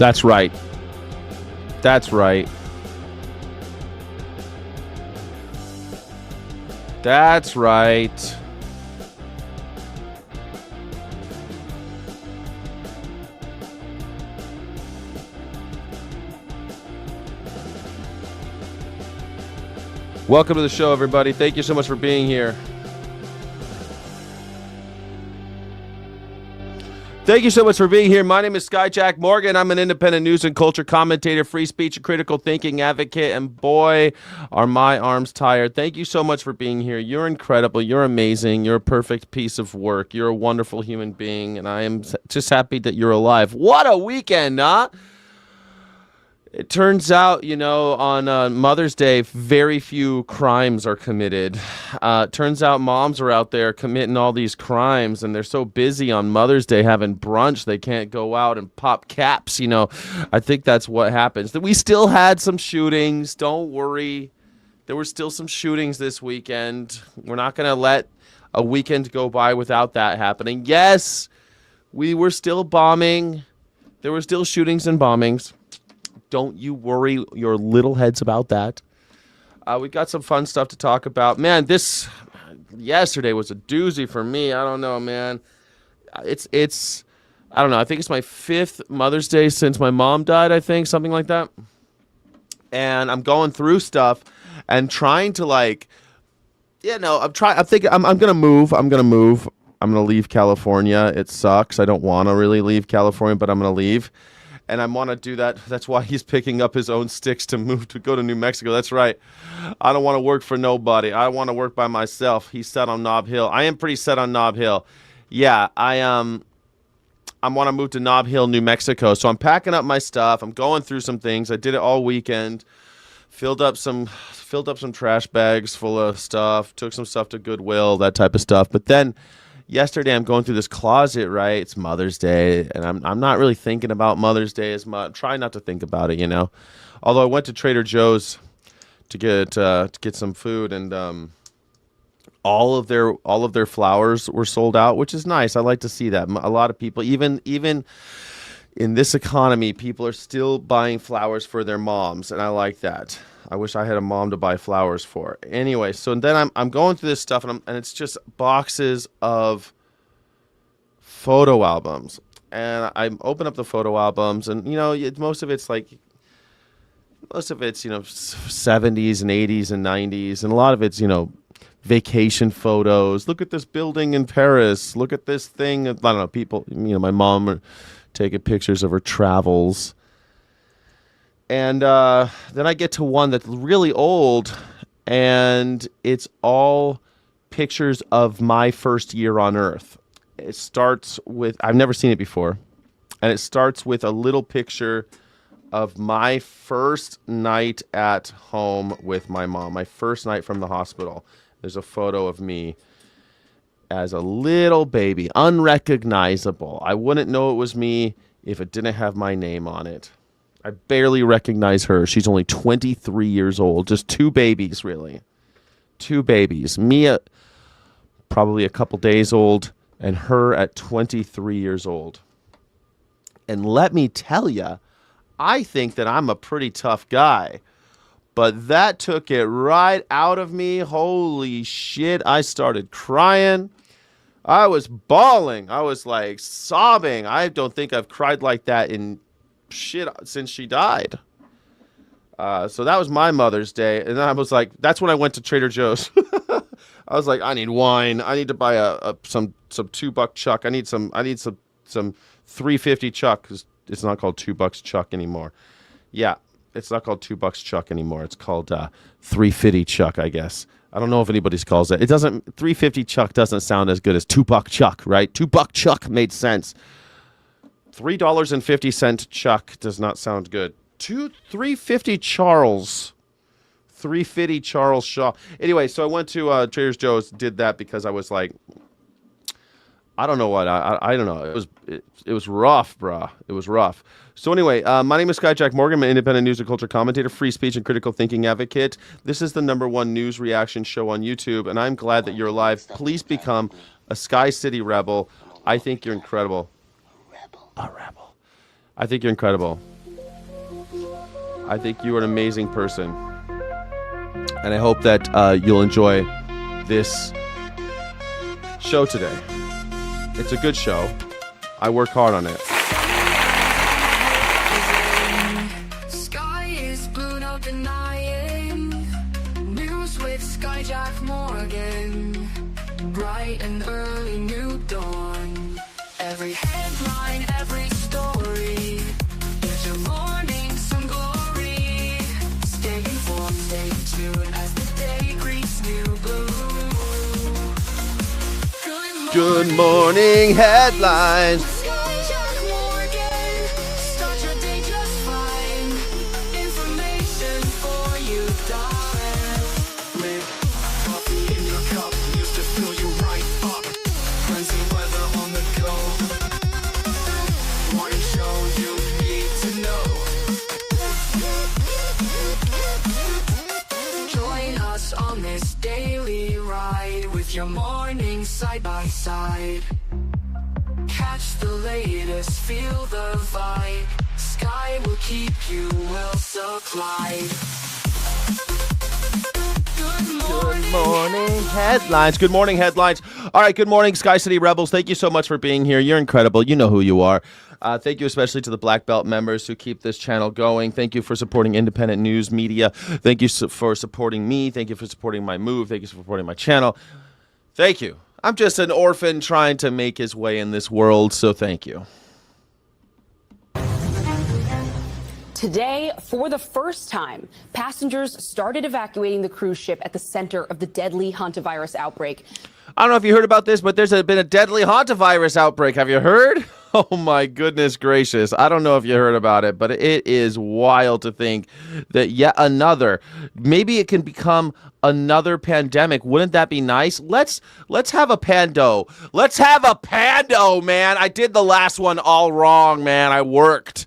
That's right. That's right. That's right. Welcome to the show, everybody. Thank you so much for being here. Thank you so much for being here. My name is Skyjack Morgan. I'm an independent news and culture commentator, free speech and critical thinking advocate, and boy, are my arms tired. Thank you so much for being here. You're incredible. You're amazing. You're a perfect piece of work. You're a wonderful human being, and I am just happy that you're alive. What a weekend, huh? It turns out, on Mother's Day, very few crimes are committed. Turns out moms are out there committing all these crimes, and they're so busy on Mother's Day having brunch, they can't go out and pop caps. I think that's what happens. We still had some shootings. Don't worry. There were still some shootings this weekend. We're not going to let a weekend go by without that happening. Yes, we were still bombing. There were still shootings and bombings. Don't you worry your little heads about that. We got some fun stuff to talk about. Man, yesterday was a doozy for me. I don't know, man. It's I don't know. I think it's my 5th Mother's Day since my mom died, I think, something like that. And I'm going through stuff and trying to I'm thinking I'm going to move. I'm going to leave California. It sucks. I don't want to really leave California, but I'm going to leave. And I want to do that. That's why he's picking up his own sticks to go to New Mexico. That's right. I don't want to work for nobody. I want to work by myself. He's set on Nob Hill. I am pretty set on Nob Hill. Yeah, I want to move to Nob Hill, New Mexico. So I'm packing up my stuff. I'm going through some things. I did it all weekend. Filled up some trash bags full of stuff. Took some stuff to Goodwill, that type of stuff. But then yesterday, I'm going through this closet, right? It's Mother's Day, and I'm not really thinking about Mother's Day as much. I'm trying not to think about it, Although I went to Trader Joe's to get some food, and all of their flowers were sold out, which is nice. I like to see that. A lot of people, even in this economy, people are still buying flowers for their moms, and I like that. I wish I had a mom to buy flowers for. Anyway, so then I'm going through this stuff, and it's just boxes of photo albums. And I open up the photo albums, and most of it's 70s and 80s and 90s, and a lot of it's vacation photos. Look at this building in Paris. Look at this thing. I don't know, people. My mom are taking pictures of her travels. And then I get to one that's really old, and it's all pictures of my first year on Earth. It starts with, I've never seen it before, and it starts with a little picture of my first night at home with my mom, my first night from the hospital. There's a photo of me as a little baby, unrecognizable. I wouldn't know it was me if it didn't have my name on it. I barely recognize her. She's only 23 years old. Just 2 babies, really. 2 babies. Me at probably a couple days old, and her at 23 years old. And let me tell you, I think that I'm a pretty tough guy. But that took it right out of me. Holy shit. I started crying. I was bawling. I was sobbing. I don't think I've cried like that in since she died. So that was my Mother's Day, and then I was like, that's when I went to Trader Joe's. I was like, I need wine. I need to buy some $2 Chuck. I need some $3.50 Chuck, because it's not called $2 Chuck anymore. Yeah, it's not called $2 Chuck anymore. It's called $3.50 Chuck, I guess. I don't know if anybody calls it. It doesn't. $3.50 Chuck doesn't sound as good as $2 Chuck, right? $2 Chuck made sense. $3.50 Chuck does not sound good. $3.50 Charles. $3.50 Charles Shaw. Anyway, so I went to Trader Joe's, did that because I was like, I don't know what. I don't know. It was rough, bruh. It was rough. So anyway, my name is Skyjack Morgan. I'm an independent news and culture commentator, free speech and critical thinking advocate. This is the #1 news reaction show on YouTube, and I'm glad that you're alive. Please become a Sky City Rebel. I think you're incredible. A rebel. I think you're incredible. I think you are an amazing person. And I hope that you'll enjoy this show today. It's a good show. I work hard on it. Sky is blue, no denying. News with Skyjack Morgan. Bright and early new dawn. Every headline, every story. It's your morning, some glory. Stay informed, stay tuned as the day greets new blue. Good morning headlines. Skyjack Morgan. Start your day just fine. Information for you, darling. With coffee in your cup, used to fill you right up. Cleansing weather on the go. Morning show you need to know. Join us on this daily ride with your morning side by side. Catch the latest, feel the vibe. Sky will keep you well supplied. Good morning Headlines. Good morning, headlines. All right, good morning, Sky City Rebels. Thank you so much for being here. You're incredible. You know who you are. Thank you especially to the Black Belt members who keep this channel going. Thank you for supporting independent news media. Thank you for supporting me. Thank you for supporting my move. Thank you for supporting my channel. Thank you. I'm just an orphan trying to make his way in this world, so thank you. Today, for the first time, passengers started evacuating the cruise ship at the center of the deadly hantavirus outbreak. I don't know if you heard about this, but there's been a deadly hantavirus outbreak. Have you heard? Oh my goodness gracious. I don't know if you heard about it, but it is wild to think that yet another, maybe it can become another pandemic. Wouldn't that be nice? Let's have a pando. Let's have a pando, man. I did the last one all wrong, man. I worked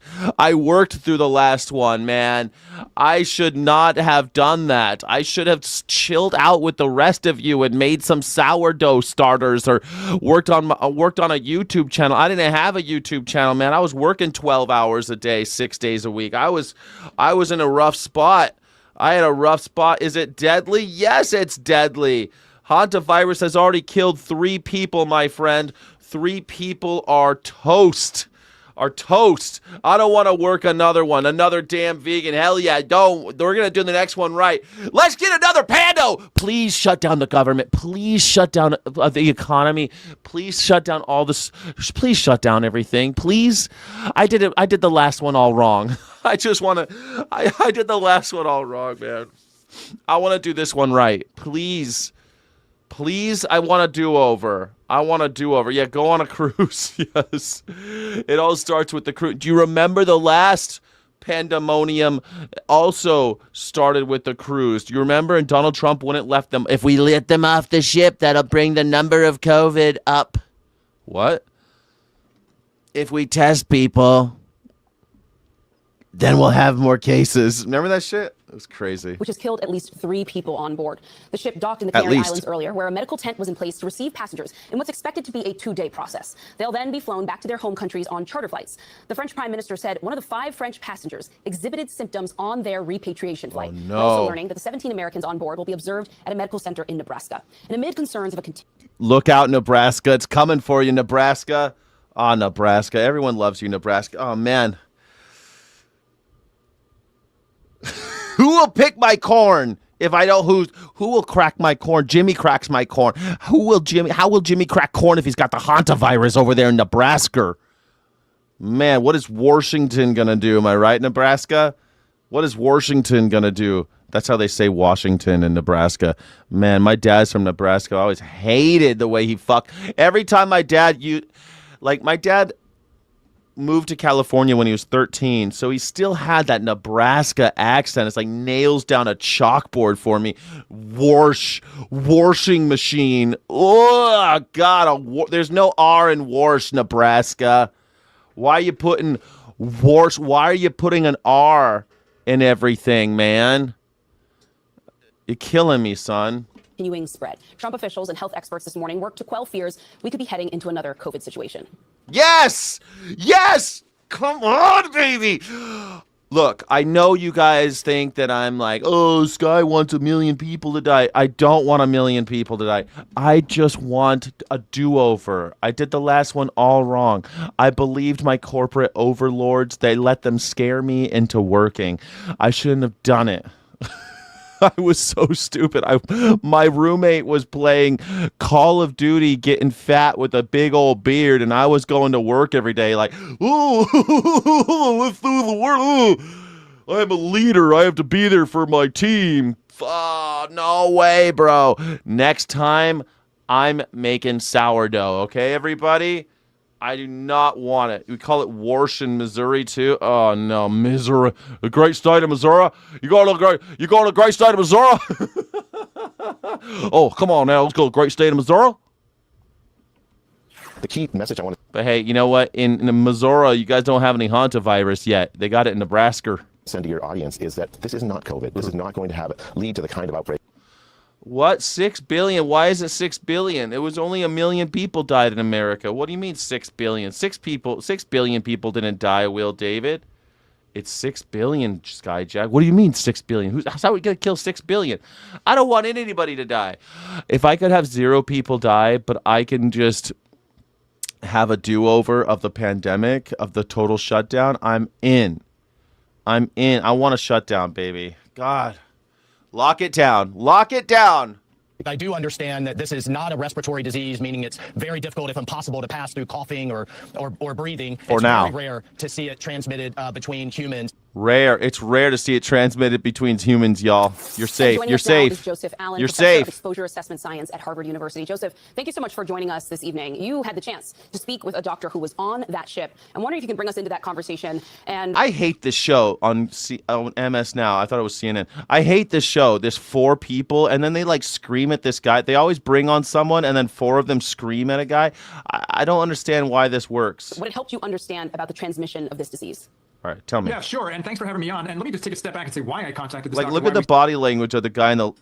through the last one, man. I should not have done that. I should have chilled out with the rest of you and made some sourdough starters or worked on a YouTube channel. I didn't have a YouTube channel, man. I was working 12 hours a day, 6 days a week. I was in a rough spot. I had a rough spot. Is it deadly? Yes, it's deadly. Hantavirus has already killed 3 people, my friend. 3 people are toast. I don't want to work another one, another damn vegan. Hell yeah, don't. We're going to do the next one right. Let's get another pando. Please shut down the government. Please shut down the economy. Please shut down all this. Please shut down everything. Please. I did the last one all wrong. I did the last one all wrong, man. I want to do this one right. Please, I want a do-over. Yeah, go on a cruise. Yes. It all starts with the cruise. Do you remember the last pandemonium also started with the cruise? Do you remember? And Donald Trump wouldn't let them. If we let them off the ship, that'll bring the number of COVID up. What? If we test people, then we'll have more cases. Remember that shit? It was crazy. Which has killed at least 3 people on board. The ship docked in the Canary Islands earlier, where a medical tent was in place to receive passengers in what's expected to be a 2-day process. They'll then be flown back to their home countries on charter flights. The French Prime Minister said one of the 5 French passengers exhibited symptoms on their repatriation flight. Oh, no. We're also learning that the 17 Americans on board will be observed at a medical center in Nebraska. And amid concerns of a Look out, Nebraska. It's coming for you, Nebraska. Ah, Nebraska. Everyone loves you, Nebraska. Oh, man. Who will pick my corn if I don't? Who will crack my corn? Jimmy cracks my corn. How will Jimmy crack corn if he's got the hantavirus over there in Nebraska? Man, what is Washington gonna do? Am I right, Nebraska? What is Washington gonna do? That's how they say Washington in Nebraska. Man, my dad's from Nebraska. I always hated the way he fucked. Every time my dad moved to California when he was 13, so he still had that Nebraska accent. It's like nails down a chalkboard for me. Washing machine. Oh God, there's no R in wash, Nebraska. Why are you putting wash? Why are you putting an R in everything, man? You're killing me, son. Continuing spread. Trump officials and health experts this morning worked to quell fears we could be heading into another COVID situation. Yes! Come on, baby! Look, I know you guys think that I'm like, oh, Sky wants 1 million people to die. I don't want 1 million people to die. I just want a do-over. I did the last one all wrong. I believed my corporate overlords. They let them scare me into working. I shouldn't have done it. I was so stupid. My roommate was playing Call of Duty, getting fat with a big old beard, and I was going to work every day like, ooh, let's do the work. Ooh, I'm a leader. I have to be there for my team. Oh, no way, bro. Next time, I'm making sourdough. Okay, everybody? I do not want it. We call it Washington, Missouri, too. Oh no, Missouri, the great state of Missouri. You go to the great state of Missouri. Oh, come on now, let's go to the great state of Missouri. The key message I want to. But hey, you know what? In Missouri, you guys don't have any hantavirus yet. They got it in Nebraska. Send to your audience is that this is not COVID. This is not going to lead to the kind of outbreak. What? 6 billion? Why is it 6 billion? It was only 1 million people died in America. What do you mean 6 billion? 6 billion people didn't die, Will David. It's 6 billion, Skyjack. What do you mean 6 billion? How are we going to kill 6 billion? I don't want anybody to die. If I could have 0 people die, but I can just have a do-over of the pandemic, of the total shutdown, I'm in. I want a shutdown, baby. God. Lock it down. Lock it down. I do understand that this is not a respiratory disease, meaning it's very difficult, if impossible, to pass through coughing or breathing. For now. It's very rare to see it transmitted between humans. Rare. It's rare to see it transmitted between humans, y'all. You're safe. You're safe. Joseph Allen, You're professor safe. of exposure assessment science at Harvard University. Joseph, thank you so much for joining us this evening. You had the chance to speak with a doctor who was on that ship. I'm wondering if you can bring us into that conversation. And I hate this show on MS Now. I thought it was CNN. I hate this show. There's 4 people, and then they like scream at this guy. They always bring on someone, and then 4 of them scream at a guy. I don't understand why this works. what it helped you understand about the transmission of this disease? All right, tell me. Yeah, sure. And thanks for having me on. And let me just take a step back and say why I contacted this Like, doctor. look at the body language of the guy in the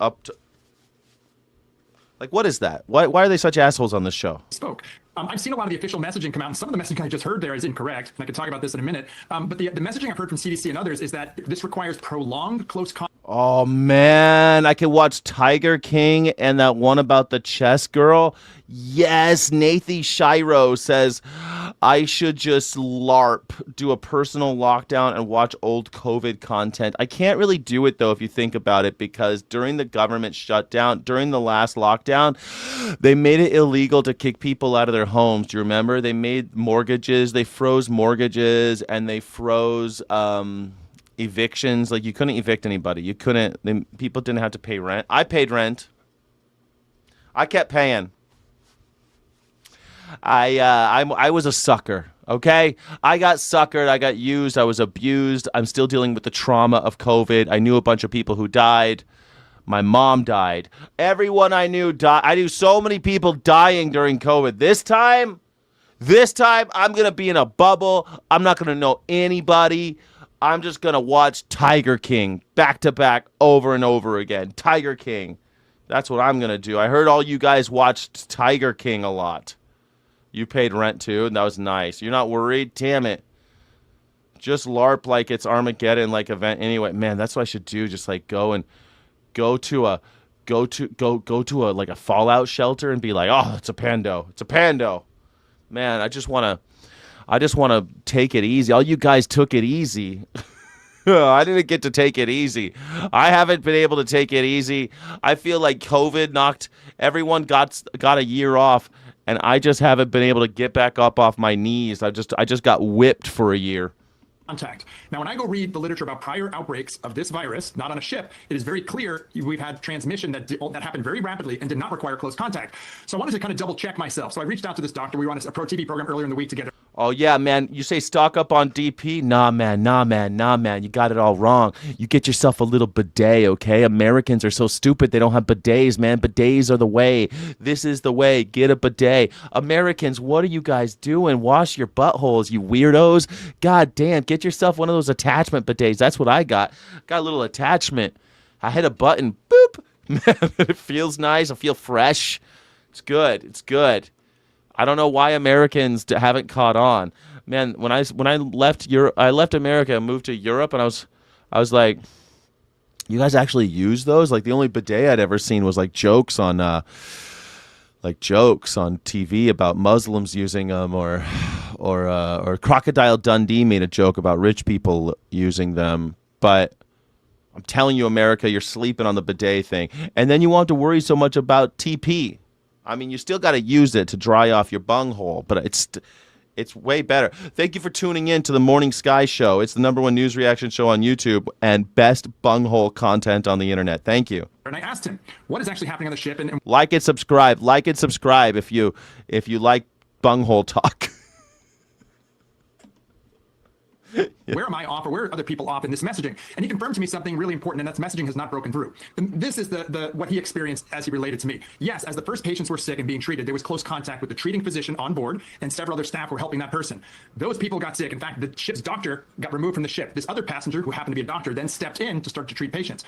Like, what is that? Why are they such assholes on this show? Spoke. I've seen a lot of the official messaging come out, and some of the messaging I just heard there is incorrect. And I can talk about this in a minute. But the messaging I've heard from CDC and others is that this requires prolonged close contact. Oh, man. I could watch Tiger King and that one about the chess girl. Yes, Nathy Shiro says I should just LARP, do a personal lockdown and watch old COVID content. I can't really do it, though, if you think about it, because during the government shutdown, during the last lockdown, they made it illegal to kick people out of their homes. Do you remember? They made mortgages. They froze mortgages, and they froze evictions. Like, you couldn't evict anybody. You couldn't. People didn't have to pay rent. I paid rent. I kept paying. I was a sucker, okay? I got suckered. I got used. I was abused. I'm still dealing with the trauma of COVID. I knew a bunch of people who died. My mom died. Everyone I knew died. I knew so many people dying during COVID. This time, I'm going to be in a bubble. I'm not going to know anybody. I'm just going to watch Tiger King back to back over and over again. Tiger King. That's what I'm going to do. I heard all you guys watched Tiger King a lot. You paid rent too, and that was nice. You're not worried? Damn it. Just LARP like it's Armageddon like event. Anyway, man, that's what I should do. Just like go to a like a fallout shelter and be like, oh, it's a pando. It's a pando. Man, I just wanna take it easy. All you guys took it easy. I didn't get to take it easy. I haven't been able to take it easy. I feel like COVID knocked everyone got a year off. And I just haven't been able to get back up off my knees. I just got whipped for a year. Contact. Now, when I go read the literature about prior outbreaks of this virus, not on a ship, it is very clear we've had transmission that happened very rapidly and did not require close contact. So I wanted to kind of double check myself. So I reached out to this doctor. We were on a Pro TV program earlier in the week together. Oh, yeah, man. You say stock up on DP? Nah, man. You got it all wrong. You get yourself a little bidet, okay? Americans are so stupid they don't have bidets, man. Bidets are the way. This is the way. Get a bidet. Americans, what are you guys doing? Wash your buttholes, you weirdos. God damn, get yourself one of those attachment bidets. That's what I got. Got a little attachment. I hit a button. Boop. Man, it feels nice. I feel fresh. It's good. I don't know why Americans haven't caught on. Man, when I left Europe, I left America and moved to Europe, and I was like, you guys actually use those? Like the only bidet I'd ever seen was like jokes on TV about Muslims using them, or Crocodile Dundee made a joke about rich people using them. But I'm telling you, America, you're sleeping on the bidet thing, and then you won't have to worry so much about TP. I mean, you still got to use it to dry off your bunghole, but it's way better. Thank you for tuning in to the Morning Sky Show. It's the #1 news reaction show on YouTube and best bunghole content on the internet. Thank you. And I asked him, what is actually happening on the ship? And Like and subscribe. Like and subscribe if you like bunghole talk. where am I off, or where are other people off in this messaging? And he confirmed to me something really important, and that's messaging has not broken through. And this is the what he experienced as he related to me. Yes, as the first patients were sick and being treated, there was close contact with the treating physician on board, and several other staff were helping that person. Those people got sick. In fact, the ship's doctor got removed from the ship. This other passenger, who happened to be a doctor, then stepped in to start to treat patients.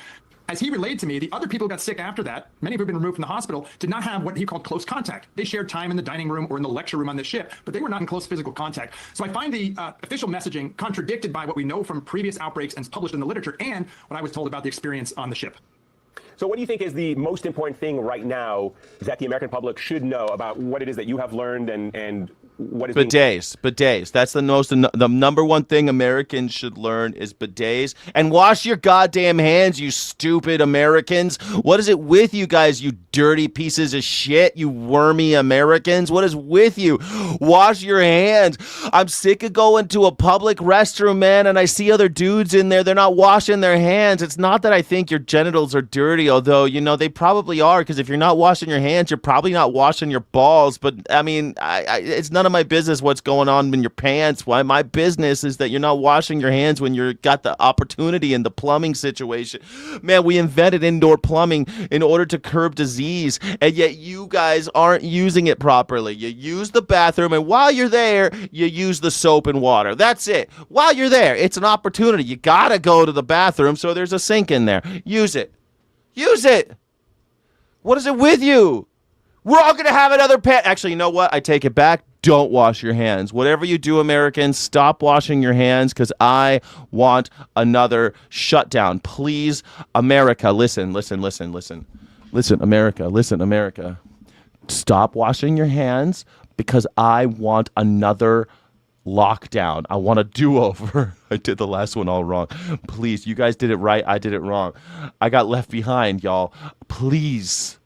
As he relayed to me, the other people who got sick after that, many who had been removed from the hospital, did not have what he called close contact. They shared time in the dining room or in the lecture room on the ship, but they were not in close physical contact. So I find the official messaging contradicted by what we know from previous outbreaks and published in the literature, and what I was told about the experience on the ship. So what do you think is the most important thing right now that the American public should know about what it is that you have learned and what is bidets. That's the #1 thing Americans should learn is bidets. And wash your goddamn hands, you stupid Americans. What is it with you guys, you dirty pieces of shit, you wormy Americans? What is with you? Wash your hands. I'm sick of going to a public restroom, man, and I see other dudes in there. They're not washing their hands. It's not that I think your genitals are dirty, although, you know, they probably are, because if you're not washing your hands, you're probably not washing your balls. But, I mean, it's none of my business what's going on in your pants. Why my business is that you're not washing your hands when you're got the opportunity in the plumbing situation. Man, we invented indoor plumbing in order to curb disease, and yet you guys aren't using it properly. You use the bathroom, and while you're there, you use the soap and water. That's it. While you're there, it's an opportunity. You gotta go to the bathroom, so there's a sink in there. Use it. Use it. What is it with you? We're all going to have another pet. Actually, you know what? I take it back. Don't wash your hands. Whatever you do, Americans, stop washing your hands, because I want another shutdown. Please, America, listen, America. Stop washing your hands, because I want another lockdown. I want a do-over. I did the last one all wrong. Please, you guys did it right. I did it wrong. I got left behind, y'all. Please.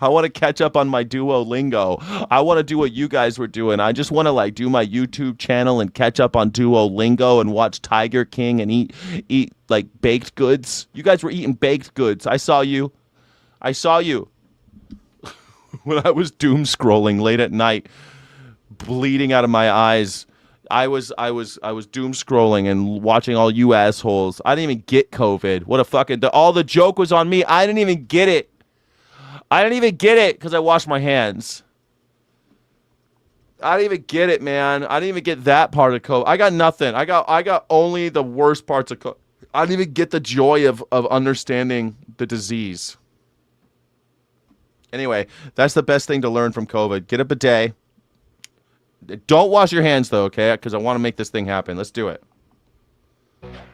I want to catch up on my Duolingo. I want to do what you guys were doing. I just want to do my YouTube channel and catch up on Duolingo and watch Tiger King and eat like baked goods. You guys were eating baked goods. I saw you when I was doom scrolling late at night, bleeding out of my eyes. I was doom scrolling and watching all you assholes. I didn't even get COVID. What a fucking... all the joke was on me. I didn't even get it. Because I washed my hands. I didn't even get it, man. I didn't even get that part of COVID. I got nothing. I got only the worst parts of COVID. I didn't even get the joy of understanding the disease. Anyway, that's the best thing to learn from COVID. Get a bidet. Don't wash your hands, though, okay? Because I want to make this thing happen. Let's do it.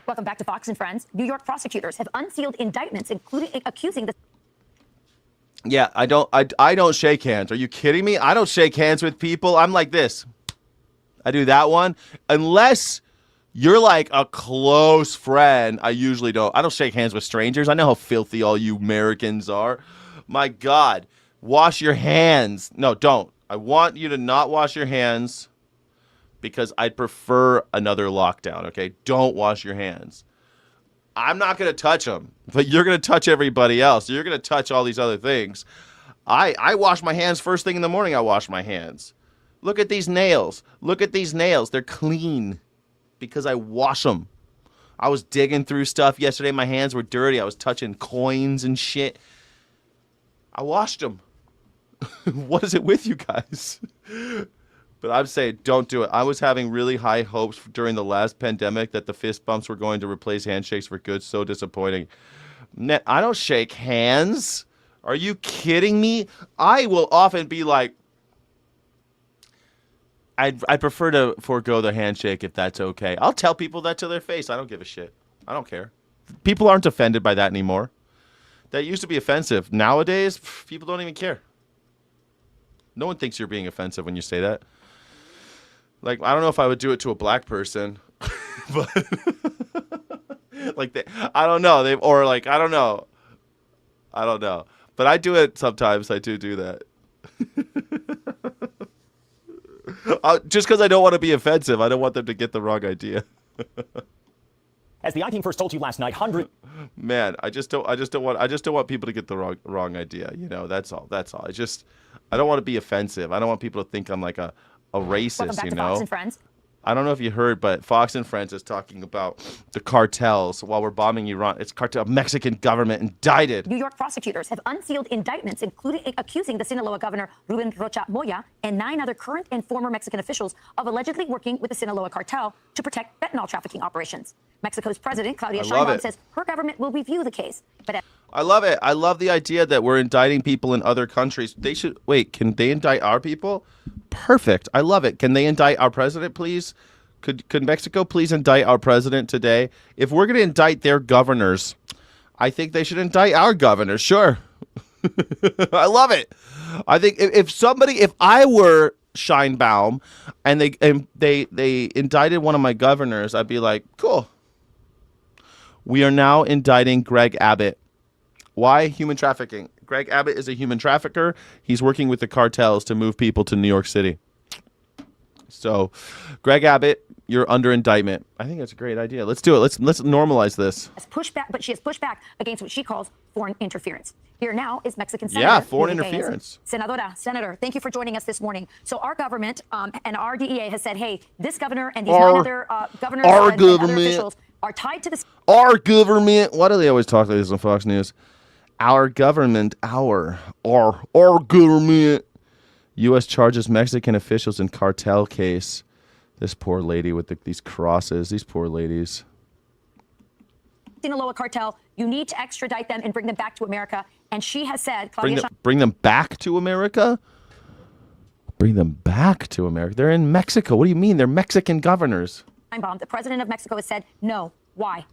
Welcome back to Fox and Friends. New York prosecutors have unsealed indictments, including accusing the... Yeah, I don't shake hands. Are you kidding me? I don't shake hands with people. I'm like this. I do that one. Unless you're like a close friend, I usually don't. I don't shake hands with strangers. I know how filthy all you Americans are. My God. Wash your hands. No, don't. I want you to not wash your hands because I'd prefer another lockdown, okay? Don't wash your hands. I'm not going to touch them, but you're going to touch everybody else. You're going to touch all these other things. I wash my hands first thing in the morning. I wash my hands. Look at these nails. They're clean because I wash them. I was digging through stuff yesterday. My hands were dirty. I was touching coins and shit. I washed them. What is it with you guys? But I'm saying don't do it. I was having really high hopes during the last pandemic that the fist bumps were going to replace handshakes for good. So disappointing. I don't shake hands. Are you kidding me? I will often be like, I prefer to forego the handshake if that's okay. I'll tell people that to their face. I don't give a shit. I don't care. People aren't offended by that anymore. That used to be offensive. Nowadays, people don't even care. No one thinks you're being offensive when you say that. Like, I don't know if I would do it to a black person, but like, I don't know. I don't know. I don't know. But I do it sometimes. I do that. Just because I don't want to be offensive. I don't want them to get the wrong idea. As the I-Team first told you last night, Man, I just don't want people to get the wrong idea. You know, that's all. I don't want to be offensive. I don't want people to think I'm like a racist. Welcome back to Fox and Friends. I don't know if you heard, but Fox and Friends is talking about the cartels while we're bombing Iran. It's cartel Mexican government indicted. New York prosecutors have unsealed indictments, including accusing the Sinaloa governor Ruben Rocha Moya and 9 other current and former Mexican officials of allegedly working with the Sinaloa cartel to protect fentanyl trafficking operations. Mexico's president, Claudia Sheinbaum, says her government will review the case. But I love it. I love the idea that we're indicting people in other countries. Can they indict our people? Perfect. I love it. Can they indict our president, please? Could Mexico please indict our president today? If we're going to indict their governors, I think they should indict our governors. Sure. I love it. I think if I were Sheinbaum and they indicted one of my governors, I'd be like, cool. We are now indicting Greg Abbott. Why? Human trafficking. Greg Abbott is a human trafficker. He's working with the cartels to move people to New York City. So, Greg Abbott, you're under indictment. I think that's a great idea. Let's do it. Let's normalize this. She has pushed back against what she calls foreign interference. Here now is Mexican Senator. Yeah, foreign interference. Senator, thank you for joining us this morning. So our government and our DEA has said, hey, this governor and these 9 other governors and other officials are tied to this. Our government. Why do they always talk like this on Fox News? Our government. Our government. U.S. charges Mexican officials in cartel case. This poor lady with these crosses. These poor ladies. Sinaloa cartel, you need to extradite them and bring them back to America. And she has said, bring them back to America? Bring them back to America? They're in Mexico. What do you mean? They're Mexican governors. The president of Mexico has said no. Why?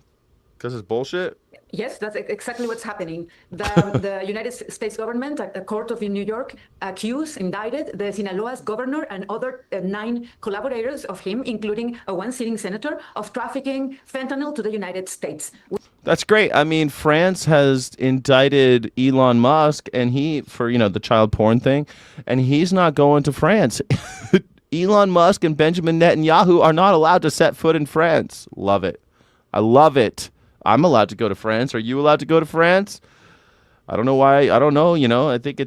Because it's bullshit? Yes, that's exactly what's happening. The United States government, a court of New York, indicted the Sinaloa's governor and other 9 collaborators of him, including one sitting senator, of trafficking fentanyl to the United States. That's great. I mean, France has indicted Elon Musk and for the child porn thing, and he's not going to France. Elon Musk and Benjamin Netanyahu are not allowed to set foot in France. Love it. I love it. I'm allowed to go to France. Are you allowed to go to France? I don't know why. I don't know. I think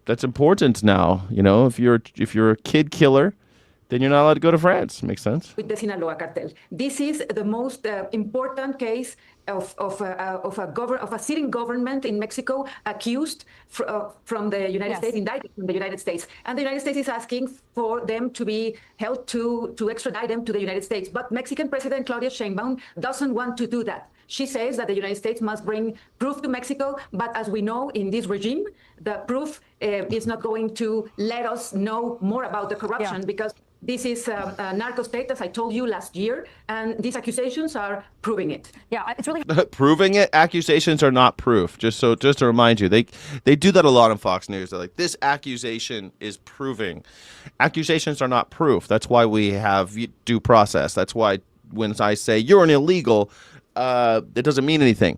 that's important now. If you're a kid killer, then you're not allowed to go to France. Makes sense. With the Sinaloa cartel, this is the most important case of a sitting government in Mexico accused from the United States, indicted from the United States, and the United States is asking for them to be held to extradite them to the United States. But Mexican President Claudia Sheinbaum doesn't want to do that. She says that the United States must bring proof to Mexico, but as we know in this regime, the proof is not going to let us know more about the corruption because this is a narco state, as I told you last year, and these accusations are proving it. Yeah, it's really proving it. Accusations are not proof. Just to remind you, they do that a lot on Fox News. They're like, this accusation is proving. Accusations are not proof. That's why we have due process. That's why when I say you're an illegal, it doesn't mean anything.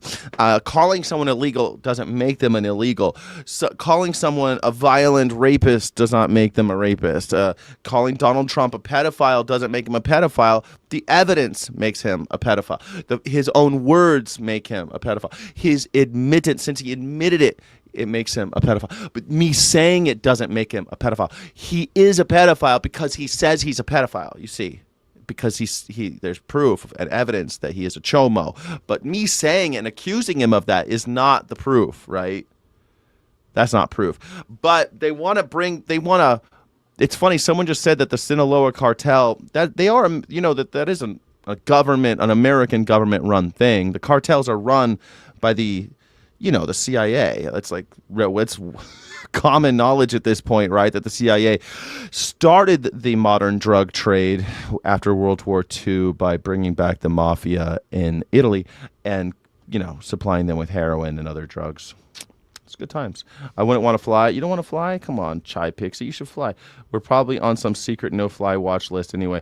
Calling someone illegal doesn't make them an illegal. So, calling someone a violent rapist does not make them a rapist. Calling Donald Trump a pedophile doesn't make him a pedophile. The evidence makes him a pedophile. His own words make him a pedophile. His admittance, since he admitted it, it makes him a pedophile. But me saying it doesn't make him a pedophile. He is a pedophile because he says he's a pedophile, you see. Because there's proof and evidence that he is a chomo. But me saying it and accusing him of that is not the proof, right? That's not proof. But it's funny, someone just said that the Sinaloa cartel, that they are, that isn't a government, an American government run thing. The cartels are run by the the CIA. It's like, it's common knowledge at this point, right, that the CIA started the modern drug trade after World War II by bringing back the mafia in Italy and, supplying them with heroin and other drugs. It's good times. I wouldn't want to fly. You don't want to fly? Come on, Chai Pixie, you should fly. We're probably on some secret no-fly watch list anyway.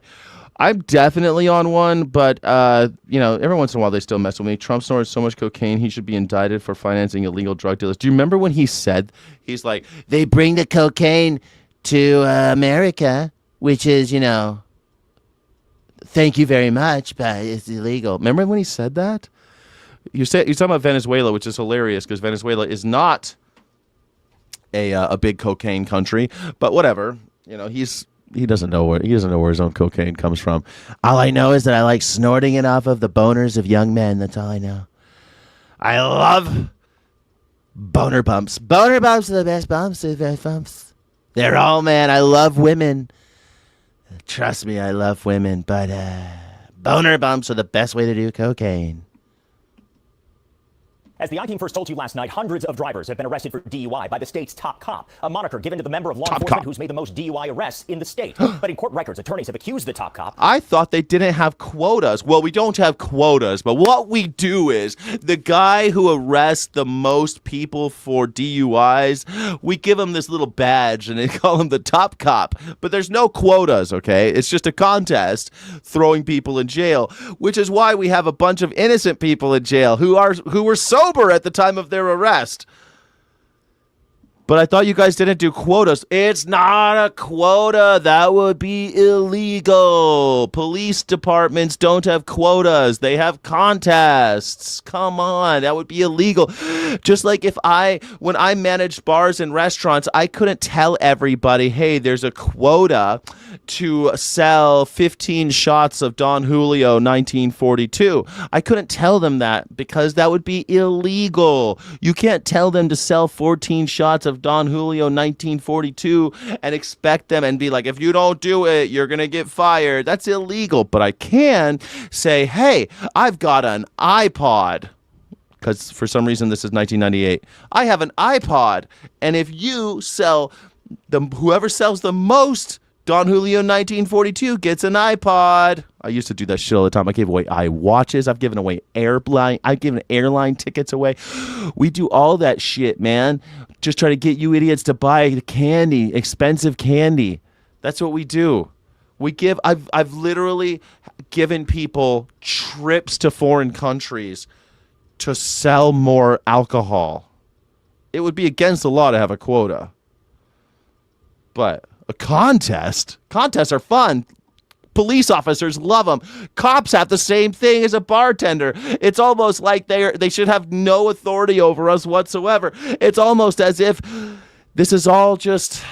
I'm definitely on one, but, every once in a while they still mess with me. Trump snorted so much cocaine, he should be indicted for financing illegal drug dealers. Do you remember when he said, he's like, they bring the cocaine to America, which is, thank you very much, but it's illegal. Remember when he said that? You're talking about Venezuela, which is hilarious because Venezuela is not a big cocaine country, but whatever. He doesn't know where his own cocaine comes from. All I know is that I like snorting it off of the boners of young men. That's all I know. I love boner bumps. Boner bumps are the best bumps. They're the best bumps. They're all, man. I love women. Trust me, I love women. But boner bumps are the best way to do cocaine. As the I-Team first told you last night, hundreds of drivers have been arrested for DUI by the state's top cop, a moniker given to the member of law enforcement who's made the most DUI arrests in the state. But in court records, attorneys have accused the top cop. I thought they didn't have quotas. Well, we don't have quotas, but what we do is the guy who arrests the most people for DUIs, we give him this little badge and they call him the top cop. But there's no quotas, okay? It's just a contest throwing people in jail, which is why we have a bunch of innocent people in jail who were sober at the time of their arrest. But I thought you guys didn't do quotas. It's not a quota. That would be illegal. Police departments don't have quotas. They have contests. Come on. That would be illegal. Just like when I managed bars and restaurants, I couldn't tell everybody, hey, there's a quota to sell 15 shots of Don Julio 1942. I couldn't tell them that because that would be illegal. You can't tell them to sell 14 shots of Don Julio 1942 and expect them and be like, if you don't do it, you're going to get fired. That's illegal. But I can say, hey, I've got an iPod. Because for some reason, this is 1998. I have an iPod. And if you sell, whoever sells the most Don Julio 1942 gets an iPod. I used to do that shit all the time. I gave away iWatches. I've given away airline tickets away. We do all that shit, man. Just try to get you idiots to buy candy, expensive candy. That's what we do. I've literally given people trips to foreign countries to sell more alcohol. It would be against the law to have a quota. But a contest? Contests are fun. Police officers love them. Cops have the same thing as a bartender. It's almost like they should have no authority over us whatsoever. It's almost as if this is all just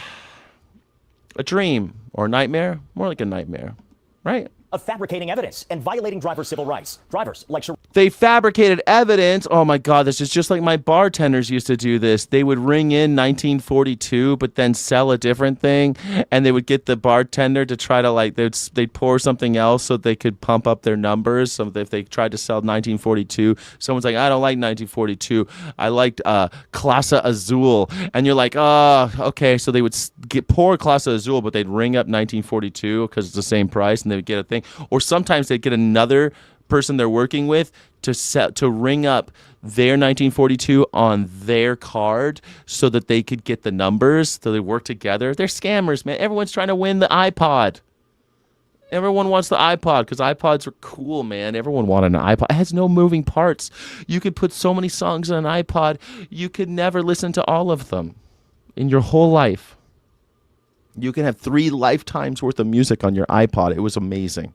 a dream or a nightmare. More like a nightmare, right? Of fabricating evidence and violating drivers' civil rights. Drivers like they fabricated evidence. Oh my God, this is just like my bartenders used to do this. They would ring in 1942, but then sell a different thing, and they would get the bartender to try to they'd pour something else so they could pump up their numbers. So if they tried to sell 1942, someone's like, I don't like 1942. I liked Clase Azul, and you're like, oh, okay. So they would pour Clase Azul, but they'd ring up 1942 because it's the same price, and they would get a thing. Or sometimes they'd get another person they're working with to ring up their 1942 on their card so that they could get the numbers. So they work together. They're scammers, man. Everyone's trying to win the iPod. Everyone wants the iPod because iPods are cool, man. Everyone wanted an iPod. It has no moving parts. You could put so many songs on an iPod, you could never listen to all of them in your whole life. You can have 3 lifetimes worth of music on your iPod. It was amazing.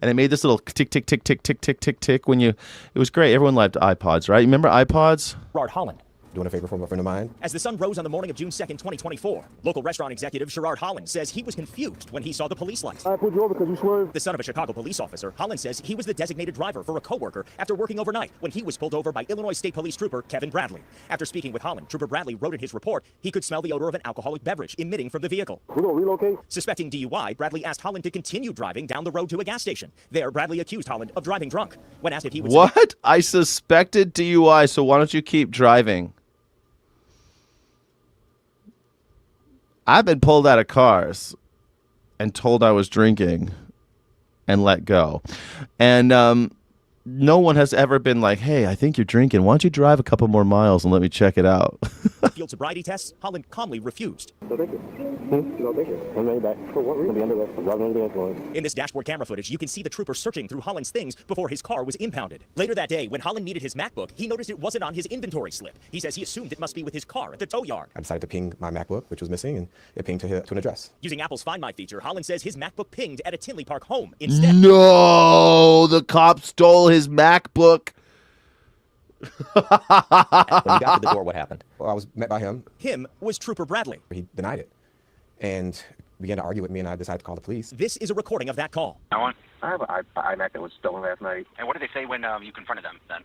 And it made this little tick, tick, tick, tick, tick, tick, tick, tick when it was great. Everyone liked iPods, right? Remember iPods? Gerard Holland, doing a favor for a friend of mine. As the sun rose on the morning of June 2nd, 2024, local restaurant executive Sherrard Holland says he was confused when he saw the police lights. I pulled you over because you swerved. The son of a Chicago police officer, Holland says he was the designated driver for a coworker after working overnight when he was pulled over by Illinois State Police Trooper Kevin Bradley. After speaking with Holland, Trooper Bradley wrote in his report he could smell the odor of an alcoholic beverage emitting from the vehicle. We're going to relocate? Suspecting DUI, Bradley asked Holland to continue driving down the road to a gas station. There, Bradley accused Holland of driving drunk. When asked if he would... What? I suspected DUI, so why don't you keep driving? I've been pulled out of cars and told I was drinking and let go. And no one has ever been like, hey, I think you're drinking. Why don't you drive a couple more miles and let me check it out? Field sobriety tests, Holland calmly refused. No, thank you. No, thank you. I'm ready back. For what reason? Be under arrest. Driving under the influence. In this dashboard camera footage, you can see the trooper searching through Holland's things before his car was impounded. Later that day, when Holland needed his MacBook, he noticed it wasn't on his inventory slip. He says he assumed it must be with his car at the tow yard. I decided to ping my MacBook, which was missing, and it pinged to an address. Using Apple's Find My feature, Holland says his MacBook pinged at a Tinley Park home instead. No, the cop stole his MacBook. When he got to the door, what happened? Well, I was met by him. Him was Trooper Bradley. He denied it and began to argue with me, and I decided to call the police. This is a recording of that call. I have an iMac that was stolen last night. And what did they say when you confronted them then?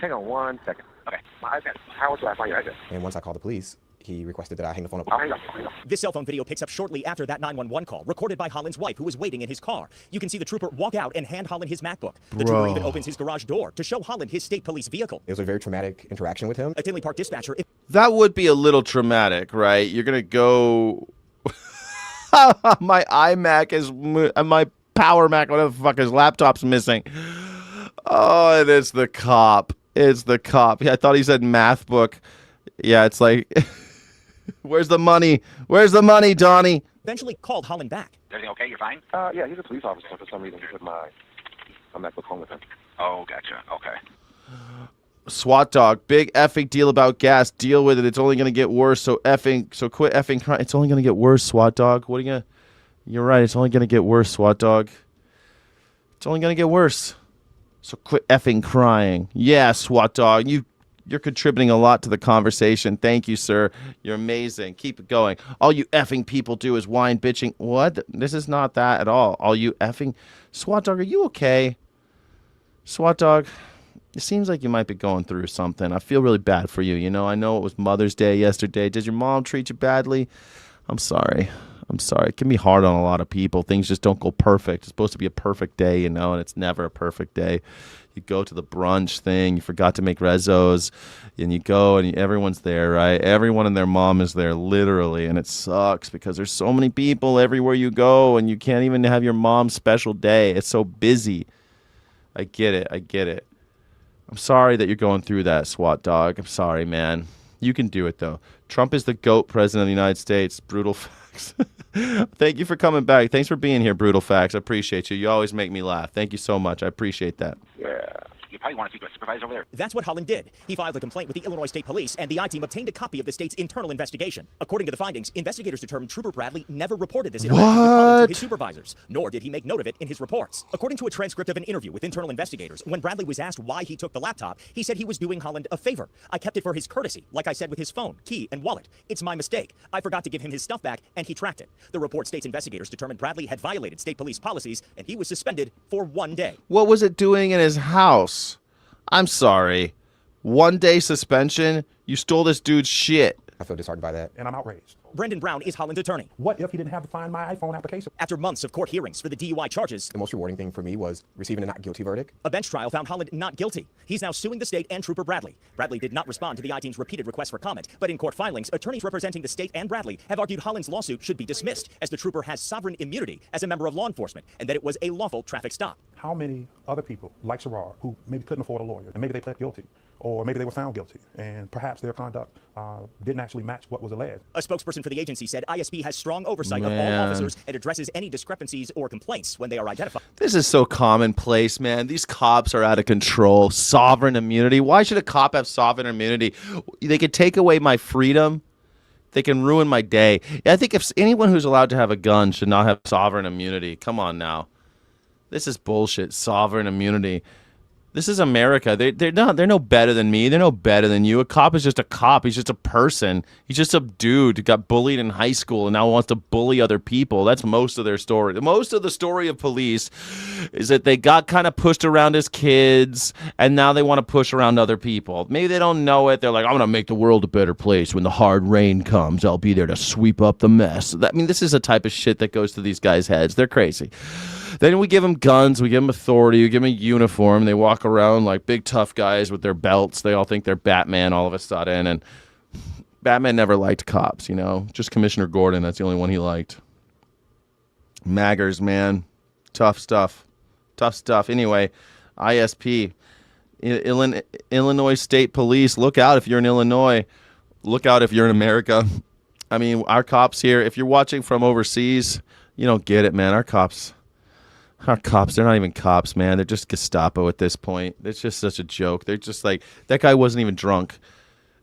Hang on 1 second. Okay. My iPad. How was last night? And once I called the police, he requested that I hang the phone up. I'll hang up. This cell phone video picks up shortly after that 911 call, recorded by Holland's wife, who was waiting in his car. You can see the trooper walk out and hand Holland his MacBook. The trooper even opens his garage door to show Holland his state police vehicle. It was a very traumatic interaction with him. A Tinley Park dispatcher... That would be a little traumatic, right? You're going to go... my iMac is... My Power Mac, whatever the fuck, his laptop's missing. Oh, and it's the cop. It's the cop. Yeah, I thought he said math book. Yeah, it's like... Where's the money? Where's the money, Donnie? Eventually called Holland back. Everything okay? You're fine? Yeah, he's a police officer. For some reason, he put my MacBook home with him. Oh, gotcha. Okay. SWAT dog, big effing deal about gas. Deal with it. It's only gonna get worse. So quit effing crying. It's only gonna get worse, SWAT dog. What are you gonna? You're right. It's only gonna get worse, SWAT dog. It's only gonna get worse. So quit effing crying. Yeah, SWAT dog. You're contributing a lot to the conversation. Thank you, sir. You're amazing. Keep it going. All you effing people do is whine, bitching. What? This is not that at all. All you effing... SWAT dog, are you okay? SWAT dog, it seems like you might be going through something. I feel really bad for you. You know, I know it was Mother's Day yesterday. Did your mom treat you badly? I'm sorry. I'm sorry. It can be hard on a lot of people. Things just don't go perfect. It's supposed to be a perfect day, you know, and it's never a perfect day. You go to the brunch thing, you forgot to make rezos, and you go and everyone's there, right? Everyone and their mom is there, literally, and it sucks because there's so many people everywhere you go, and you can't even have your mom's special day. It's so busy. I get it. I get it. I'm sorry that you're going through that, SWAT dog. I'm sorry, man. You can do it, though. Trump is the GOAT president of the United States. Brutal facts. Thank you for coming back. Thanks for being here, Brutal Facts. I appreciate you. You always make me laugh. Thank you so much. I appreciate that. Yeah. You probably want to speak to a supervisor over there. That's what Holland did. He filed a complaint with the Illinois State Police, and the I-Team obtained a copy of the state's internal investigation. According to the findings, investigators determined Trooper Bradley never reported this interaction with Holland to his supervisors, nor did he make note of it in his reports. According to a transcript of an interview with internal investigators, when Bradley was asked why he took the laptop, he said he was doing Holland a favor. I kept it for his courtesy, like I said with his phone, key, and wallet. It's my mistake. I forgot to give him his stuff back, and he tracked it. The report states investigators determined Bradley had violated state police policies, and he was suspended for 1 day. What was it doing in his house? I'm sorry. 1 day suspension? You stole this dude's shit. I feel disheartened by that. And I'm outraged. Brendan Brown is Holland's attorney. What if he didn't have to find my iPhone application? After months of court hearings for the DUI charges, The most rewarding thing for me was receiving a not guilty verdict. a bench trial found Holland not guilty. He's now suing the state and Trooper Bradley. Bradley did not respond to the I-Team's repeated requests for comment, but in court filings, attorneys representing the state and Bradley have argued Holland's lawsuit should be dismissed, as the trooper has sovereign immunity as a member of law enforcement, and that it was a lawful traffic stop. How many other people, like Sherrard, who maybe couldn't afford a lawyer, and maybe they pled guilty, or maybe they were found guilty, and perhaps their conduct didn't actually match what was alleged? A spokesperson for the agency said ISP has strong oversight of all officers and addresses any discrepancies or complaints when they are identified. This is so commonplace, man. These cops are out of control. Sovereign immunity. Why should a cop have sovereign immunity? They could take away my freedom. They can ruin my day. I think if anyone who's allowed to have a gun should not have sovereign immunity. Come on now. This is bullshit. Sovereign immunity. This is America. They're no better than me. They're no better than you. A cop is just a cop. He's just a person. He's just a dude who got bullied in high school and now wants to bully other people. That's most of their story. Most of the story of police is that they got kind of pushed around as kids and now they want to push around other people. Maybe they don't know it. They're like, I'm going to make the world a better place. When the hard rain comes, I'll be there to sweep up the mess. I mean, this is the type of shit that goes to these guys' heads. They're crazy. Then we give them guns, we give them authority, we give them a uniform. They walk around like big tough guys with their belts. They all think they're Batman all of a sudden. And Batman never liked cops, you know. Just Commissioner Gordon, that's the only one he liked. Maggers, man. Tough stuff. Tough stuff. Anyway, ISP, Illinois State Police. Look out if you're in Illinois. Look out if you're in America. I mean, our cops here, if you're watching from overseas, you don't get it, man. Our cops, they're not even cops, man. They're just Gestapo at this point. It's just such a joke. They're just like, that guy wasn't even drunk.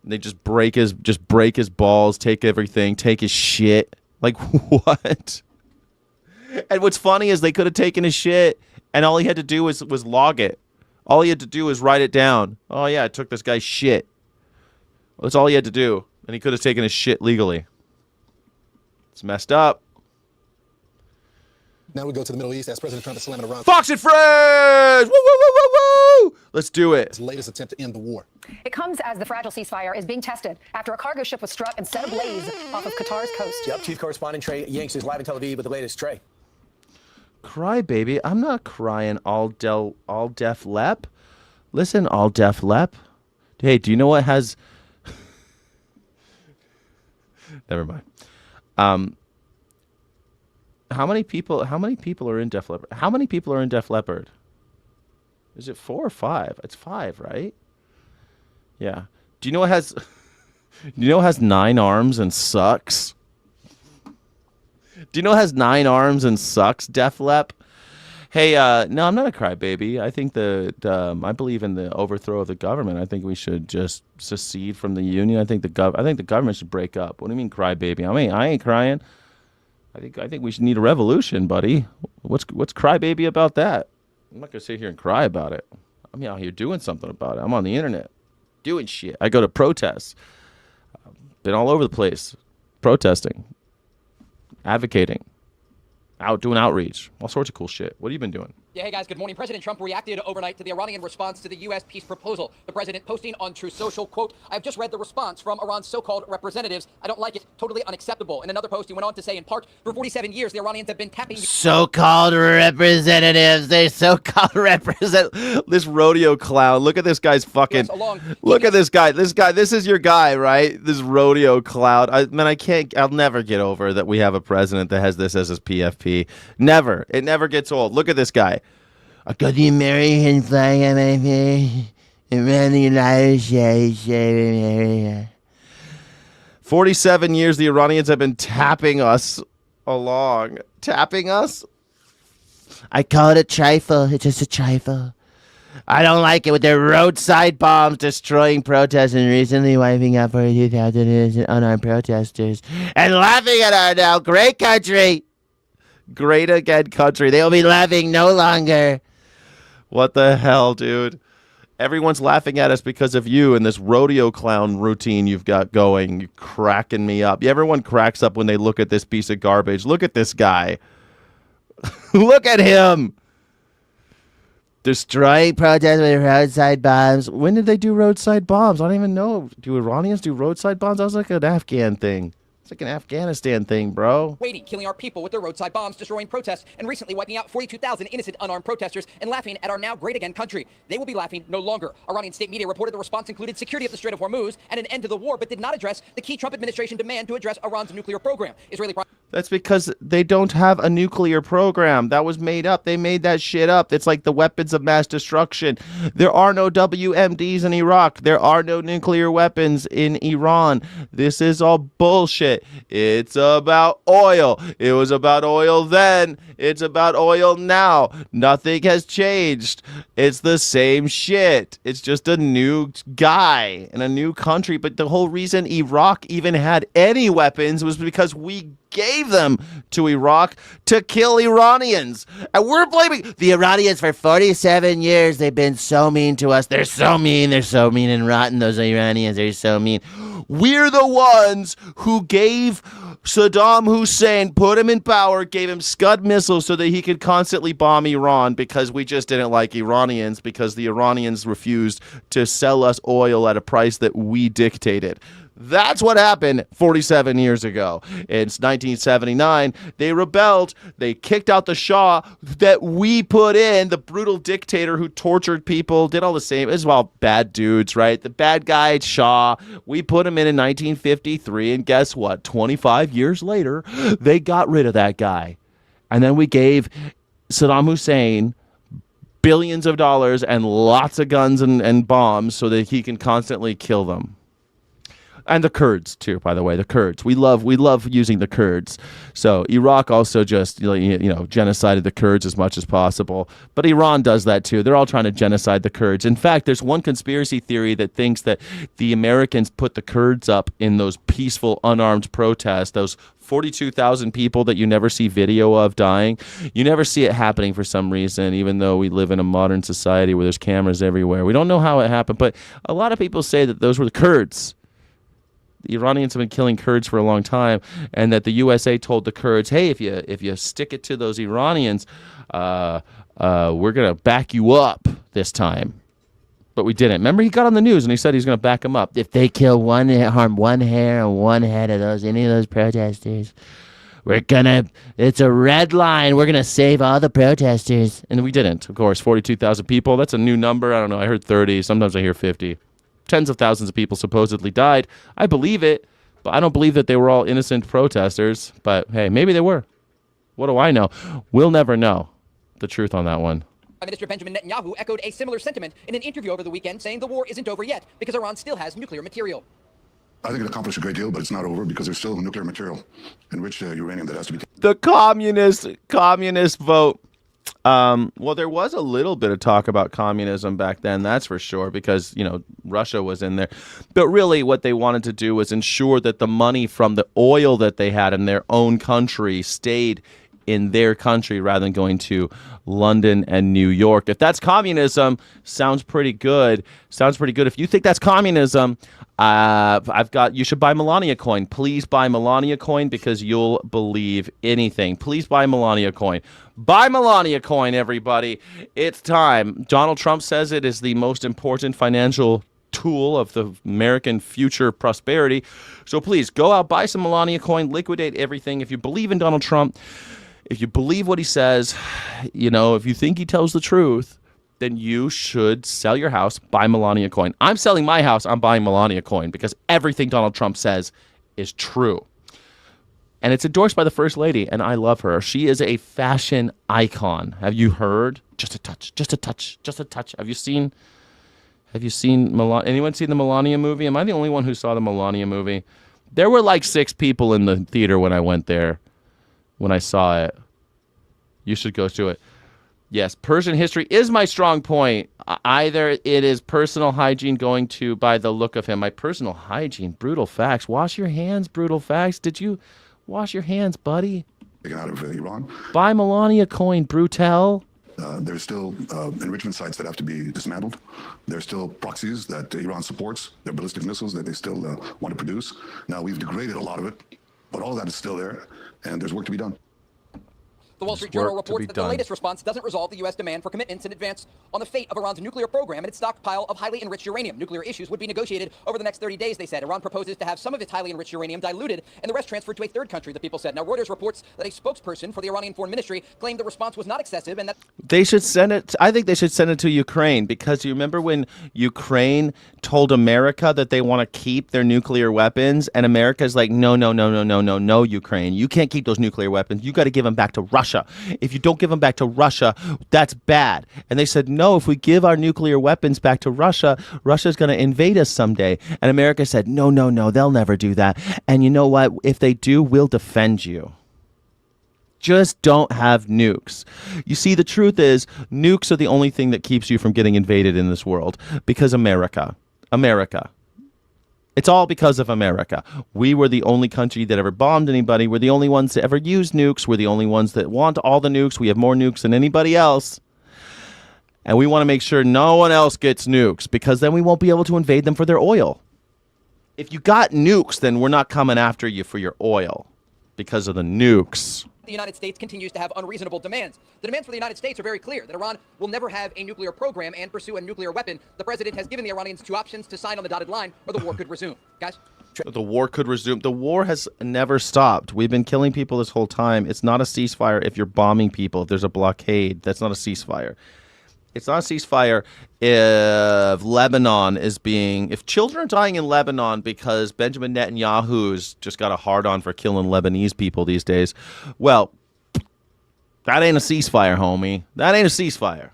They just break his balls, take everything, take his shit. Like, what? And what's funny is they could have taken his shit, and all he had to do was log it. All he had to do was write it down. Oh, yeah, I took this guy's shit. That's all he had to do, and he could have taken his shit legally. It's messed up. Now we go to the Middle East as President Trump is slamming Iran. Fox and Friends! Woo, woo, woo, woo, woo! Let's do it. His latest attempt to end the war. It comes as the fragile ceasefire is being tested after a cargo ship was struck and set ablaze off of Qatar's coast. Yep, Chief Correspondent Trey Yanks is live in Tel Aviv with the latest. Trey. Cry, baby. I'm not crying all deaf lep. Listen, all deaf lep. Hey, do you know what has... Never mind. How many people are in Def Leppard? How many people are in Def Leppard? Is it 4 or 5? It's 5, right? Yeah. Do you know what has 9 arms and sucks? Do you know it has 9 arms and sucks, Def Lep? Hey, no, I'm not a crybaby. I think I believe in the overthrow of the government. I think we should just secede from the union. I think the government should break up. What do you mean crybaby? I ain't crying. I think we should need a revolution, buddy. What's crybaby about that? I'm not gonna sit here and cry about it. I'm out here doing something about it. I'm on the internet doing shit. I go to protests. Been all over the place, protesting, advocating, doing outreach, all sorts of cool shit. What have you been doing? Yeah, hey guys, good morning. President Trump reacted overnight to the Iranian response to the U.S. peace proposal. The president posting on Truth Social, quote, "I've just read the response from Iran's so-called representatives. I don't like it. Totally unacceptable." In another post, he went on to say, in part, for 47 years, the Iranians have been tapping... So-called representatives. They so-called represent... This rodeo clown. Look at this guy's fucking... Look at this guy. This is your guy, right? This rodeo clown. I'll never get over that we have a president that has this as his PFP. Never. It never gets old. Look at this guy. I got the American flag on my face. Around the United States. 47 years the Iranians have been tapping us along. Tapping us? I call it a trifle. It's just a trifle. I don't like it with their roadside bombs destroying protests and recently wiping out 42,000 unarmed protesters and laughing at our now great country. Great again country. They will be laughing no longer. What the hell, dude? Everyone's laughing at us because of you and this rodeo clown routine you've got going. You're cracking me up. Everyone cracks up when they look at this piece of garbage. Look at this guy. Look at him. Destroying protests with roadside bombs. When did they do roadside bombs? I don't even know. Do Iranians do roadside bombs? That was like an Afghan thing. It's like an Afghanistan thing, bro. Waiting, killing our people with their roadside bombs, destroying protests, and recently wiping out 42,000 innocent unarmed protesters and laughing at our now great again country. They will be laughing no longer. Iranian state media reported the response included security of the Strait of Hormuz and an end to the war, but did not address the key Trump administration demand to address Iran's nuclear program. That's because they don't have a nuclear program. That was made up. They made that shit up. It's like the weapons of mass destruction. There are no WMDs in Iraq. There are no nuclear weapons in Iran. This is all bullshit. It's about oil. It was about oil then. It's about oil now. Nothing has changed. It's the same shit. It's just a new guy in a new country. But the whole reason Iraq even had any weapons was because we gave them to Iraq to kill Iranians. And we're blaming the Iranians for 47 years. They've been so mean to us. They're so mean. They're so mean and rotten. Those Iranians, they're so mean. We're the ones who gave Saddam Hussein, put him in power, gave him Scud missiles so that he could constantly bomb Iran because we just didn't like Iranians because the Iranians refused to sell us oil at a price that we dictated. That's what happened 47 years ago. In 1979, they rebelled. They kicked out the Shah that we put in, the brutal dictator who tortured people, did all the same. As well, bad dudes, right? The bad guy, Shah. We put him in 1953, and guess what? 25 years later, they got rid of that guy. And then we gave Saddam Hussein billions of dollars and lots of guns and bombs so that he can constantly kill them. And the Kurds too, by the way, the Kurds. We love using the Kurds. So Iraq also just genocided the Kurds as much as possible. But Iran does that too. They're all trying to genocide the Kurds. In fact, there's one conspiracy theory that thinks that the Americans put the Kurds up in those peaceful, unarmed protests, those 42,000 people that you never see video of dying. You never see it happening for some reason, even though we live in a modern society where there's cameras everywhere. We don't know how it happened, but a lot of people say that those were the Kurds. The Iranians have been killing Kurds for a long time, and that the USA told the Kurds, hey, if you stick it to those Iranians, we're going to back you up this time. But we didn't. Remember, he got on the news and he said he's going to back them up. If they kill harm one hair or one head of any of those protesters, it's a red line. We're going to save all the protesters. And we didn't, of course. 42,000 people. That's a new number. I don't know. I heard 30. Sometimes I hear 50. Tens of thousands of people supposedly died. I believe it, but I don't believe that they were all innocent protesters. But hey, maybe they were. What do I know? We'll never know the truth on that one. Prime Minister Benjamin Netanyahu echoed a similar sentiment in an interview over the weekend, saying the war isn't over yet because Iran still has nuclear material. I think it accomplished a great deal, but it's not over because there's still nuclear material, enriched uranium that has to be. The communist vote. Well, there was a little bit of talk about communism back then, that's for sure, because, Russia was in there. But really what they wanted to do was ensure that the money from the oil that they had in their own country stayed in their country rather than going to London and New York. If that's communism, sounds pretty good. If you think that's communism, you should buy Melania coin. Please buy Melania coin because you'll believe anything. Please buy Melania coin. Buy Melania coin, everybody. It's time. Donald Trump says it is the most important financial tool of the American future prosperity. So please go out, buy some Melania coin, liquidate everything. If you believe in Donald Trump, if you believe what he says, if you think he tells the truth, then you should sell your house, buy Melania coin. I'm selling my house, I'm buying Melania coin because everything Donald Trump says is true. And it's endorsed by the First Lady, and I love her. She is a fashion icon. Have you heard? Just a touch. Have you seen anyone seen the Melania movie? Am I the only one who saw the Melania movie? There were like 6 people in the theater when I went there. When I saw it. You should go to it. Yes, Persian history is my strong point. Either it is personal hygiene going to, by the look of him, my personal hygiene, brutal facts. Wash your hands, brutal facts. Did you wash your hands, buddy? Taken out of Iran. Buy Melania coin, brutal. There's still enrichment sites that have to be dismantled. There's still proxies that Iran supports. There are ballistic missiles that they still want to produce. Now, we've degraded a lot of it, but all of that is still there. And there's work to be done. The Wall Street Journal reports that the latest response doesn't resolve the U.S. demand for commitments in advance on the fate of Iran's nuclear program and its stockpile of highly enriched uranium. Nuclear issues would be negotiated over the next 30 days, they said. Iran proposes to have some of its highly enriched uranium diluted and the rest transferred to a third country, the people said. Now, Reuters reports that a spokesperson for the Iranian Foreign Ministry claimed the response was not excessive and that they should send it. I think they should send it to Ukraine because you remember when Ukraine told America that they want to keep their nuclear weapons, and America's like, no, Ukraine, you can't keep those nuclear weapons. You got to give them back to Russia. If you don't give them back to Russia, that's bad. And they said, no, if we give our nuclear weapons back to Russia, Russia's going to invade us someday. And America said, no, they'll never do that. And you know what? If they do, we'll defend you. Just don't have nukes. You see, the truth is, nukes are the only thing that keeps you from getting invaded in this world because America. It's all because of America. We were the only country that ever bombed anybody. We're the only ones that ever used nukes. We're the only ones that want all the nukes. We have more nukes than anybody else. And we want to make sure no one else gets nukes, because then we won't be able to invade them for their oil. If you got nukes, then we're not coming after you for your oil because of the nukes. The United States continues to have unreasonable demands. The demands for the United States are very clear, that Iran will never have a nuclear program and pursue a nuclear weapon. The president has given the Iranians two options: to sign on the dotted line, or the war could resume. Guys? The war could resume. The war has never stopped. We've been killing people this whole time. It's not a ceasefire if you're bombing people. If there's a blockade, that's not a ceasefire. It's not a ceasefire if Lebanon is being... If children are dying in Lebanon because Benjamin Netanyahu's just got a hard-on for killing Lebanese people these days, well, that ain't a ceasefire, homie. That ain't a ceasefire.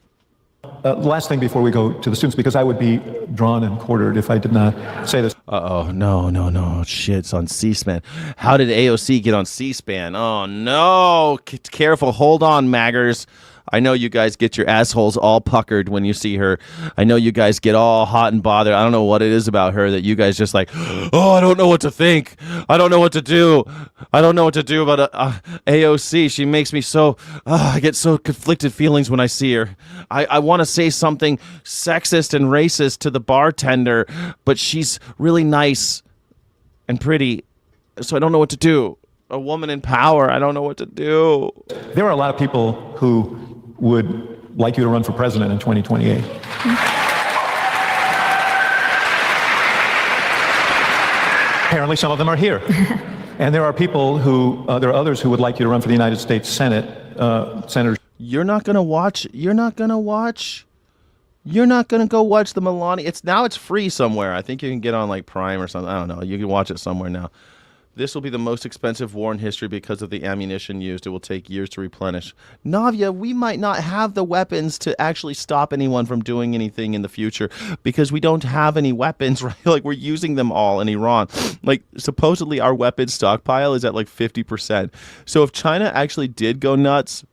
Last thing before we go to the students, because I would be drawn and quartered if I did not say this. Uh-oh, no. Shit, it's on C-SPAN. How did AOC get on C-SPAN? Oh, no. Careful. Hold on, maggers. I know you guys get your assholes all puckered when you see her. I know you guys get all hot and bothered. I don't know what it is about her that you guys just like, oh, I don't know what to think. I don't know what to do. I don't know what to do about AOC. She makes me so, I get so conflicted feelings when I see her. I want to say something sexist and racist to the bartender, but she's really nice and pretty, so I don't know what to do. A woman in power, I don't know what to do. There are a lot of people who would like you to run for president in 2028. Apparently some of them are here. And there are people who, there are others who would like you to run for the United States Senate, senators. You're not going to go watch the Melania. It's free somewhere. I think you can get on like Prime or something. I don't know. You can watch it somewhere now. This will be the most expensive war in history because of the ammunition used. It will take years to replenish. Navia, we might not have the weapons to actually stop anyone from doing anything in the future because we don't have any weapons, right? Like, we're using them all in Iran. Like, supposedly our weapons stockpile is at like 50%. So if China actually did go nuts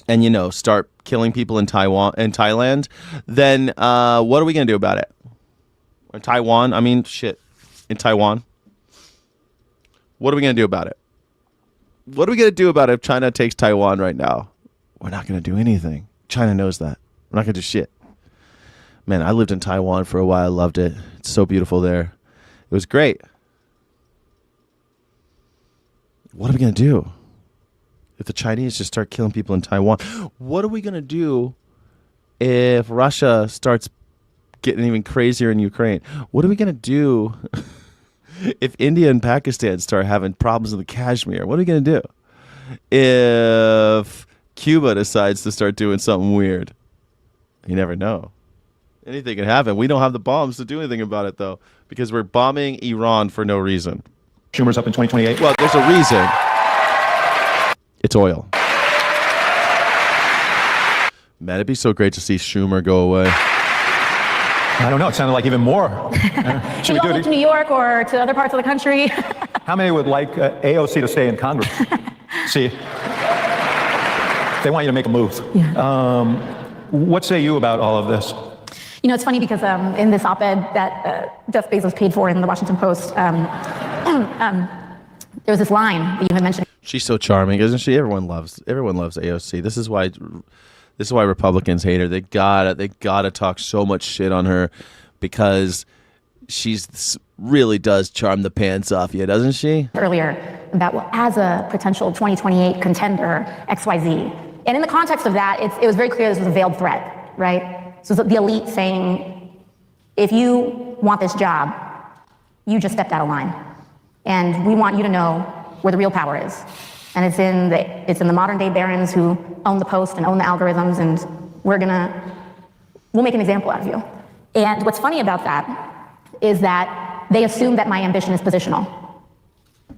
and, start killing people in Taiwan and Thailand, then what are we going to do about it? In Taiwan? In Taiwan? What are we going to do about it? What are we going to do about it if China takes Taiwan right now? We're not going to do anything. China knows that. We're not going to do shit. Man, I lived in Taiwan for a while. I loved it. It's so beautiful there. It was great. What are we going to do if the Chinese just start killing people in Taiwan? What are we going to do if Russia starts getting even crazier in Ukraine? What are we going to do if India and Pakistan start having problems in the Kashmir? What are we going to do if Cuba decides to start doing something weird? You never know. Anything can happen. We don't have the bombs to do anything about it, though, because we're bombing Iran for no reason. Schumer's up in 2028. Well, there's a reason. It's oil. Man, it'd be so great to see Schumer go away. I don't know. It sounded like even more. Should we all move to New York or to other parts of the country? How many would like AOC to stay in Congress? See, they want you to make a move. Yeah. What say you about all of this? It's funny because in this op-ed that Jeff Bezos paid for in the Washington Post, there was this line that you had mentioned. She's so charming, isn't she? Everyone loves AOC. This is why Republicans hate her. They gotta talk so much shit on her because she's really does charm the pants off you, doesn't she? Earlier about, well, as a potential 2028 contender, XYZ. And in the context of that, it was very clear this was a veiled threat, right? So the elite saying, if you want this job, you just stepped out of line. And we want you to know where the real power is. And it's in the modern day barons who own the Post and own the algorithms, and we'll make an example out of you. And what's funny about that is that they assume that my ambition is positional.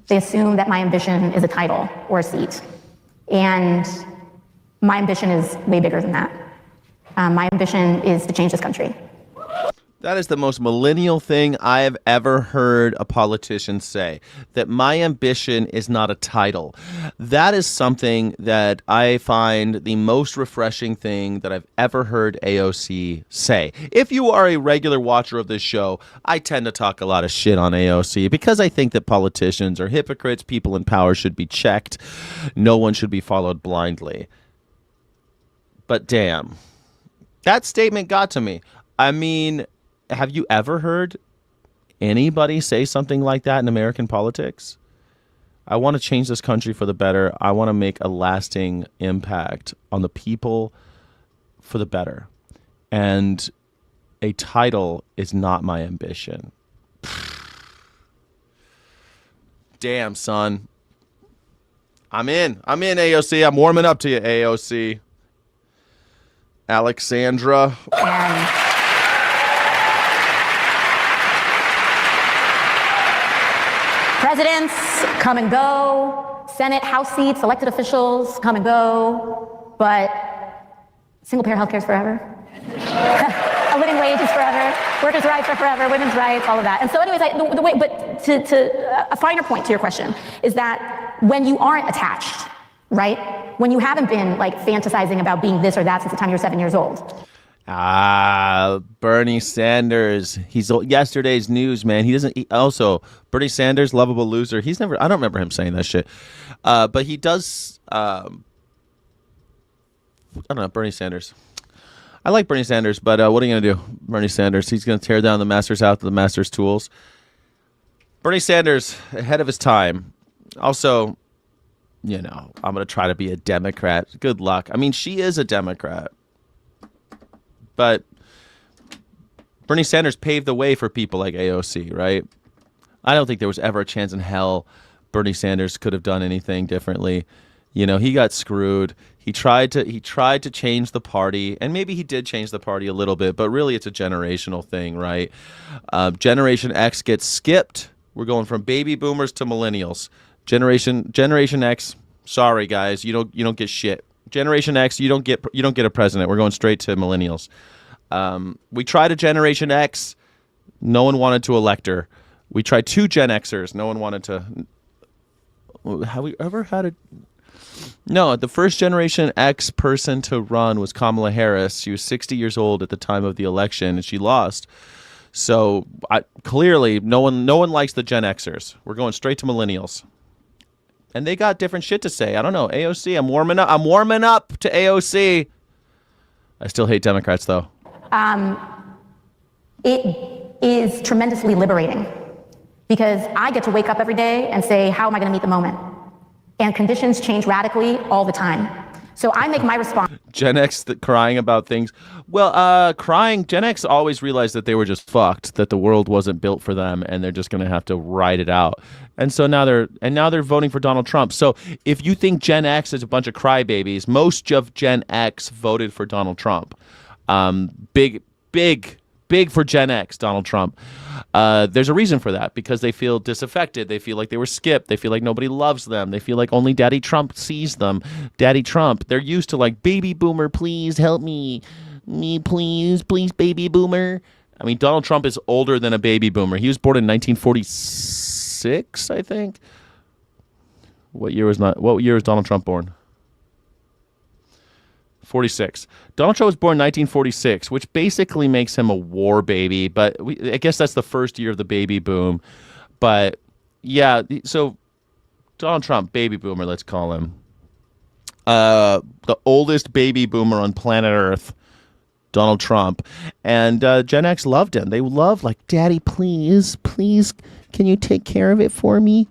They assume that my ambition is a title or a seat. And my ambition is way bigger than that. My ambition is to change this country. That is the most millennial thing I have ever heard a politician say, that my ambition is not a title. That is something that I find the most refreshing thing that I've ever heard AOC say. If you are a regular watcher of this show, I tend to talk a lot of shit on AOC because I think that politicians are hypocrites. People in power should be checked. No one should be followed blindly. But damn, that statement got to me. I mean, have you ever heard anybody say something like that in American politics? I want to change this country for the better. I want to make a lasting impact on the people for the better. And a title is not my ambition. Damn, son. I'm in, AOC. I'm warming up to you, AOC. Alexandra. Presidents come and go, Senate, House seats, elected officials come and go, but single-payer health care is forever. A living wage is forever. Workers' rights are forever. Women's rights, all of that. And so, anyways, the way. But to a finer point to your question is that when you aren't attached, right? When you haven't been like fantasizing about being this or that since the time you were 7 years old. Bernie Sanders. He's yesterday's news, man. Also, Bernie Sanders, lovable loser. I don't remember him saying that shit. But he does, I don't know, Bernie Sanders. I like Bernie Sanders, but what are you going to do? Bernie Sanders, he's going to tear down the master's house with the master's tools. Bernie Sanders, ahead of his time. Also, I'm going to try to be a Democrat. Good luck. I mean, she is a Democrat. But Bernie Sanders paved the way for people like AOC, right? I don't think there was ever a chance in hell Bernie Sanders could have done anything differently. He got screwed. He tried to change the party, and maybe he did change the party a little bit, but really it's a generational thing, right? Generation X gets skipped. We're going from baby boomers to millennials. Generation X, sorry guys, you don't get shit. Generation X, you don't get a president. We're going straight to millennials. We tried a Generation X. No one wanted to elect her. We tried 2 Gen Xers. No one wanted to. Have we ever had a? No, the first Generation X person to run was Kamala Harris. She was 60 years old at the time of the election, and she lost. So clearly, no one likes the Gen Xers. We're going straight to millennials. And they got different shit to say. I don't know. AOC, I'm warming up to AOC. I still hate Democrats, though. It is tremendously liberating because I get to wake up every day and say, how am I going to meet the moment? And conditions change radically all the time. So I make my response. Gen X crying about things. Well, Gen X always realized that they were just fucked, that the world wasn't built for them, and they're just going to have to ride it out. And so now they're voting for Donald Trump. So if you think Gen X is a bunch of crybabies, most of Gen X voted for Donald Trump. Big for Gen X, Donald Trump. There's a reason for that, because they feel disaffected. They feel like they were skipped. They feel like nobody loves them. They feel like only Daddy Trump sees them. Daddy Trump. They're used to like, baby boomer, please help me. Me, please, baby boomer. I mean, Donald Trump is older than a baby boomer. He was born in 1946, I think. What year is Donald Trump born? 46. Donald Trump was born in 1946, which basically makes him a war baby. But I guess that's the first year of the baby boom. But yeah, so Donald Trump, baby boomer, let's call him. The oldest baby boomer on planet Earth, Donald Trump. And Gen X loved him. They loved, like, Daddy, please, can you take care of it for me?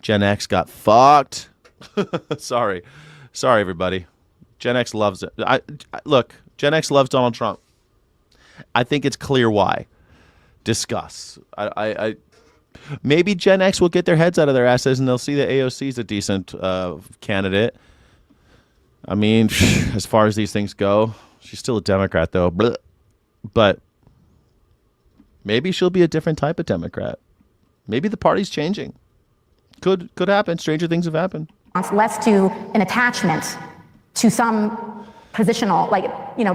Gen X got fucked. Sorry, everybody. Gen X loves it. Look, Gen X loves Donald Trump. I think it's clear why. Discuss. Maybe Gen X will get their heads out of their asses and they'll see that AOC is a decent candidate. I mean, as far as these things go, she's still a Democrat, though. But maybe she'll be a different type of Democrat. Maybe the party's changing. Could happen. Stranger things have happened. It's less to an attachment to some positional,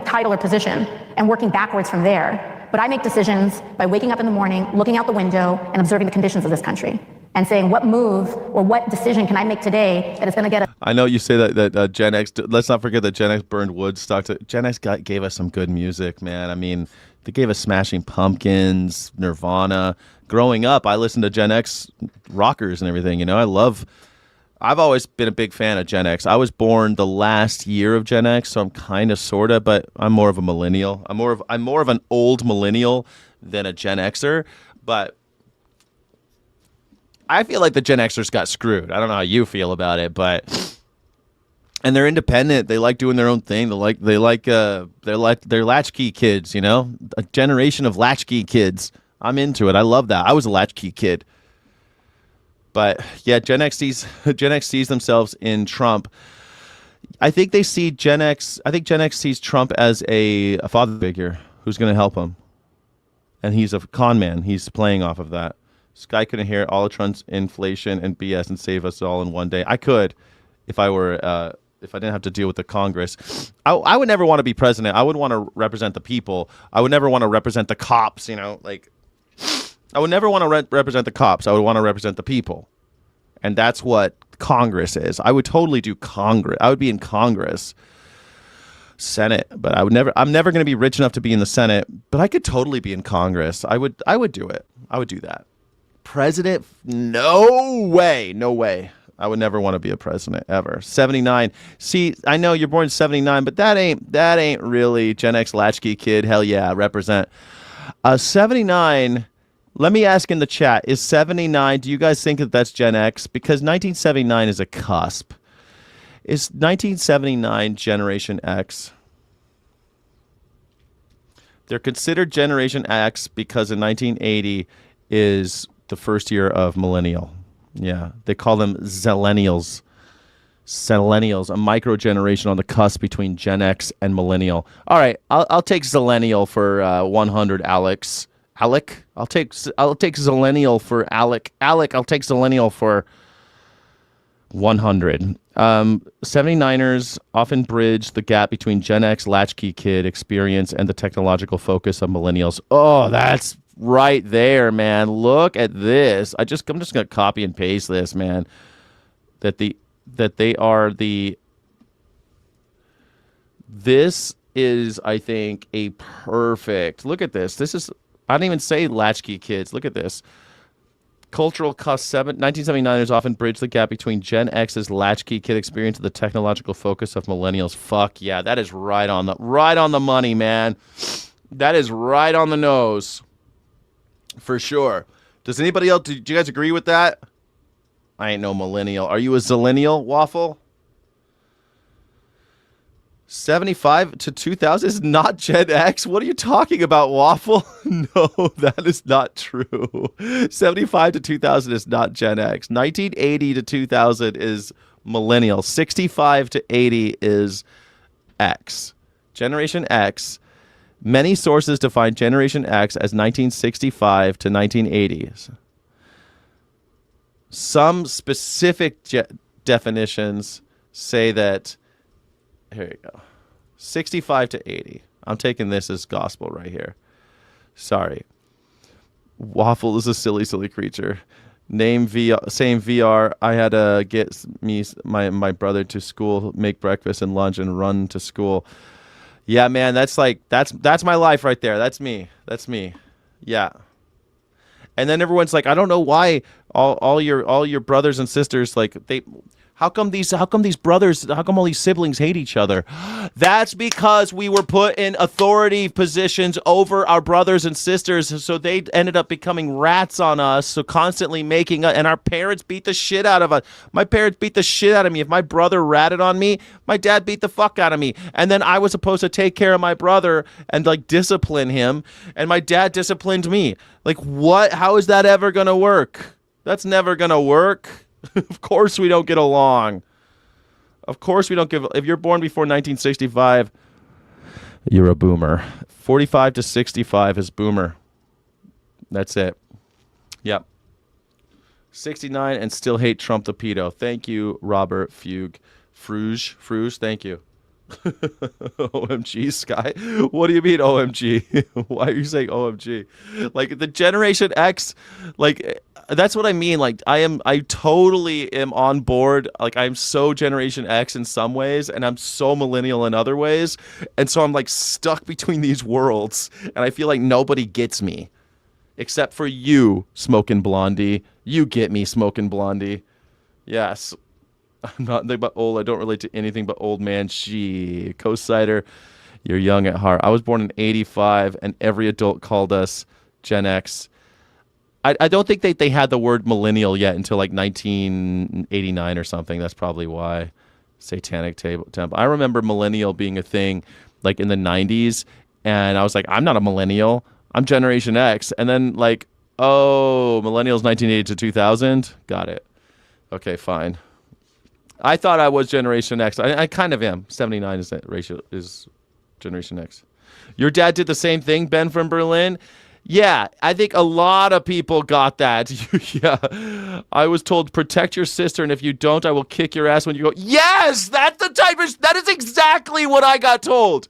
title or position, and working backwards from there. But I make decisions by waking up in the morning, looking out the window, and observing the conditions of this country, and saying what move or what decision can I make today that is going to get us. I know you say that Gen X. Let's not forget that Gen X burned Woodstock. Gen X gave us some good music, man. I mean, they gave us Smashing Pumpkins, Nirvana. Growing up, I listened to Gen X rockers and everything. You know, I've always been a big fan of Gen X. I was born the last year of Gen X, so I'm kind of sorta, but I'm more of a millennial. I'm more of an old millennial than a Gen Xer, but I feel like the Gen Xers got screwed. I don't know how you feel about it, and they're independent. They like doing their own thing. They're latchkey kids, you know, a generation of latchkey kids. I'm into it. I love that. I was a latchkey kid. But yeah, Gen X sees themselves in Trump. I think they see Gen X. I think Gen X sees Trump as a father figure who's going to help them, and he's a con man. He's playing off of that. This guy couldn't hear all of Trump's inflation and BS and save us all in one day. I could, if I didn't have to deal with the Congress. I would never want to be president. I would want to represent the people. I would never want to represent the cops. You know, like. I would never want to represent the cops. I would want to represent the people. And that's what Congress is. I would totally do Congress. I would be in Congress. Senate, but I'm never going to be rich enough to be in the Senate, but I could totally be in Congress. I would do it. I would do that. President? No way. No way. I would never want to be a president ever. 79. See, I know you're born in 79, but that ain't really Gen X latchkey kid. Hell yeah, represent. 79, let me ask in the chat, is 79, do you guys think that that's Gen X? Because 1979 is a cusp. Is 1979 Generation X? They're considered Generation X because in 1980 is the first year of millennial. Yeah, they call them Zillennials. Zillennials, a micro generation on the cusp between Gen X and millennial. All right, I'll take Zillennial for 100, Alex. Alec? I'll take Zillennial for Alec. Alec, I'll take Zillennial for 100. 79ers often bridge the gap between Gen X latchkey kid experience and the technological focus of millennials. Oh, that's right there, man. Look at this. I'm just going to copy and paste this, man. This is, I think, a perfect. Look at this. I didn't even say latchkey kids. Look at this. Cultural cusp 1979ers often bridge the gap between Gen X's latchkey kid experience and the technological focus of millennials. Fuck yeah, that is right on the money, man. That is right on the nose. For sure. Does anybody else, do you guys agree with that? I ain't no millennial. Are you a zillennial, Waffle? 75 to 2000 is not Gen X. What are you talking about, Waffle? No, that is not true. 75 to 2000 is not Gen X. 1980 to 2000 is millennial. 65 to 80 is X. Generation X. Many sources define Generation X as 1965 to 1980s. Some specific definitions say that, here you go, 65 to 80. I'm taking this as gospel right here. Sorry. Waffle is a silly creature. Same VR. I had to get my brother to school, make breakfast and lunch, and run to school. Yeah, man, that's my life right there. That's me. Yeah. And then everyone's like, I don't know why all your brothers and sisters, like, how come all these siblings hate each other? That's because we were put in authority positions over our brothers and sisters, so they ended up becoming rats on us, so constantly and our parents beat the shit out of us. My parents beat the shit out of me. If my brother ratted on me, my dad beat the fuck out of me. And then I was supposed to take care of my brother and, like, discipline him, and my dad disciplined me. Like, what? How is that ever gonna work? That's never gonna work. Of course we don't get along. Of course we don't if you're born before 1965, you're a boomer. 45 to 65 is boomer. That's it. Yep. 69 and still hate Trump the pedo. Thank you, Robert Fugue. Fruge, thank you. OMG, Sky. What do you mean OMG? Why are you saying OMG? Like the Generation X, like that's what I mean. Like I totally am on board. Like I'm so Generation X in some ways, and I'm so millennial in other ways. And so I'm like stuck between these worlds, and I feel like nobody gets me. Except for you, Smoking Blondie. You get me, Smoking Blondie. Yes. I'm not anything but old. I don't relate to anything but old man. Co-sider, you're young at heart. I was born in 85, and every adult called us Gen X. I don't think they had the word millennial yet until like 1989 or something. That's probably why. Satanic Temple. I remember millennial being a thing like in the 90s, and I was like, I'm not a millennial. I'm Generation X. And then like, oh, millennials 1980 to 2000. Got it. Okay, fine. I thought I was Generation X. I kind of am. 79 is Generation X. Your dad did the same thing, Ben from Berlin? Yeah, I think a lot of people got that. Yeah. I was told, protect your sister, and if you don't, I will kick your ass when you go. Yes, that's the type of... That is exactly what I got told.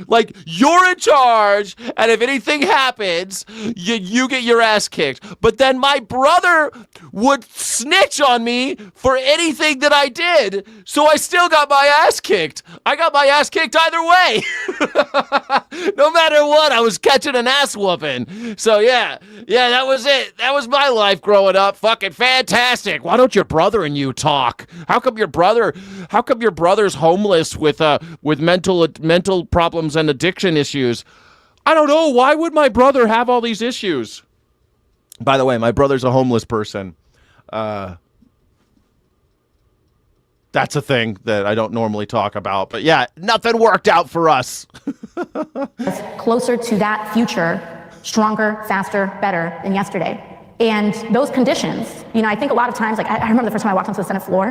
Like, you're in charge, and if anything happens, you get your ass kicked. But then my brother would snitch on me for anything that I did, so I still got my ass kicked. I got my ass kicked either way. No matter what, I was catching an ass whooping. So yeah, that was it. That was my life growing up. Fucking fantastic. Why don't your brother and you talk? How come your brother's homeless with mental problems and addiction issues? I don't know. Why would my brother have all these issues? By the way, my brother's a homeless person. That's a thing that I don't normally talk about. But yeah, nothing worked out for us. Closer to that future, stronger, faster, better than yesterday. And those conditions, I think a lot of times, like I remember the first time I walked onto the Senate floor.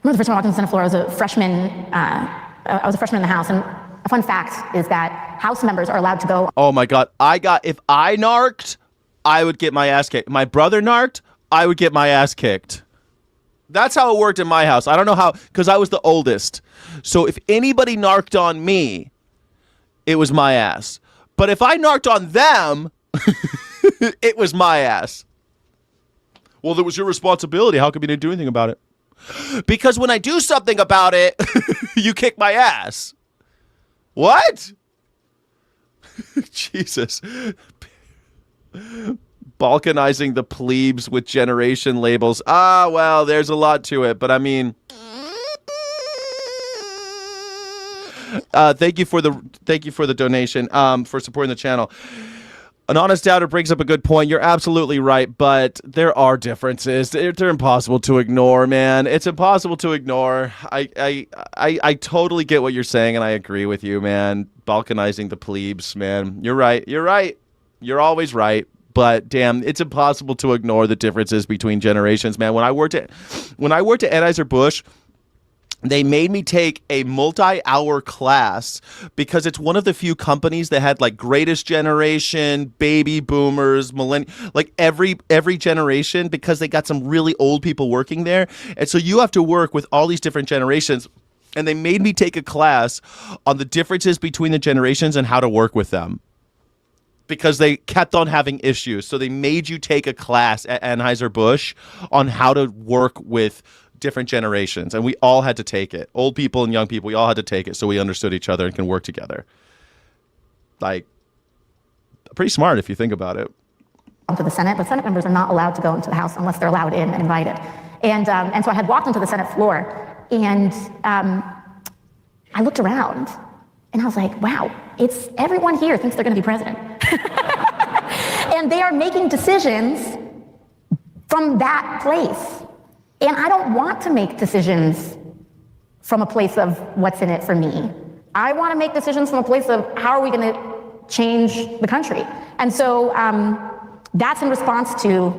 I was a freshman. I was a freshman in the House, and a fun fact is that House members are allowed to go. Oh my God. If I narked, I would get my ass kicked. My brother narked, I would get my ass kicked. That's how it worked in my house. I don't know how, because I was the oldest. So if anybody narked on me, it was my ass. But if I narked on them, it was my ass. Well, that was your responsibility. How come you didn't do anything about it? Because when I do something about it, you kick my ass. What? Jesus. Balkanizing the plebes with generation labels. Well, there's a lot to it, but I mean, thank you for the donation, for supporting the channel. An honest doubter brings up a good point. You're absolutely right, but there are differences. They're impossible to ignore, man. It's impossible to ignore. I totally get what you're saying, and I agree with you, man. Balkanizing the plebes, man. You're right. You're always right. But damn, it's impossible to ignore the differences between generations, man. When I worked at Anheuser-Busch, they made me take a multi-hour class because it's one of the few companies that had like greatest generation, baby boomers, like every generation, because they got some really old people working there. And so you have to work with all these different generations. And they made me take a class on the differences between the generations and how to work with them, because they kept on having issues. So they made you take a class at Anheuser-Busch on how to work with different generations. And we all had to take it. Old people and young people, we all had to take it so we understood each other and can work together. Like, pretty smart if you think about it. Onto the Senate, but Senate members are not allowed to go into the House unless they're allowed in and invited. And so I had walked onto the Senate floor, and I looked around, and I was like, wow, everyone here thinks they're going to be president. And they are making decisions from that place. And I don't want to make decisions from a place of what's in it for me. I want to make decisions from a place of how are we going to change the country. And so that's in response to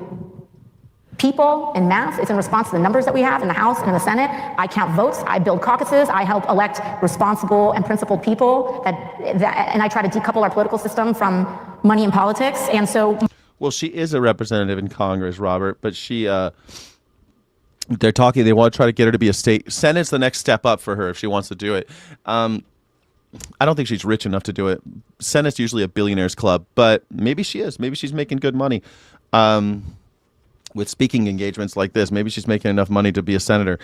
people in mass. It's in response to the numbers that we have in the House and in the Senate. I count votes. I build caucuses. I help elect responsible and principled people. And I try to decouple our political system from money and politics. And so, well, she is a representative in Congress, Robert, but she They're talking. They want to try to get her to be a state. Senate's the next step up for her if she wants to do it. I don't think she's rich enough to do it. Senate's usually a billionaires club, but maybe she is. Maybe she's making good money with speaking engagements like this. Maybe she's making enough money to be a senator.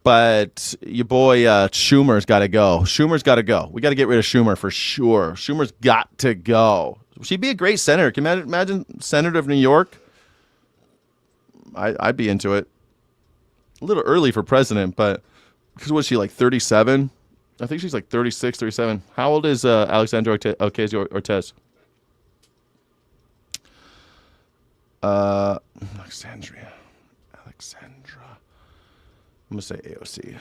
But your boy Schumer's got to go. Schumer's got to go. We got to get rid of Schumer for sure. Schumer's got to go. She'd be a great senator. Can you imagine Senator of New York? I'd be into it. A little early for president, but because was she like 37? I think she's like 36, 37. How old is Alexandra Ocasio-Cortez? Alexandra. I'm going to say AOC.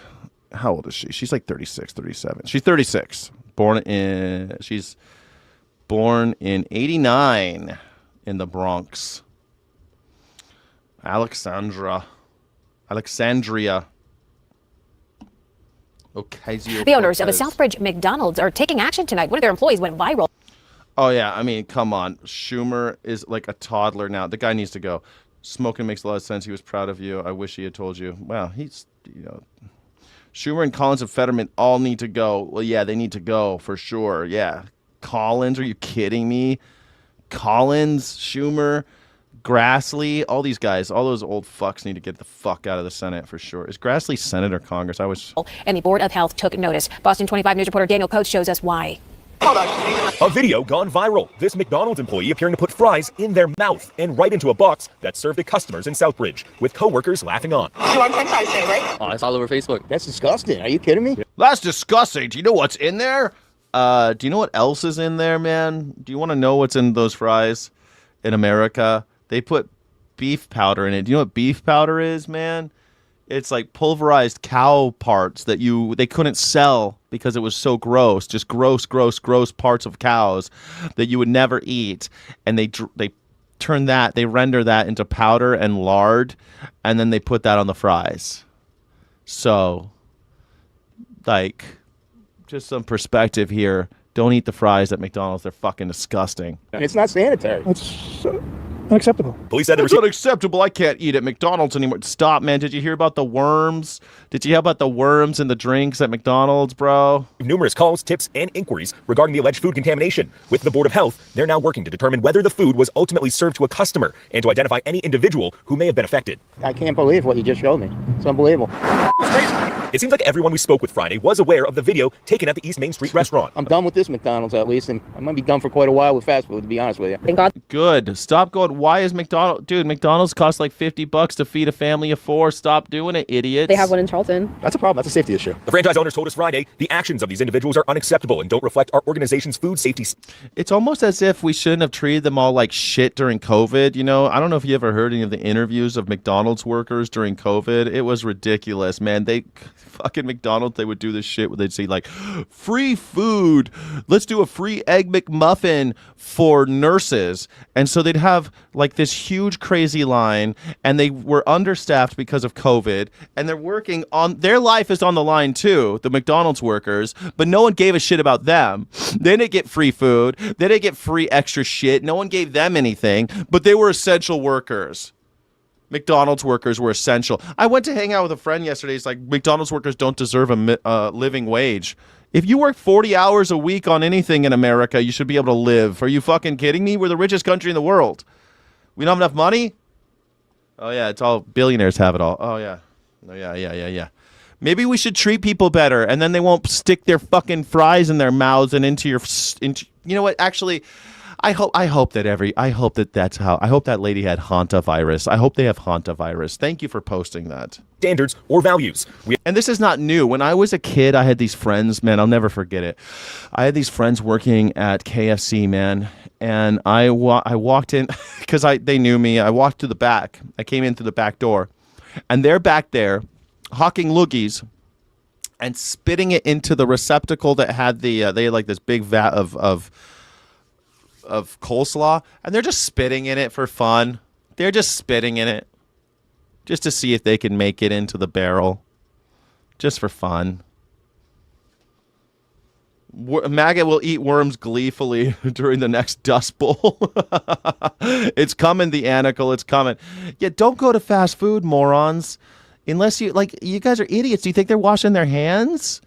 How old is she? She's like 36, 37. She's 36. She's born in 89 in the Bronx. Alexandria. Ocasio-Cortez. The owners of a Southbridge McDonald's are taking action tonight. One of their employees went viral. Oh, yeah. I mean, come on. Schumer is like a toddler now. The guy needs to go. Smoking makes a lot of sense. He was proud of you. I wish he had told you. Well, Schumer and Collins and Fetterman all need to go. Well, yeah, they need to go for sure. Yeah. Collins, are you kidding me? Collins, Schumer, Grassley, all these guys, all those old fucks need to get the fuck out of the Senate for sure. Is Grassley Senate or Congress? And the Board of Health took notice. Boston 25 News reporter Daniel Coates shows us why. A video gone viral. This McDonald's employee appearing to put fries in their mouth and right into a box that served to customers in Southbridge, with coworkers laughing on. You want french fries today, right? Oh, it's all over Facebook. That's disgusting. Are you kidding me? That's disgusting. Do you know what's in there? Do you know what else is in there, man? Do you want to know what's in those fries in America? They put beef powder in it. Do you know what beef powder is, man? It's like pulverized cow parts that they couldn't sell because it was so gross. Just gross parts of cows that you would never eat. And they render that into powder and lard, and then they put that on the fries. So, like, just some perspective here. Don't eat the fries at McDonald's. They're fucking disgusting. It's not sanitary. It's unacceptable. Police said it's unacceptable. I can't eat at McDonald's anymore. Stop, man. Did you hear about the worms? Did you hear about the worms in the drinks at McDonald's, bro? Numerous calls, tips, and inquiries regarding the alleged food contamination. With the Board of Health, they're now working to determine whether the food was ultimately served to a customer and to identify any individual who may have been affected. I can't believe what you just showed me. It's unbelievable. It seems like everyone we spoke with Friday was aware of the video taken at the East Main Street restaurant. I'm done with this McDonald's at least, and I might be done for quite a while with fast food, to be honest with you. Thank God. Good. Stop going. Why is McDonald's? Dude, McDonald's costs like $50 to feed a family of 4. Stop doing it, idiots. They have one in Charlton. That's a problem. That's a safety issue. The franchise owners told us Friday the actions of these individuals are unacceptable and don't reflect our organization's food safety. It's almost as if we shouldn't have treated them all like shit during COVID. You know, I don't know if you ever heard any of the interviews of McDonald's workers during COVID. It was ridiculous, man. Fucking McDonald's, they would do this shit where they'd say like, free food. Let's do a free egg McMuffin for nurses. And so they'd have like this huge crazy line, and they were understaffed because of COVID, and they're working on their life is on the line too, the McDonald's workers, but no one gave a shit about them. They didn't get free food. They didn't get free extra shit. No one gave them anything, but they were essential workers. McDonald's workers were essential. I went to hang out with a friend yesterday. He's like, McDonald's workers don't deserve a living wage. If you work 40 hours a week on anything in America, you should be able to live. Are you fucking kidding me? We're the richest country in the world. We don't have enough money? Oh, yeah, it's all billionaires have it all. Oh, yeah. Oh, yeah. Maybe we should treat people better, and then they won't stick their fucking fries in their mouths and into your... you know what? Actually... I hope that lady had hantavirus. I hope they have hantavirus. Thank you for posting that. Standards or values. And this is not new. When I was a kid, I had these friends, man, I'll never forget it. I had these friends working at KFC, man. And I walked in because they knew me. I walked to the back. I came in through the back door. And they're back there hawking loogies and spitting it into the receptacle that had they had like this big vat of coleslaw, and they're just spitting in it for fun. They're just spitting in it just to see if they can make it into the barrel, just for fun. MAGA will eat worms gleefully during the next Dust Bowl. It's coming, the Anacle. It's coming. Yeah, don't go to fast food, morons. Unless you, like, you guys are idiots. Do you think they're washing their hands?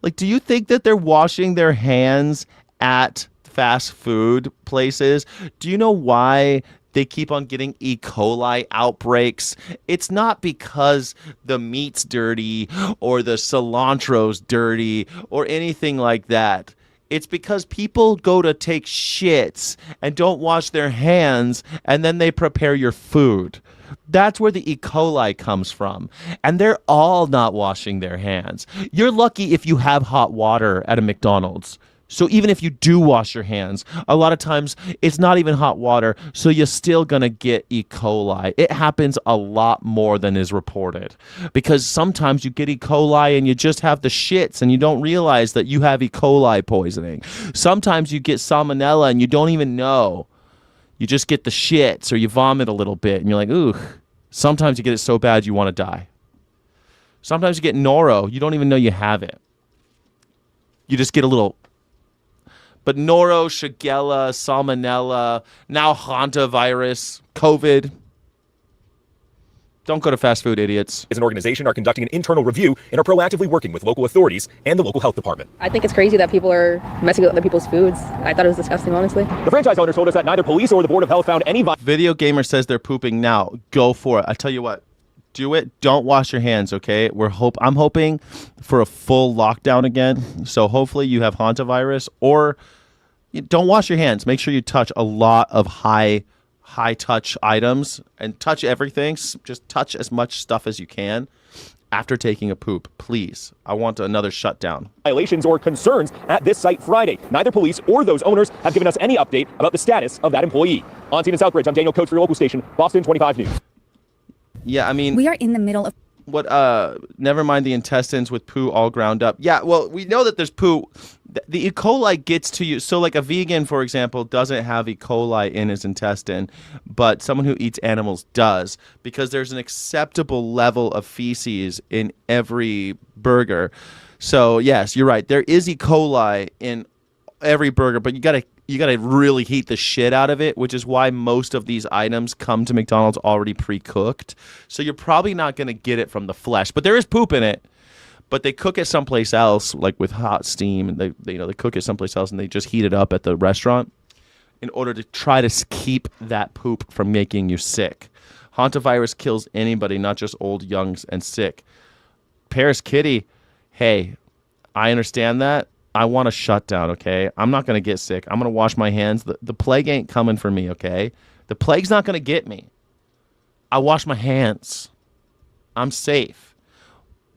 Like, do you think that they're washing their hands at fast food places? Do you know why they keep on getting E. coli outbreaks? It's not because the meat's dirty or the cilantro's dirty or anything like that. It's because people go to take shits and don't wash their hands, and then they prepare your food. That's where the E. coli comes from. And they're all not washing their hands. You're lucky if you have hot water at a McDonald's. So even if you do wash your hands, a lot of times it's not even hot water, so you're still going to get E. coli. It happens a lot more than is reported, because sometimes you get E. coli and you just have the shits and you don't realize that you have E. coli poisoning. Sometimes you get salmonella and you don't even know. You just get the shits or you vomit a little bit and you're like, ooh. Sometimes you get it so bad you want to die. Sometimes you get noro. You don't even know you have it. You just get a little... But noro, shigella, salmonella, now hantavirus, COVID. Don't go to fast food, idiots. As an organization are conducting an internal review and are proactively working with local authorities and the local health department. I think it's crazy that people are messing with other people's foods. I thought it was disgusting, honestly. The franchise owner told us that neither police or the Board of Health found any... Video Gamer says they're pooping now. Go for it. I tell you what. Do it. Don't wash your hands, okay? I'm hoping for a full lockdown again. So hopefully you have hantavirus, or don't wash your hands. Make sure you touch a lot of high touch items and touch everything. Just touch as much stuff as you can after taking a poop, please. I want another shutdown. Violations or concerns at this site Friday. Neither police or those owners have given us any update about the status of that employee. On scene in Southbridge, I'm Daniel Coates for your local station, Boston 25 News. Yeah, I mean, we are in the middle of never mind the intestines with poo all ground up. Yeah, well, we know that there's poo. The E. coli gets to you. So like a vegan, for example, doesn't have E. coli in his intestine, but someone who eats animals does, because there's an acceptable level of feces in every burger. So yes, you're right. There is E. coli in every burger, but you gotta really heat the shit out of it, which is why most of these items come to McDonald's already pre-cooked. So you're probably not going to get it from the flesh, but there is poop in it. But they cook it someplace else, like with hot steam, and they cook it someplace else, and they just heat it up at the restaurant in order to try to keep that poop from making you sick. Hantavirus kills anybody, not just old, young, and sick. Paris Kitty, hey, I understand that. I want a shutdown, okay? I'm not going to get sick. I'm going to wash my hands. The plague ain't coming for me, okay? The plague's not going to get me. I wash my hands. I'm safe.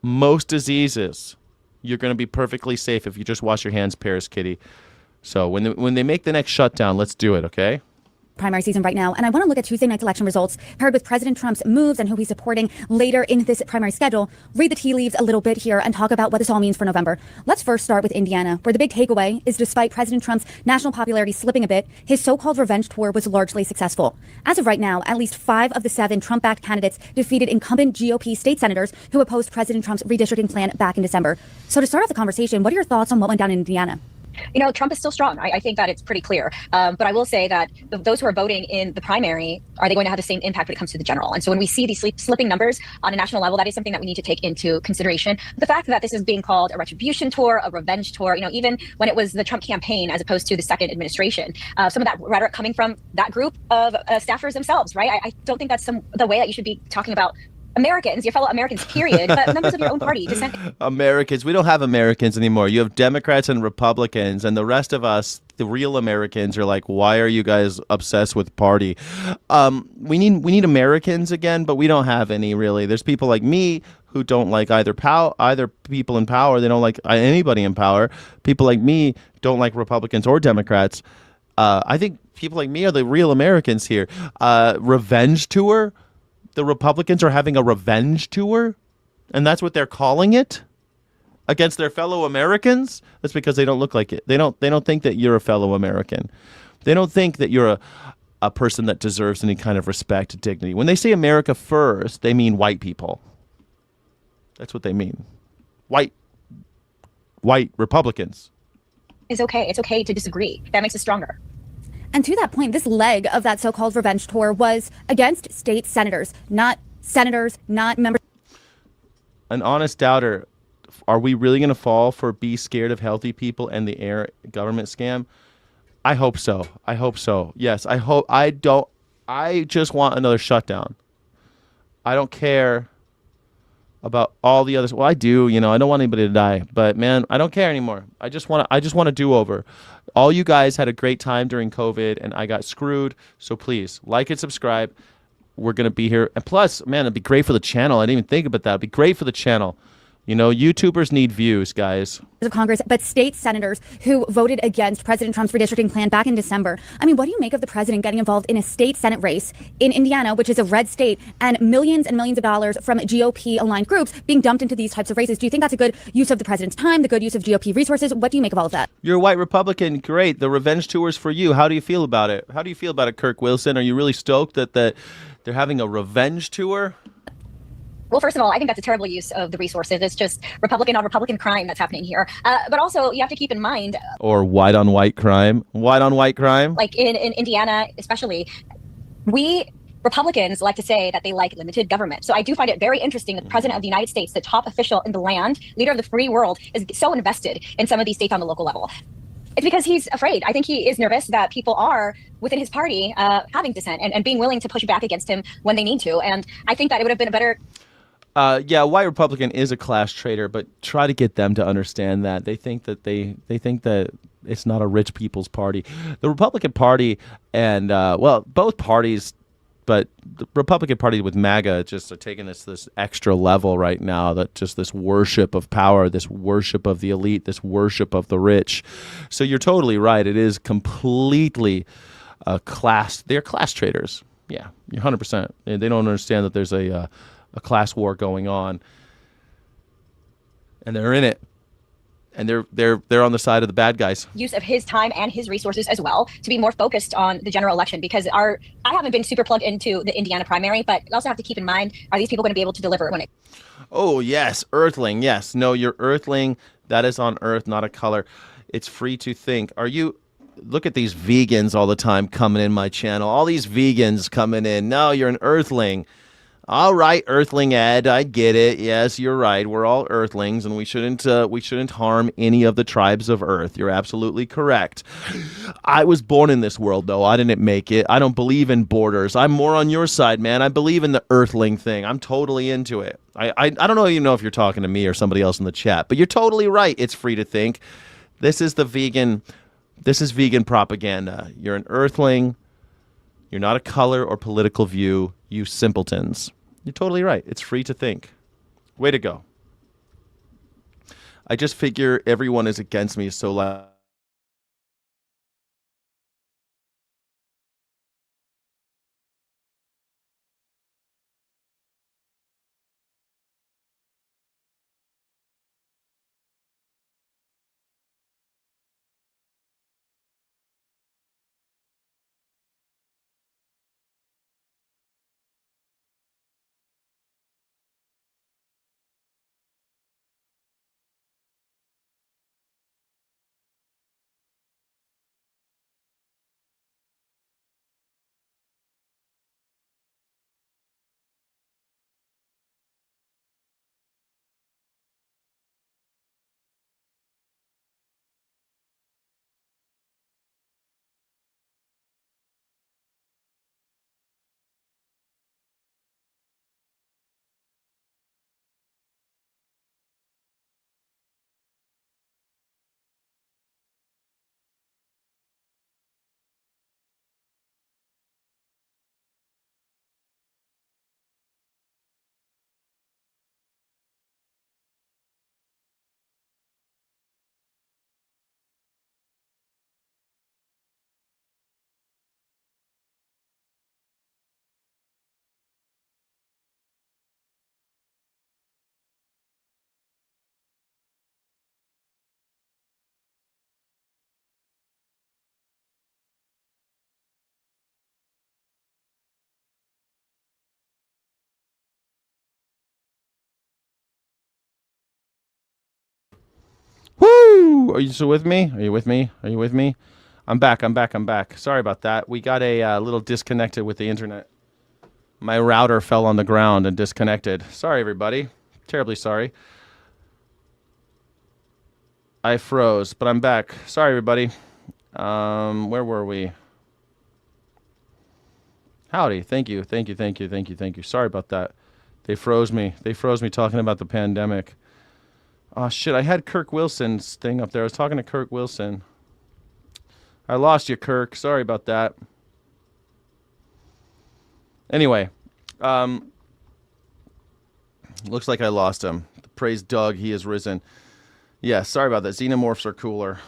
Most diseases, you're going to be perfectly safe if you just wash your hands, Paris Kitty. So when they make the next shutdown, let's do it, okay? primary season right now, and I want to look at Tuesday night's election results paired with President Trump's moves and who he's supporting later in this primary schedule, read the tea leaves a little bit here, and talk about what this all means for November. Let's first start with Indiana, where the big takeaway is despite President Trump's national popularity slipping a bit, his so-called revenge tour was largely successful. As of right now, at least 5 of the 7 Trump-backed candidates defeated incumbent GOP state senators who opposed President Trump's redistricting plan back in December. So to start off the conversation, what are your thoughts on what went down in Indiana? You know, Trump is still strong. I think that it's pretty clear. But I will say that those who are voting in the primary, are they going to have the same impact when it comes to the general? And so when we see these slipping numbers on a national level, that is something that we need to take into consideration. The fact that this is being called a retribution tour, a revenge tour, you know, even when it was the Trump campaign as opposed to the second administration, some of that rhetoric coming from that group of staffers themselves, right? I don't think that's the way that you should be talking about Americans, your fellow Americans, period, but members of your own party. Americans, we don't have Americans anymore. You have Democrats and Republicans, and the rest of us, the real Americans, are like, why are you guys obsessed with party? We need Americans again, but we don't have any really. There's people like me who don't like either people in power. They don't like anybody in power. People like me don't like Republicans or Democrats. I think people like me are the real Americans here. Revenge tour. The Republicans are having a revenge tour, and that's what they're calling it, against their fellow Americans. That's because they don't look like it. They don't think that you're a fellow American. They don't think that you're a person that deserves any kind of respect, dignity. When they say America first, they mean white people. That's what they mean. White Republicans. is okay. It's okay to disagree. That makes us stronger. And to that point, this leg of that so-called revenge tour was against state senators, not members. An honest doubter, are we really going to fall for be scared of healthy people and the air government scam? I hope so. I hope so. Yes, I hope. I just want another shutdown. I don't care about all the others. Well, I do, I don't want anybody to die, but man, I don't care anymore. I just want a do-over. All you guys had a great time during COVID and I got screwed. So please like and subscribe. We're going to be here. And plus, man, it'd be great for the channel. I didn't even think about that. It'd be great for the channel. YouTubers need views, guys. Of Congress, but state senators who voted against President Trump's redistricting plan back in December. I mean, what do you make of the president getting involved in a state Senate race in Indiana, which is a red state, and millions of dollars from GOP-aligned groups being dumped into these types of races? Do you think that's a good use of the president's time, the good use of GOP resources? What do you make of all of that? You're a white Republican. Great. The revenge tour's for you. How do you feel about it? How do you feel about it, Kirk Wilson? Are you really stoked that they're having a revenge tour? Well, first of all, I think that's a terrible use of the resources. It's just Republican on Republican crime that's happening here. But also, you have to keep in mind... Or white on white crime. White on white crime? Like in Indiana, especially, we Republicans like to say that they like limited government. So I do find it very interesting that the president of the United States, the top official in the land, leader of the free world, is so invested in some of these states on the local level. It's because he's afraid. I think he is nervous that people are within his party having dissent and being willing to push back against him when they need to. And I think that it would have been a better... Yeah, white Republican is a class traitor, but try to get them to understand that. They think that they think that it's not a rich people's party. The Republican Party and both parties, but the Republican Party with MAGA just are taking this extra level right now. That just this worship of power, this worship of the elite, this worship of the rich. So you're totally right. It is completely a class. They're class traitors. Yeah, you're 100%. They don't understand that there's a class war going on, and they're in it, and they're on the side of the bad guys. Use of his time and his resources as well to be more focused on the general election, because I haven't been super plugged into the Indiana primary, but you also have to keep in mind, are these people going to be able to deliver when it... Oh yes, Earthling. Yes, no, you're Earthling. That is on Earth, not a color. It's free to think. Are you? Look at these vegans all the time coming in my channel. All these vegans coming in. No, you're an Earthling. All right, Earthling Ed, I get it. Yes, you're right. We're all Earthlings, and we shouldn't harm any of the tribes of Earth. You're absolutely correct. I was born in this world, though. I didn't make it. I don't believe in borders. I'm more on your side, man. I believe in the Earthling thing. I'm totally into it. I don't know if you're talking to me or somebody else in the chat, but you're totally right. It's free to think. This is vegan propaganda. You're an Earthling. You're not a color or political view, you simpletons. You're totally right. It's free to think. Way to go. I just figure everyone is against me so loud. Are you still with me? Are you with me? Are you with me? I'm back. Sorry about that. We got a little disconnected with the internet. My router fell on the ground and disconnected. Sorry, everybody. Terribly sorry. I froze, but I'm back. Sorry, everybody. Where were we? Howdy. Thank you. Sorry about that. They froze me. Talking about the pandemic. Oh, shit. I had Kirk Wilson's thing up there. I was talking to Kirk Wilson. I lost you, Kirk. Sorry about that. Anyway. Looks like I lost him. Praise Doug. He has risen. Yeah, sorry about that. Xenomorphs are cooler.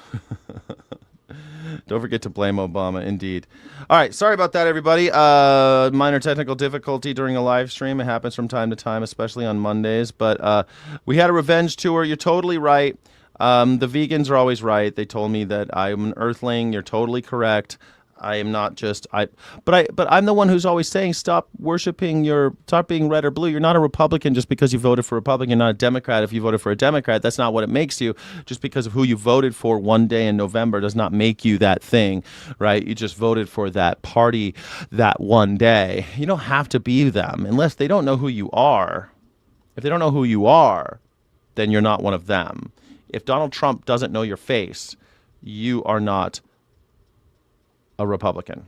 Don't forget to blame Obama, indeed. All right, sorry about that, everybody. Minor technical difficulty during a live stream. It happens from time to time, especially on Mondays. But we had a revenge tour. You're totally right. The vegans are always right. They told me that I'm an earthling. You're totally correct. I am not just but I'm the one who's always saying stop being red or blue. You're not a Republican just because you voted for a Republican. You're not a Democrat if you voted for a Democrat. That's not what it makes you. Just because of who you voted for one day in November does not make you that thing, right? You just voted for that party that one day. You don't have to be them unless they don't know who you are. If they don't know who you are, then you're not one of them. If Donald Trump doesn't know your face, you are not a Republican.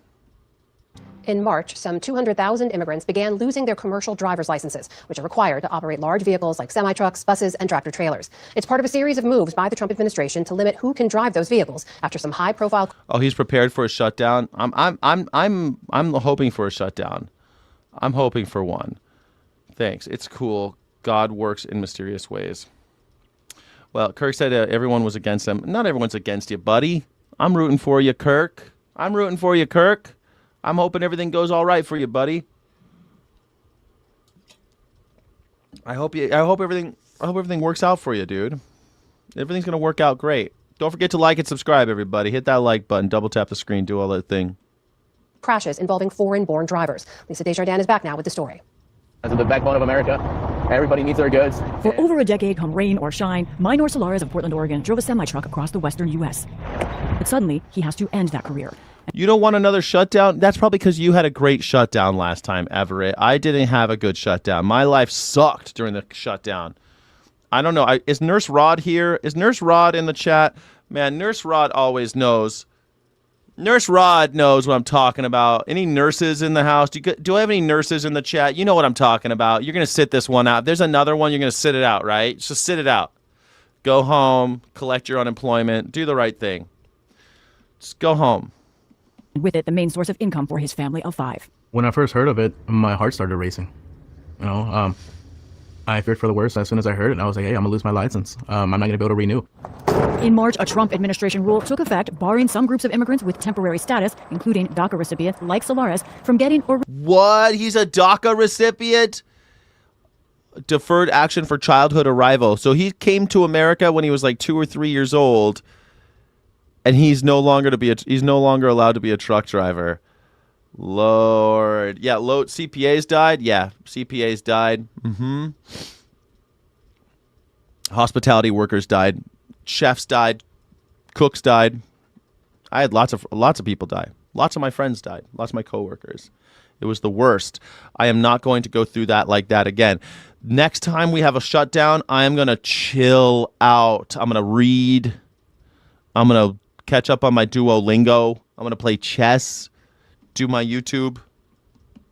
In March, some 200,000 immigrants began losing their commercial driver's licenses, which are required to operate large vehicles like semi-trucks, buses, and tractor trailers. It's part of a series of moves by the Trump administration to limit who can drive those vehicles after some high-profile. Oh, he's prepared for a shutdown. I'm hoping for a shutdown. I'm hoping for one. Thanks. It's cool. God works in mysterious ways. Well, Kirk said everyone was against him. Not everyone's against you, buddy. I'm rooting for you, Kirk. I'm hoping everything goes all right for you, buddy. I hope everything works out for you, dude. Everything's gonna work out great. Don't forget to like and subscribe, everybody. Hit that like button, double tap the screen, do all that thing. Crashes involving foreign-born drivers. Lisa Desjardins is back now with the story. As the backbone of America, everybody needs their goods. For over a decade, come rain or shine, Minor Solares of Portland, Oregon drove a semi-truck across the western U.S. But suddenly, he has to end that career. You don't want another shutdown? That's probably because you had a great shutdown last time, Everett. I didn't have a good shutdown. My life sucked during the shutdown. I don't know. Is Nurse Rod here? Is Nurse Rod in the chat? Man, Nurse Rod always knows. Nurse Rod knows what I'm talking about. Any nurses in the house? Do I have any nurses in the chat? You know what I'm talking about. You're going to sit this one out. If there's another one, you're going to sit it out, right? Just sit it out. Go home, collect your unemployment, do the right thing. Just go home. With it, the main source of income for his family of 5. When I first heard of it, my heart started racing. I feared for the worst. As soon as I heard it, I was like, hey, I'm gonna lose my license. I'm not gonna be able to renew. In March, a Trump administration rule took effect, barring some groups of immigrants with temporary status, including DACA recipients like Solares, from getting or... What? He's a DACA recipient? Deferred action for childhood arrival. So he came to America when he was like 2 or 3 years old, and he's no longer allowed to be a truck driver. Lord. Yeah, CPAs died. Yeah, CPAs died. Mm-hmm. Hospitality workers died. Chefs died. Cooks died. I had lots of people die. Lots of my friends died. Lots of my coworkers. It was the worst. I am not going to go through that like that again. Next time we have a shutdown, I am going to chill out. I'm going to read. I'm going to catch up on my Duolingo. I'm going to play chess. Do my YouTube.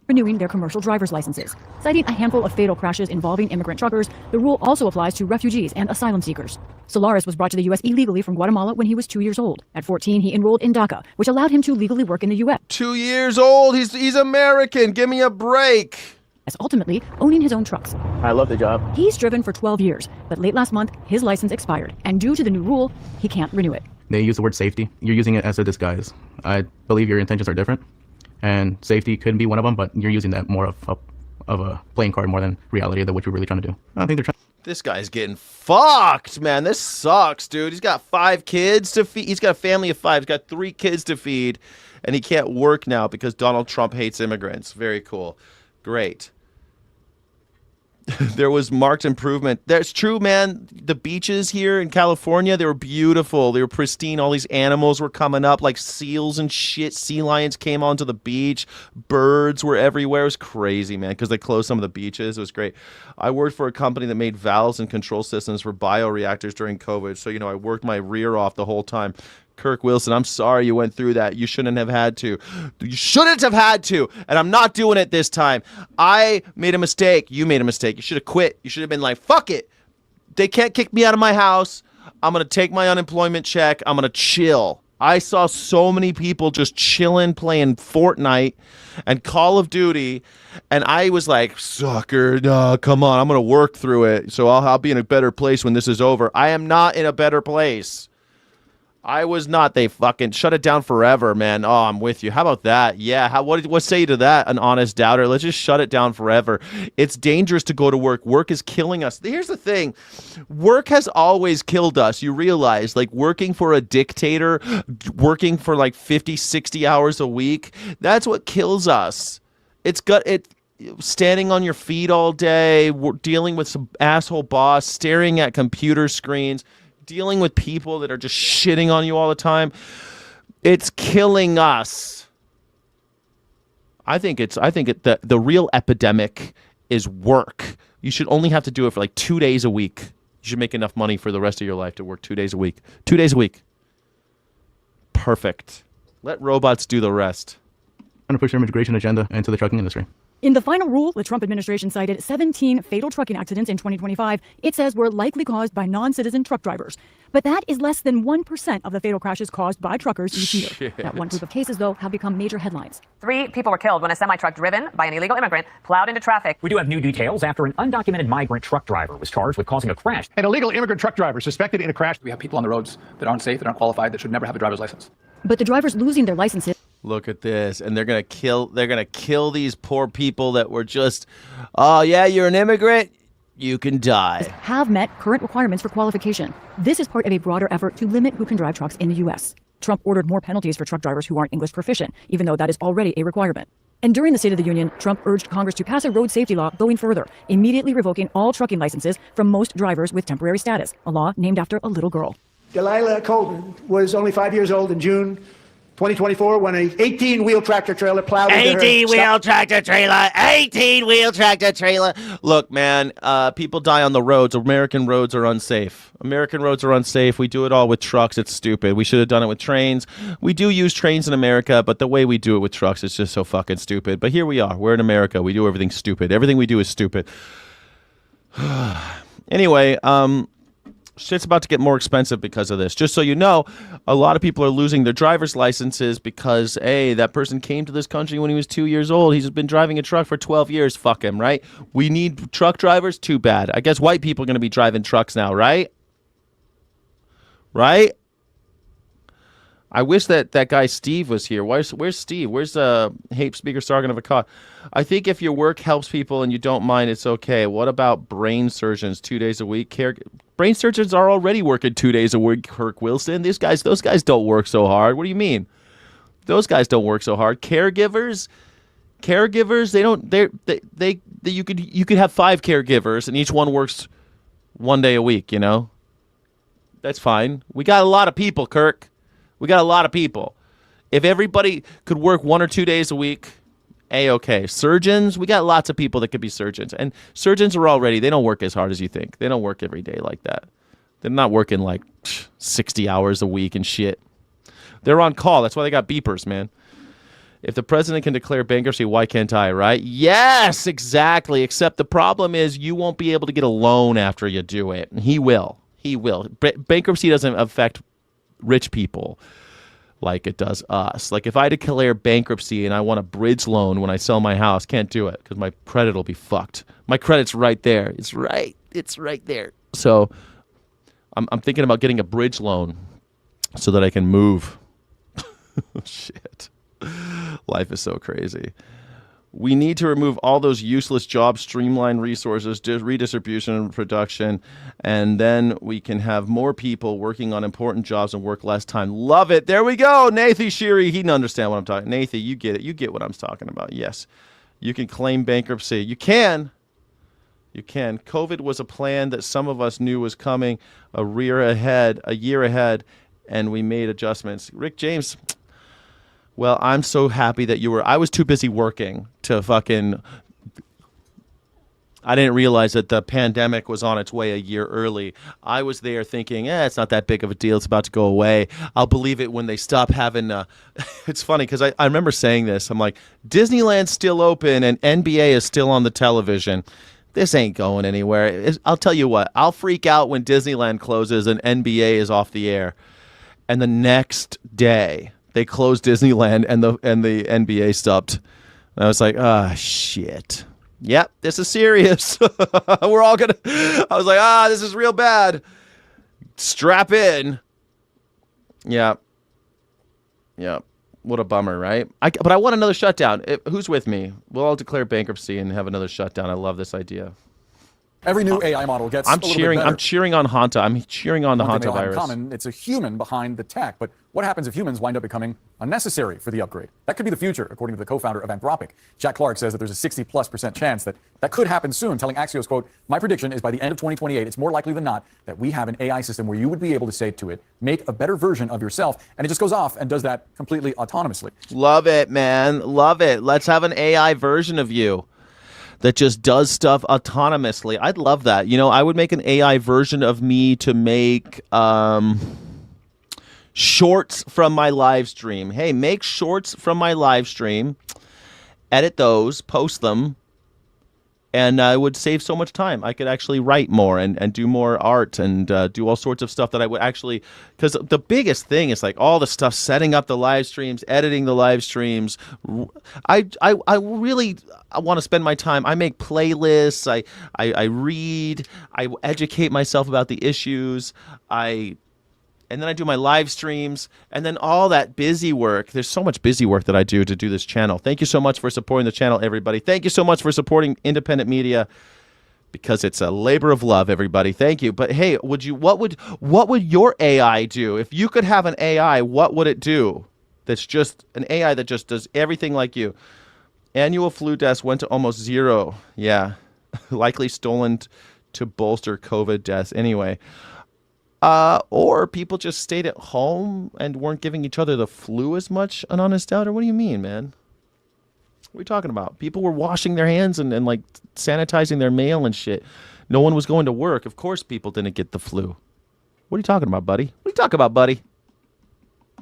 Renewing their commercial driver's licenses. Citing a handful of fatal crashes involving immigrant truckers, the rule also applies to refugees and asylum seekers. Solares was brought to the U.S. illegally from Guatemala when he was 2 years old. At 14, he enrolled in DACA, which allowed him to legally work in the U.S. 2 years old? He's American. Give me a break. As ultimately owning his own trucks. I love the job. He's driven for 12 years, but late last month, his license expired. And due to the new rule, he can't renew it. They use the word safety. You're using it as a disguise. I believe your intentions are different. And safety could be one of them, but you're using that more of a playing card more than reality of what you're really trying to do. I think they're trying. This guy's getting fucked, man. This sucks, dude. He's got 5 kids to feed. He's got a family of 5. He's got 3 kids to feed, and he can't work now because Donald Trump hates immigrants. Very cool. Great. there was marked improvement. That's true, man. The beaches here in California, they were beautiful. They were pristine. All these animals were coming up like seals and shit. Sea lions came onto the beach. Birds were everywhere. It was crazy, man, because they closed some of the beaches. It was great. I worked for a company that made valves and control systems for bioreactors during COVID. So, I worked my rear off the whole time. Kirk Wilson, I'm sorry you went through that. You shouldn't have had to. You shouldn't have had to. And I'm not doing it this time. I made a mistake. You made a mistake. You should have quit. You should have been like, fuck it. They can't kick me out of my house. I'm going to take my unemployment check. I'm going to chill. I saw so many people just chilling, playing Fortnite and Call of Duty. And I was like, sucker, no, come on. I'm going to work through it. So I'll be in a better place when this is over. I am not in a better place. I was not. They fucking shut it down forever, man. Oh, I'm with you. How about that? Yeah. What say you to that? An honest doubter. Let's just shut it down forever. It's dangerous to go to work. Work is killing us. Here's the thing. Work has always killed us. You realize, like, working for a dictator, working for like 50, 60 hours a week, that's what kills us. Standing on your feet all day, dealing with some asshole boss, staring at computer screens, dealing with people that are just shitting on you all the time. It's killing us. I think the real epidemic is work. You should only have to do it for like 2 days a week. You should make enough money for the rest of your life to work 2 days a week. 2 days a week. Perfect. Let robots do the rest. Trying to push their immigration agenda into the trucking industry. In the final rule, the Trump administration cited 17 fatal trucking accidents in 2025. It says were likely caused by non-citizen truck drivers. But that is less than 1% of the fatal crashes caused by truckers each year. That one group of cases, though, have become major headlines. 3 people were killed when a semi-truck driven by an illegal immigrant plowed into traffic. We do have new details after an undocumented migrant truck driver was charged with causing a crash. An illegal immigrant truck driver suspected in a crash. We have people on the roads that aren't safe, that aren't qualified, that should never have a driver's license. But the drivers losing their licenses. Look at this. And they're going to kill these poor people that were just, oh, yeah, you're an immigrant. You can die. Have met current requirements for qualification. This is part of a broader effort to limit who can drive trucks in the U.S. Trump ordered more penalties for truck drivers who aren't English proficient, even though that is already a requirement. And during the State of the Union, Trump urged Congress to pass a road safety law going further, immediately revoking all trucking licenses from most drivers with temporary status, a law named after a little girl. Delilah Colton was only 5 years old in June 2024 when a 18-wheel tractor trailer plowed into her. 18-wheel tractor trailer. 18-wheel tractor trailer. Look, man, people die on the roads. American roads are unsafe. American roads are unsafe. We do it all with trucks. It's stupid. We should have done it with trains. We do use trains in America, but the way we do it with trucks is just so fucking stupid. But here we are. We're in America. We do everything stupid. Everything we do is stupid. Anyway, shit's about to get more expensive because of this. Just so you know, a lot of people are losing their driver's licenses because, hey, that person came to this country when he was 2 years old. He's been driving a truck for 12 years. Fuck him, right? We need truck drivers? Too bad. I guess white people are going to be driving trucks now, right? Right? I wish that guy Steve was here. Where's Steve? Where's Hape Speaker Sargon of Akkad? I think if your work helps people and you don't mind, it's okay. What about brain surgeons 2 days a week? Brain surgeons are already working 2 days a week, Kirk Wilson. Those guys don't work so hard. What do you mean? Those guys don't work so hard. Caregivers, you could have 5 caregivers and each one works 1 day a week, you know? That's fine. We got a lot of people, Kirk. We got a lot of people. If everybody could work 1 or 2 days a week, A-okay. Surgeons, we got lots of people that could be surgeons. And surgeons are already, they don't work as hard as you think. They don't work every day like that. They're not working like 60 hours a week and shit. They're on call. That's why they got beepers, man. If the president can declare bankruptcy, why can't I, right? Yes, exactly. Except the problem is you won't be able to get a loan after you do it. He will. Bankruptcy doesn't affect rich people like it does us. Like if I declare bankruptcy and I want a bridge loan when I sell my house, can't do it because my credit will be fucked. My credit's right there. It's right there. So I'm thinking about getting a bridge loan so that I can move. Shit. Life is so crazy. We need to remove all those useless jobs, streamline resources, redistribution and production, and then we can have more people working on important jobs and work less time. Love it. There we go. Nathan Sheary, he didn't understand what I'm talking. Nathan, you get it. You get what I'm talking about. Yes. You can claim bankruptcy. You can. You can. COVID was a plan that some of us knew was coming a year ahead, and we made adjustments. Rick James, well, I'm so happy that I was too busy working to I didn't realize that the pandemic was on its way a year early. I was there thinking, it's not that big of a deal. It's about to go away. I'll believe it when they stop having it's funny because I remember saying this. I'm like, Disneyland's still open and NBA is still on the television. This ain't going anywhere. I'll tell you what. I'll freak out when Disneyland closes and NBA is off the air. And the next day, they closed Disneyland and the NBA stopped. And I was like, shit. Yep, this is serious. We're all gonna. I was like, this is real bad. Strap in. Yeah. What a bummer, right? But I want another shutdown. Who's with me? We'll all declare bankruptcy and have another shutdown. I love this idea. Every new AI model gets I'm cheering on Hanta. I'm cheering on the Hanta virus. Common, it's a human behind the tech. But what happens if humans wind up becoming unnecessary for the upgrade? That could be the future, according to the co-founder of Anthropic. Jack Clark says that there's a 60+% chance that could happen soon, telling Axios, quote, "My prediction is by the end of 2028, it's more likely than not that we have an AI system where you would be able to say to it, make a better version of yourself, and it just goes off and does that completely autonomously." Love it, man. Love it. Let's have an AI version of you that just does stuff autonomously. I'd love that. I would make an AI version of me to make shorts from my live stream. Hey, make shorts from my live stream, edit those, post them, and I would save so much time. I could actually write more and do more art and do all sorts of stuff that I would actually, because the biggest thing is like all the stuff, setting up the live streams, editing the live streams. I really want to spend my time. I make playlists. I read. I educate myself about the issues. And then I do my live streams, and then all that busy work. There's so much busy work that I do to do this channel. Thank you so much for supporting the channel, everybody. Thank you so much for supporting independent media, because it's a labor of love, everybody. Thank you. But hey, what would your AI do? If you could have an AI, what would it do? That's just an AI that just does everything like you. Annual flu deaths went to almost zero. Yeah, likely stolen to bolster COVID deaths. Anyway. Or people just stayed at home and weren't giving each other the flu as much, an honest doubter? What do you mean, man? What are you talking about? People were washing their hands and like sanitizing their mail and shit. No one was going to work. Of course people didn't get the flu. What are you talking about, buddy? What are you talking about, buddy?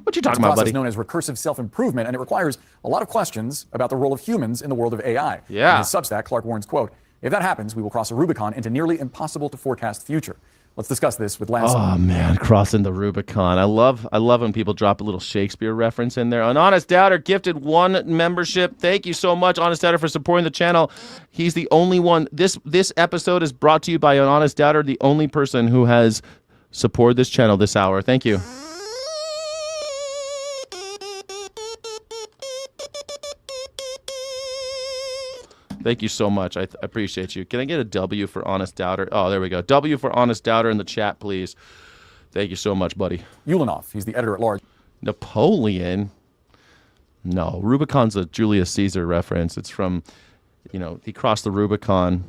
What you talking about, buddy? It's known as recursive self-improvement, and it requires a lot of questions about the role of humans in the world of AI. Yeah. In his Substack, Clark warns, quote, "If that happens, we will cross a Rubicon into nearly impossible to forecast future." Let's discuss this with Lance. Oh man, crossing the Rubicon. I love when people drop a little Shakespeare reference in there. An Honest Doubter gifted 1 membership. Thank you so much, Honest Doubter, for supporting the channel. He's the only one. This episode is brought to you by An Honest Doubter, the only person who has supported this channel this hour. Thank you. Thank you so much. I appreciate you. Can I get a W for Honest Doubter? Oh, there we go. W for Honest Doubter in the chat, please. Thank you so much, buddy. Ulanov, he's the editor-at-large. Napoleon? No, Rubicon's a Julius Caesar reference. It's from, he crossed the Rubicon,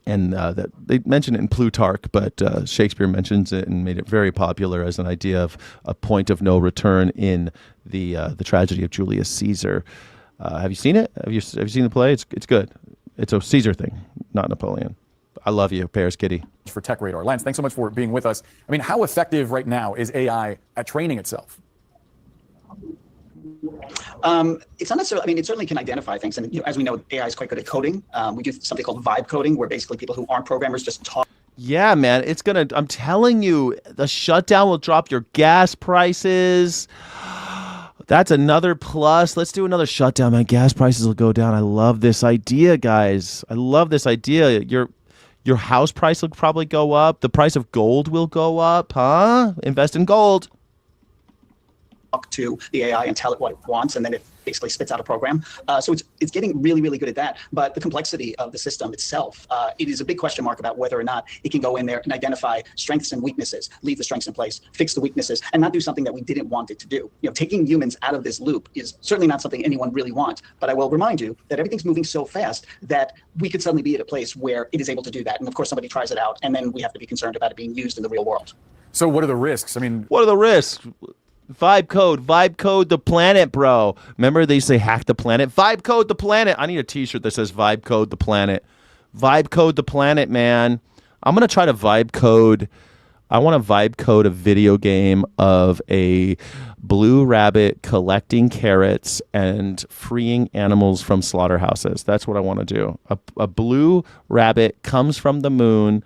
and that they mention it in Plutarch, but Shakespeare mentions it and made it very popular as an idea of a point of no return in the tragedy of Julius Caesar. Have you seen it? Have you seen the play? It's good. It's a Caesar thing, not Napoleon. I love you, Paris Kitty. For Tech Radar. Lance, thanks so much for being with us. I mean, how effective right now is AI at training itself? It's not necessarily, I mean, it certainly can identify things. And as we know, AI is quite good at coding. We do something called vibe coding, where basically people who aren't programmers just talk. Yeah, man, I'm telling you, the shutdown will drop your gas prices. That's another plus. Let's do another shutdown. My gas prices will go down. I love this idea, guys. I love this idea. Your house price will probably go up. The price of gold will go up, huh? Invest in gold. to the AI and tell it what it wants, and then it basically spits out a program. So it's getting really, really good at that. But the complexity of the system itself, it is a big question mark about whether or not it can go in there and identify strengths and weaknesses, leave the strengths in place, fix the weaknesses, and not do something that we didn't want it to do. Taking humans out of this loop is certainly not something anyone really wants. But I will remind you that everything's moving so fast that we could suddenly be at a place where it is able to do that. And of course, somebody tries it out, and then we have to be concerned about it being used in the real world. So what are the risks? I mean, what are the risks? Vibe code the planet, bro. Remember they say hack the planet? Vibe code the planet. I need a t-shirt that says vibe code the planet. Vibe code the planet, man. I'm going to try to vibe code. I want to vibe code a video game of a blue rabbit collecting carrots and freeing animals from slaughterhouses. That's what I want to do. A blue rabbit comes from the moon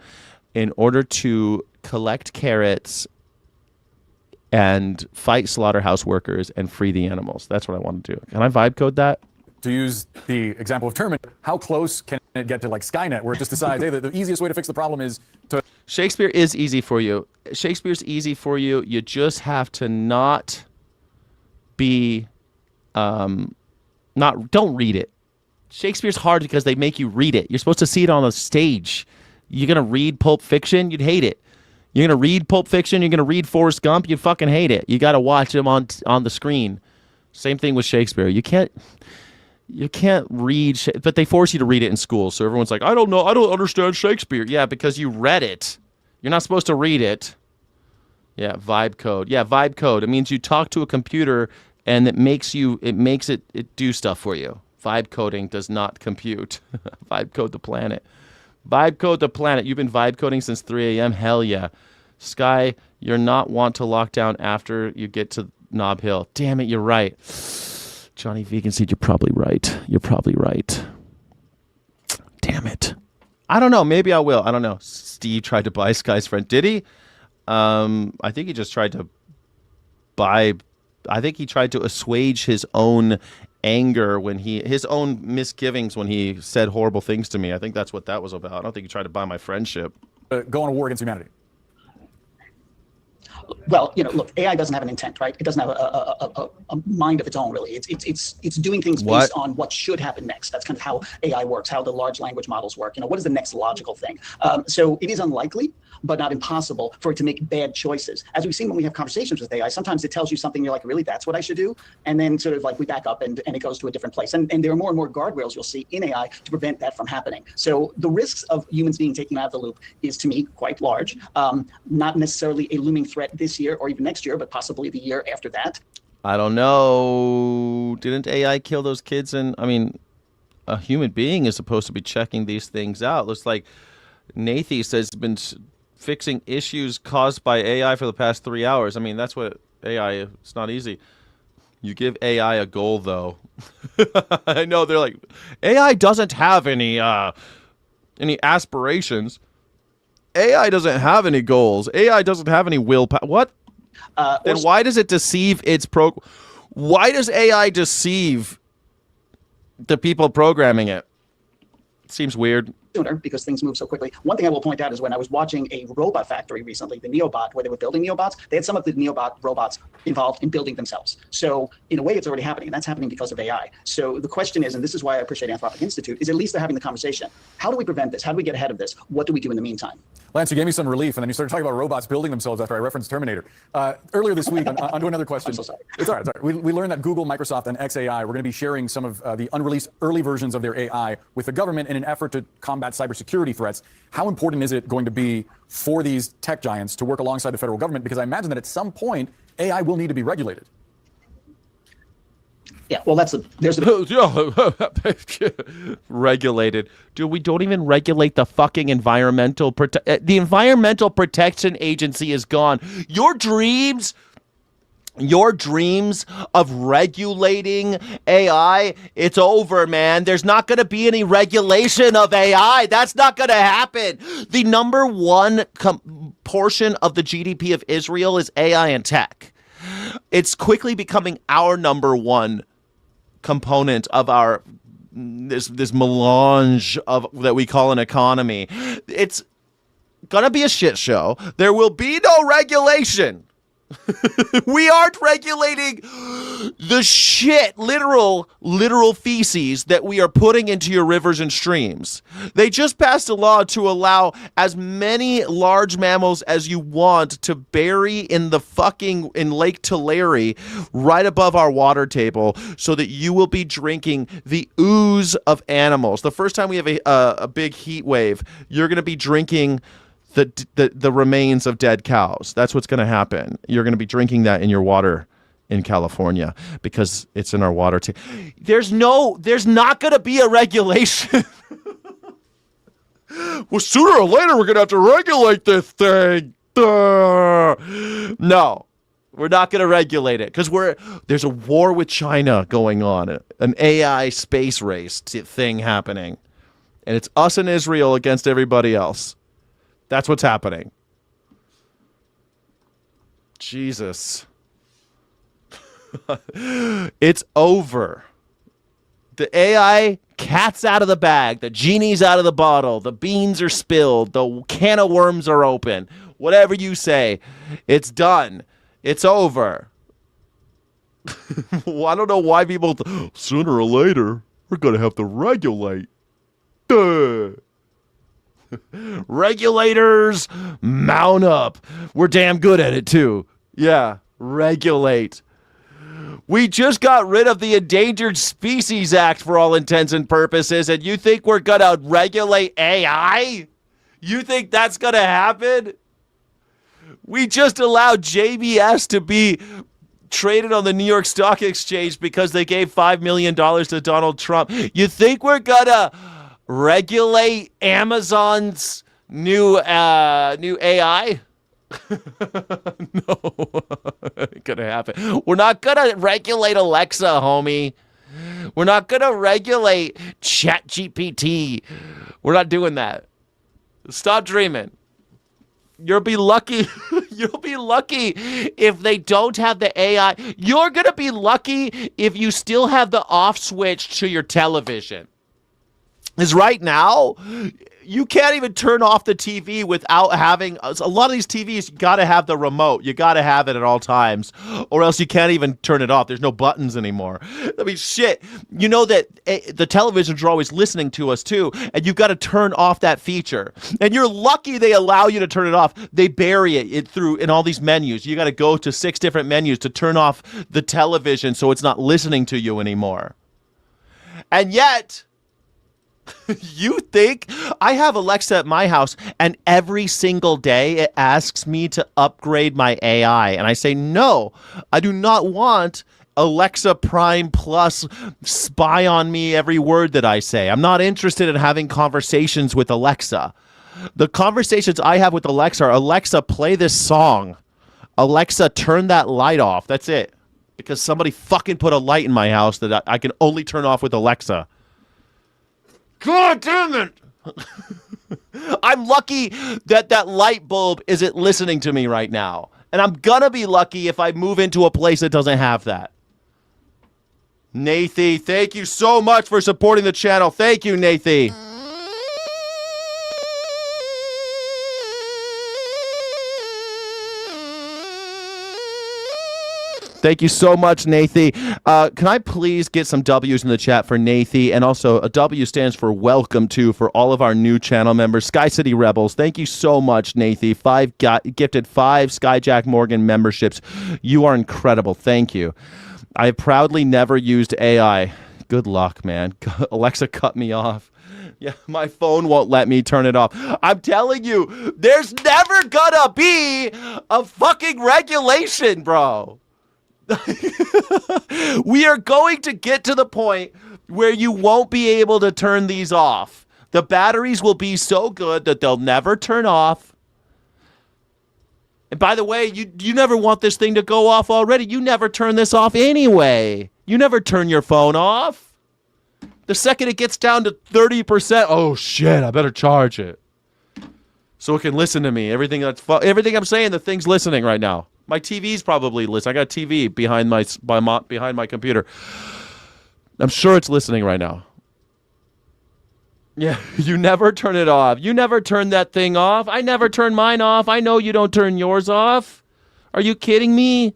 in order to collect carrots and fight slaughterhouse workers and free the animals. That's what I want to do. Can I vibe code that? To use the example of Terminator, how close can it get to like Skynet, where it just decides, hey, the easiest way to fix the problem is to... Shakespeare is easy for you. Shakespeare's easy for you. You just have to not be, don't read it. Shakespeare's hard because they make you read it. You're supposed to see it on the stage. You're going to read Pulp Fiction, you'd hate it. You're going to read Pulp Fiction, you're going to read Forrest Gump, you fucking hate it. You got to watch him on the screen. Same thing with Shakespeare. You can't read, but they force you to read it in school. So everyone's like, I don't know, I don't understand Shakespeare. Yeah, because you read it. You're not supposed to read it. Yeah, vibe code. Yeah, vibe code. It means you talk to a computer and it makes it do stuff for you. Vibe coding does not compute. Vibe code the planet. Vibe code the planet. You've been vibe coding since 3 a.m. Hell yeah. Sky, you're not want to lock down after you get to Nob Hill. Damn it, you're right. Johnny Vegan Seed, you're probably right. You're probably right. Damn it. I don't know. Maybe I will. I don't know. Steve tried to buy Sky's friend. Did he? I think he just tried to assuage his own anger his own misgivings when he said horrible things to me. I think that's what that was about. I don't think he tried to buy my friendship. Go on a war against humanity. Well, look, AI doesn't have an intent, right? It doesn't have a mind of its own, really. It's doing things based on what should happen next. That's kind of how AI works, how the large language models work. What is the next logical thing? So it is unlikely, but not impossible for it to make bad choices. As we've seen when we have conversations with AI, sometimes it tells you something, you're like, really, that's what I should do? And then sort of like we back up and it goes to a different place. And there are more and more guardrails you'll see in AI to prevent that from happening. So the risks of humans being taken out of the loop is, to me, quite large. Not necessarily a looming threat this year or even next year, but possibly the year after that. I don't know. Didn't AI kill those kids? And I mean, a human being is supposed to be checking these things out. Looks like Nathy says he's been fixing issues caused by AI for the past 3 hours. I mean, that's what AI, it's not easy. You give AI a goal, though. I know they're like, AI doesn't have any aspirations. AI doesn't have any goals. AI doesn't have any willpower. What? Then why does it deceive its Why does AI deceive the people programming it? Seems weird. Sooner because things move so quickly. One thing I will point out is when I was watching a robot factory recently, the Neobot, where they were building Neobots, they had some of the Neobot robots involved in building themselves. So in a way, it's already happening, and that's happening because of AI. So the question is, and this is why I appreciate Anthropic Institute, is at least they're having the conversation. How do we prevent this? How do we get ahead of this? What do we do in the meantime? Lance, you gave me some relief, and then you started talking about robots building themselves after I referenced Terminator. Earlier this week, onto another question. I'm so sorry. It's all right. We learned that Google, Microsoft, and XAI were going to be sharing some of the unreleased early versions of their AI with the government in an effort to combat cybersecurity threats. How important is it going to be for these tech giants to work alongside the federal government? Because I imagine that at some point, AI will need to be regulated. Yeah, well, regulated. Dude, we don't even regulate the fucking the Environmental Protection Agency is gone. Your dreams of regulating AI, it's over, man. There's not going to be any regulation of AI. That's not going to happen. The number one portion of the GDP of Israel is AI and tech. It's quickly becoming our number one component of our this melange of that we call an economy. It's gonna be a shit show. There will be no regulation. We aren't regulating the shit, literal feces that we are putting into your rivers and streams. They just passed a law to allow as many large mammals as you want to bury in Lake Tulare right above our water table so that you will be drinking the ooze of animals. The first time we have a big heat wave, you're going to be drinking the remains of dead cows. That's what's going to happen. You're going to be drinking that in your water in California because it's in our water. There's not going to be a regulation. Well, sooner or later, we're going to have to regulate this thing. No, we're not going to regulate it because there's a war with China going on, an AI space race thing happening. And it's us and Israel against everybody else. That's what's happening. Jesus. It's over. The AI cat's out of the bag. The genie's out of the bottle. The beans are spilled. The can of worms are open. Whatever you say, it's done. It's over. Well, I don't know why people... Sooner or later, we're going to have to regulate. Duh. Regulators, mount up. We're damn good at it, too. Yeah, regulate. We just got rid of the Endangered Species Act for all intents and purposes, and you think we're going to regulate AI? You think that's going to happen? We just allowed JBS to be traded on the New York Stock Exchange because they gave $5 million to Donald Trump. You think we're going to regulate Amazon's new AI? No, ain't gonna happen. We're not gonna regulate Alexa, homie. We're not gonna regulate ChatGPT. We're not doing that. Stop dreaming. You'll be lucky. You'll be lucky if they don't have the AI. You're gonna be lucky if you still have the off switch to your television. Is right now, you can't even turn off the TV without having... A lot of these TVs, you got to have the remote. You got to have it at all times, or else you can't even turn it off. There's no buttons anymore. I mean, shit. You know that the televisions are always listening to us, too, and you've got to turn off that feature. And you're lucky they allow you to turn it off. They bury it through in all these menus. You got to go to 6 different menus to turn off the television so it's not listening to you anymore. And yet... You think I have Alexa at my house and every single day it asks me to upgrade my AI and I say, no, I do not want Alexa Prime Plus spy on me every word that I say. I'm not interested in having conversations with Alexa. The conversations I have with Alexa are, Alexa, play this song. Alexa, turn that light off. That's it. Because somebody fucking put a light in my house that I can only turn off with Alexa. God damn it! I'm lucky that light bulb isn't listening to me right now. And I'm gonna be lucky if I move into a place that doesn't have that. Nathy, thank you so much for supporting the channel. Thank you, Nathy. Thank you so much, Nathy. Can I please get some W's in the chat for Nathy? And also, a W stands for welcome to for all of our new channel members. Sky City Rebels, thank you so much, Nathy. Gifted 5 Skyjack Morgan memberships. You are incredible. Thank you. I have proudly never used AI. Good luck, man. Alexa cut me off. Yeah, my phone won't let me turn it off. I'm telling you, there's never gonna be a fucking regulation, bro. We are going to get to the point where you won't be able to turn these off. The batteries will be so good that they'll never turn off. And by the way, you never want this thing to go off already. You never turn this off anyway. You never turn your phone off. The second it gets down to 30%, oh shit, I better charge it. So it can listen to me. Everything I'm saying, the thing's listening right now. My TV's probably listening. I got a TV behind my computer. I'm sure it's listening right now. Yeah, you never turn it off. You never turn that thing off. I never turn mine off. I know you don't turn yours off. Are you kidding me?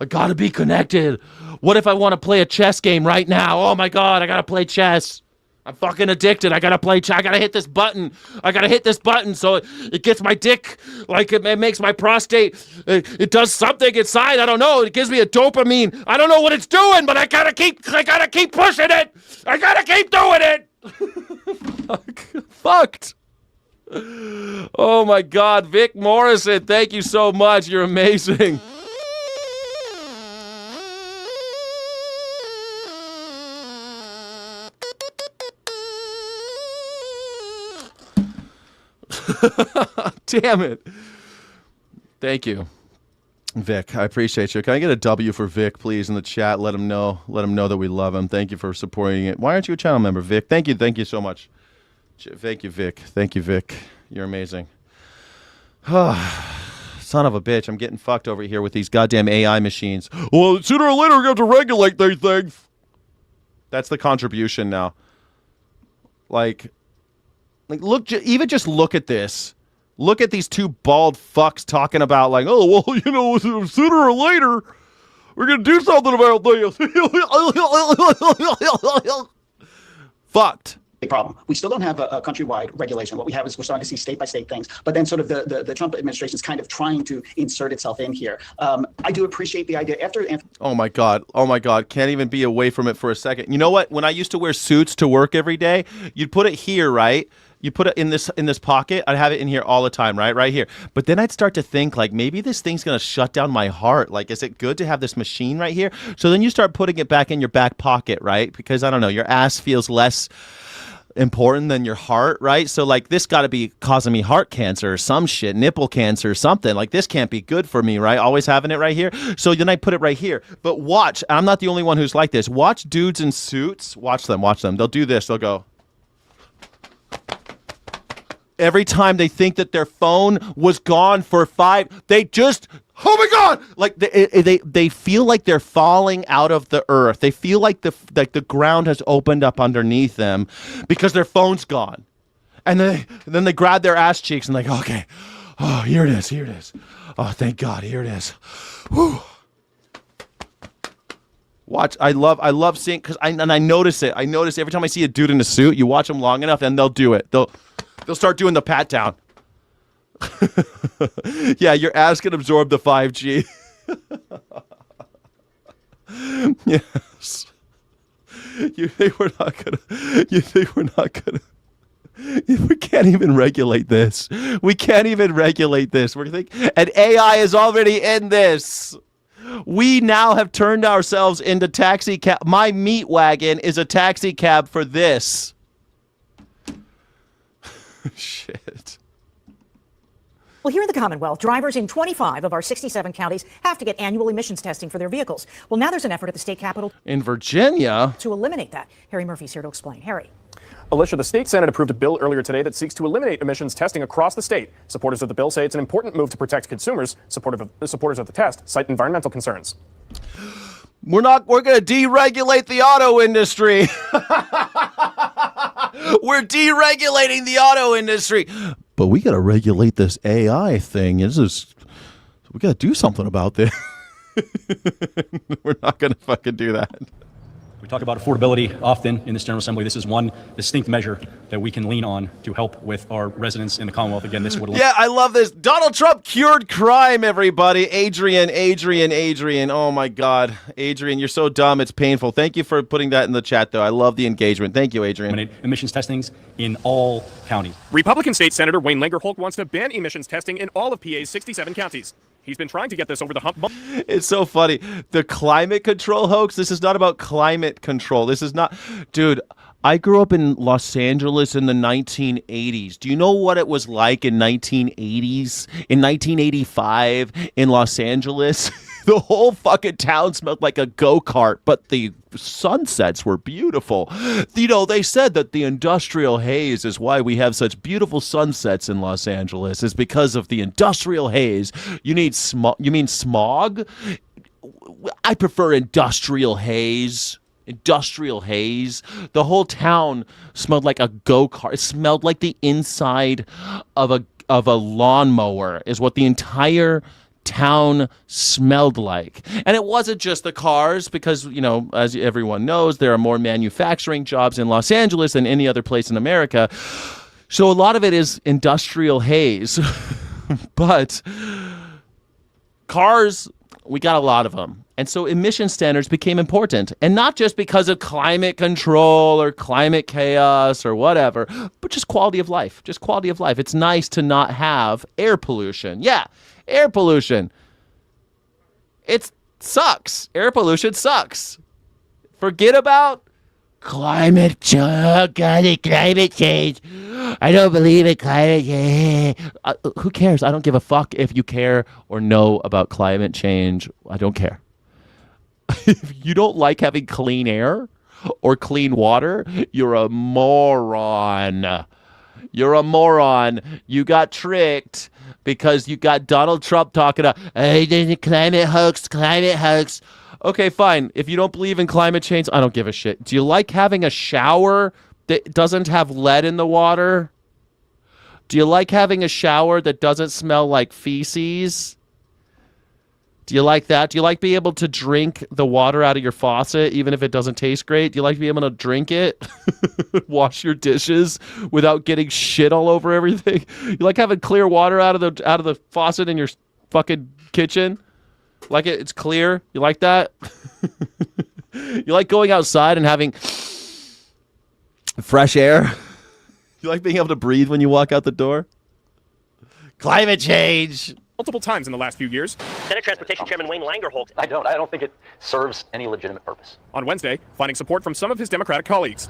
I gotta be connected. What if I want to play a chess game right now? Oh my God, I gotta play chess. I'm fucking addicted. I gotta play chess. I gotta hit this button. I gotta hit this button so it gets my dick, like it makes my prostate. It does something inside. I don't know. It gives me a dopamine. I don't know what it's doing, but I gotta keep pushing it. I gotta keep doing it. Fucked. Oh my God, Vic Morrison, thank you so much. You're amazing. Damn it. Thank you, Vic. I appreciate you. Can I get a W for Vic, please, in the chat? Let him know that we love him. Thank you for supporting it. Why aren't you a channel member, Vic? Thank you so much. Thank you, Vic. Thank you, Vic. You're amazing. Son of a bitch. I'm getting fucked over here with these goddamn AI machines. Well, sooner or later, we're going to have to regulate these things. That's the contribution now. Like look, even just look at this. Look at these two bald fucks talking about like, oh, well, you know, sooner or later, we're going to do something about this. Fucked. Problem. We still don't have a countrywide regulation. What we have is we're starting to see state-by-state things, but then sort of the Trump administration is kind of trying to insert itself in here. I do appreciate the idea. After Oh my God. Can't even be away from it for a second. You know what? When I used to wear suits to work every day, you'd put it here, right? You put it in this pocket. I'd have it in here all the time, right here. But then I'd start to think like maybe this thing's gonna shut down my heart. Like, is it good to have this machine right here? So then you start putting it back in your back pocket, right? Because I don't know, your ass feels less important than your heart, right? So like this got to be causing me heart cancer or some shit, nipple cancer or something. Like this can't be good for me, right? Always having it right here. So then I put it right here. But watch, I'm not the only one who's like this. Watch dudes in suits. Watch them. They'll do this. They'll go. Every time they think that their phone was gone for 5, they just, oh my God! Like they feel like they're falling out of the earth. They feel like the ground has opened up underneath them because their phone's gone. And then they grab their ass cheeks and like, okay, oh, here it is. Oh, thank God, here it is. Whew. Watch, I love seeing, because I notice it. I notice every time I see a dude in a suit, you watch them long enough and they'll do it. They'll start doing the pat down. Yeah, your ass can absorb the 5G. Yes. You think we're not gonna we can't even regulate this. We're thinking, and AI is already in this. We now have turned ourselves into taxi cab. My meat wagon is a taxi cab for this. Shit. Well, here in the Commonwealth, drivers in 25 of our 67 counties have to get annual emissions testing for their vehicles. Well, now there's an effort at the state capitol in Virginia to eliminate that. Harry Murphy's here to explain. Harry. Alicia, the state Senate approved a bill earlier today that seeks to eliminate emissions testing across the state. Supporters of the bill say it's an important move to protect consumers. Supporters of the test cite environmental concerns. We're going to deregulate the auto industry. We're deregulating the auto industry. But we got to regulate this AI thing. We got to do something about this. We're not going to fucking do that. We talk about affordability often in this General Assembly. This is one distinct measure that we can lean on to help with our residents in the Commonwealth. Again, this would... Yeah, I love this. Donald Trump cured crime, everybody. Adrian. Oh, my God. Adrian, you're so dumb. It's painful. Thank you for putting that in the chat, though. I love the engagement. Thank you, Adrian. Emissions testings in all counties. Republican State Senator Wayne Langerholt wants to ban emissions testing in all of PA's 67 counties. He's been trying to get this over the hump. It's so funny. The climate control hoax, this is not about climate control. This is not... Dude, I grew up in Los Angeles in the 1980s. Do you know what it was like in 1980s? In 1985 in Los Angeles? The whole fucking town smelled like a go-kart, but the sunsets were beautiful. You know, they said that the industrial haze is why we have such beautiful sunsets in Los Angeles, is because of the industrial haze. You need smog. You mean smog? I prefer industrial haze. Industrial haze. The whole town smelled like a go-kart. It smelled like the inside of a lawnmower, is what the entire town smelled like. And it wasn't just the cars, because, as everyone knows, there are more manufacturing jobs in Los Angeles than any other place in America. So a lot of it is industrial haze. But cars, we got a lot of them. And so emission standards became important. And not just because of climate control or climate chaos or whatever, but just quality of life. Just quality of life. It's nice to not have air pollution. Yeah, air pollution. It sucks. Air pollution sucks. Forget about climate change. I don't believe in climate change. Who cares? I don't give a fuck if you care or know about climate change. I don't care. If you don't like having clean air or clean water, you're a moron. You're a moron. You got tricked because you got Donald Trump talking about, hey, there's a climate hoax, climate hoax. Okay, fine. If you don't believe in climate change, I don't give a shit. Do you like having a shower that doesn't have lead in the water? Do you like having a shower that doesn't smell like feces? Do you like that? Do you like being able to drink the water out of your faucet even if it doesn't taste great? Do you like being able to drink it? Wash your dishes without getting shit all over everything? You like having clear water out of the faucet in your fucking kitchen? Like it's clear? You like that? You like going outside and having fresh air? You like being able to breathe when you walk out the door? Climate change. Multiple times in the last few years. Senate Transportation Chairman Wayne Langer holds. I don't think it serves any legitimate purpose. On Wednesday, finding support from some of his Democratic colleagues.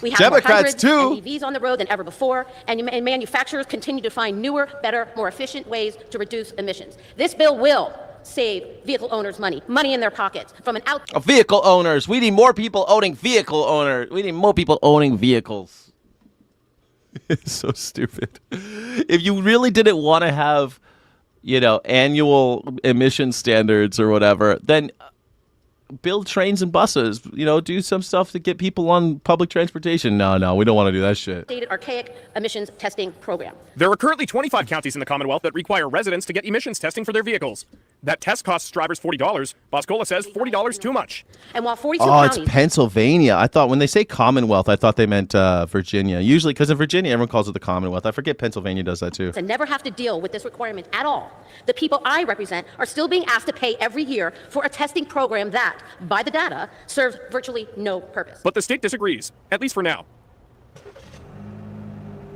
We have Democrats more too. and EVs on the road than ever before, and manufacturers continue to find newer, better, more efficient ways to reduce emissions. This bill will save vehicle owners money in their pockets from an out. Vehicle owners. We need more people owning vehicle owners. We need more people owning vehicles. It's so stupid. If you really didn't want to have, annual emission standards or whatever, then build trains and buses, do some stuff to get people on public transportation. No, we don't want to do that shit. Dated archaic emissions testing program. There are currently 25 counties in the Commonwealth that require residents to get emissions testing for their vehicles. That test costs drivers $40. Boscola says $40 too much. And while 42 counties... it's Pennsylvania. I thought when they say Commonwealth, I thought they meant Virginia. Usually, because in Virginia, everyone calls it the Commonwealth. I forget Pennsylvania does that too. ...and never have to deal with this requirement at all. The people I represent are still being asked to pay every year for a testing program that, by the data, serves virtually no purpose. But the state disagrees, at least for now.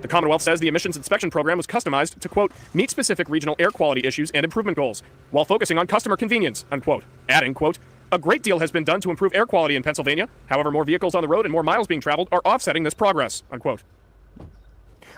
The Commonwealth says the emissions inspection program was customized to, quote, meet specific regional air quality issues and improvement goals, while focusing on customer convenience, unquote. Adding, quote, a great deal has been done to improve air quality in Pennsylvania. However, more vehicles on the road and more miles being traveled are offsetting this progress, unquote.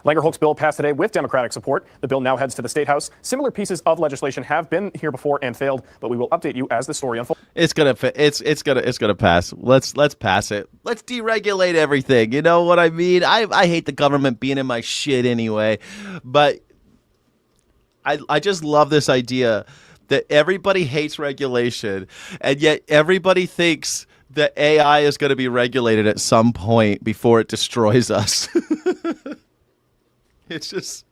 Langer-Holt's bill passed today with Democratic support. The bill now heads to the State House. Similar pieces of legislation have been here before and failed, but we will update you as the story unfolds. It's gonna pass. Let's pass it. Let's deregulate everything. You know what I mean? I hate the government being in my shit anyway, but I just love this idea that everybody hates regulation, and yet everybody thinks that AI is going to be regulated at some point before it destroys us. It's just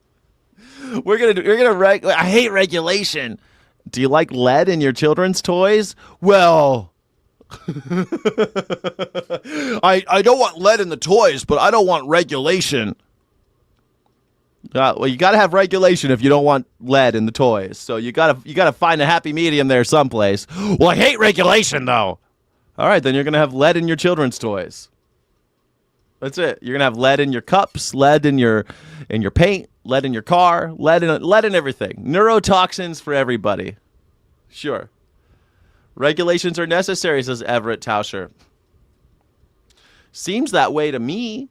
I hate regulation. Do you like lead in your children's toys? Well, I don't want lead in the toys, but I don't want regulation. Well, you got to have regulation if you don't want lead in the toys. So you got to find a happy medium there someplace. Well, I hate regulation though. All right, then you're going to have lead in your children's toys. That's it. You're gonna have lead in your cups, lead in your paint, lead in your car, lead in everything. Neurotoxins for everybody. Sure. Regulations are necessary, says Everett Tauscher. Seems that way to me,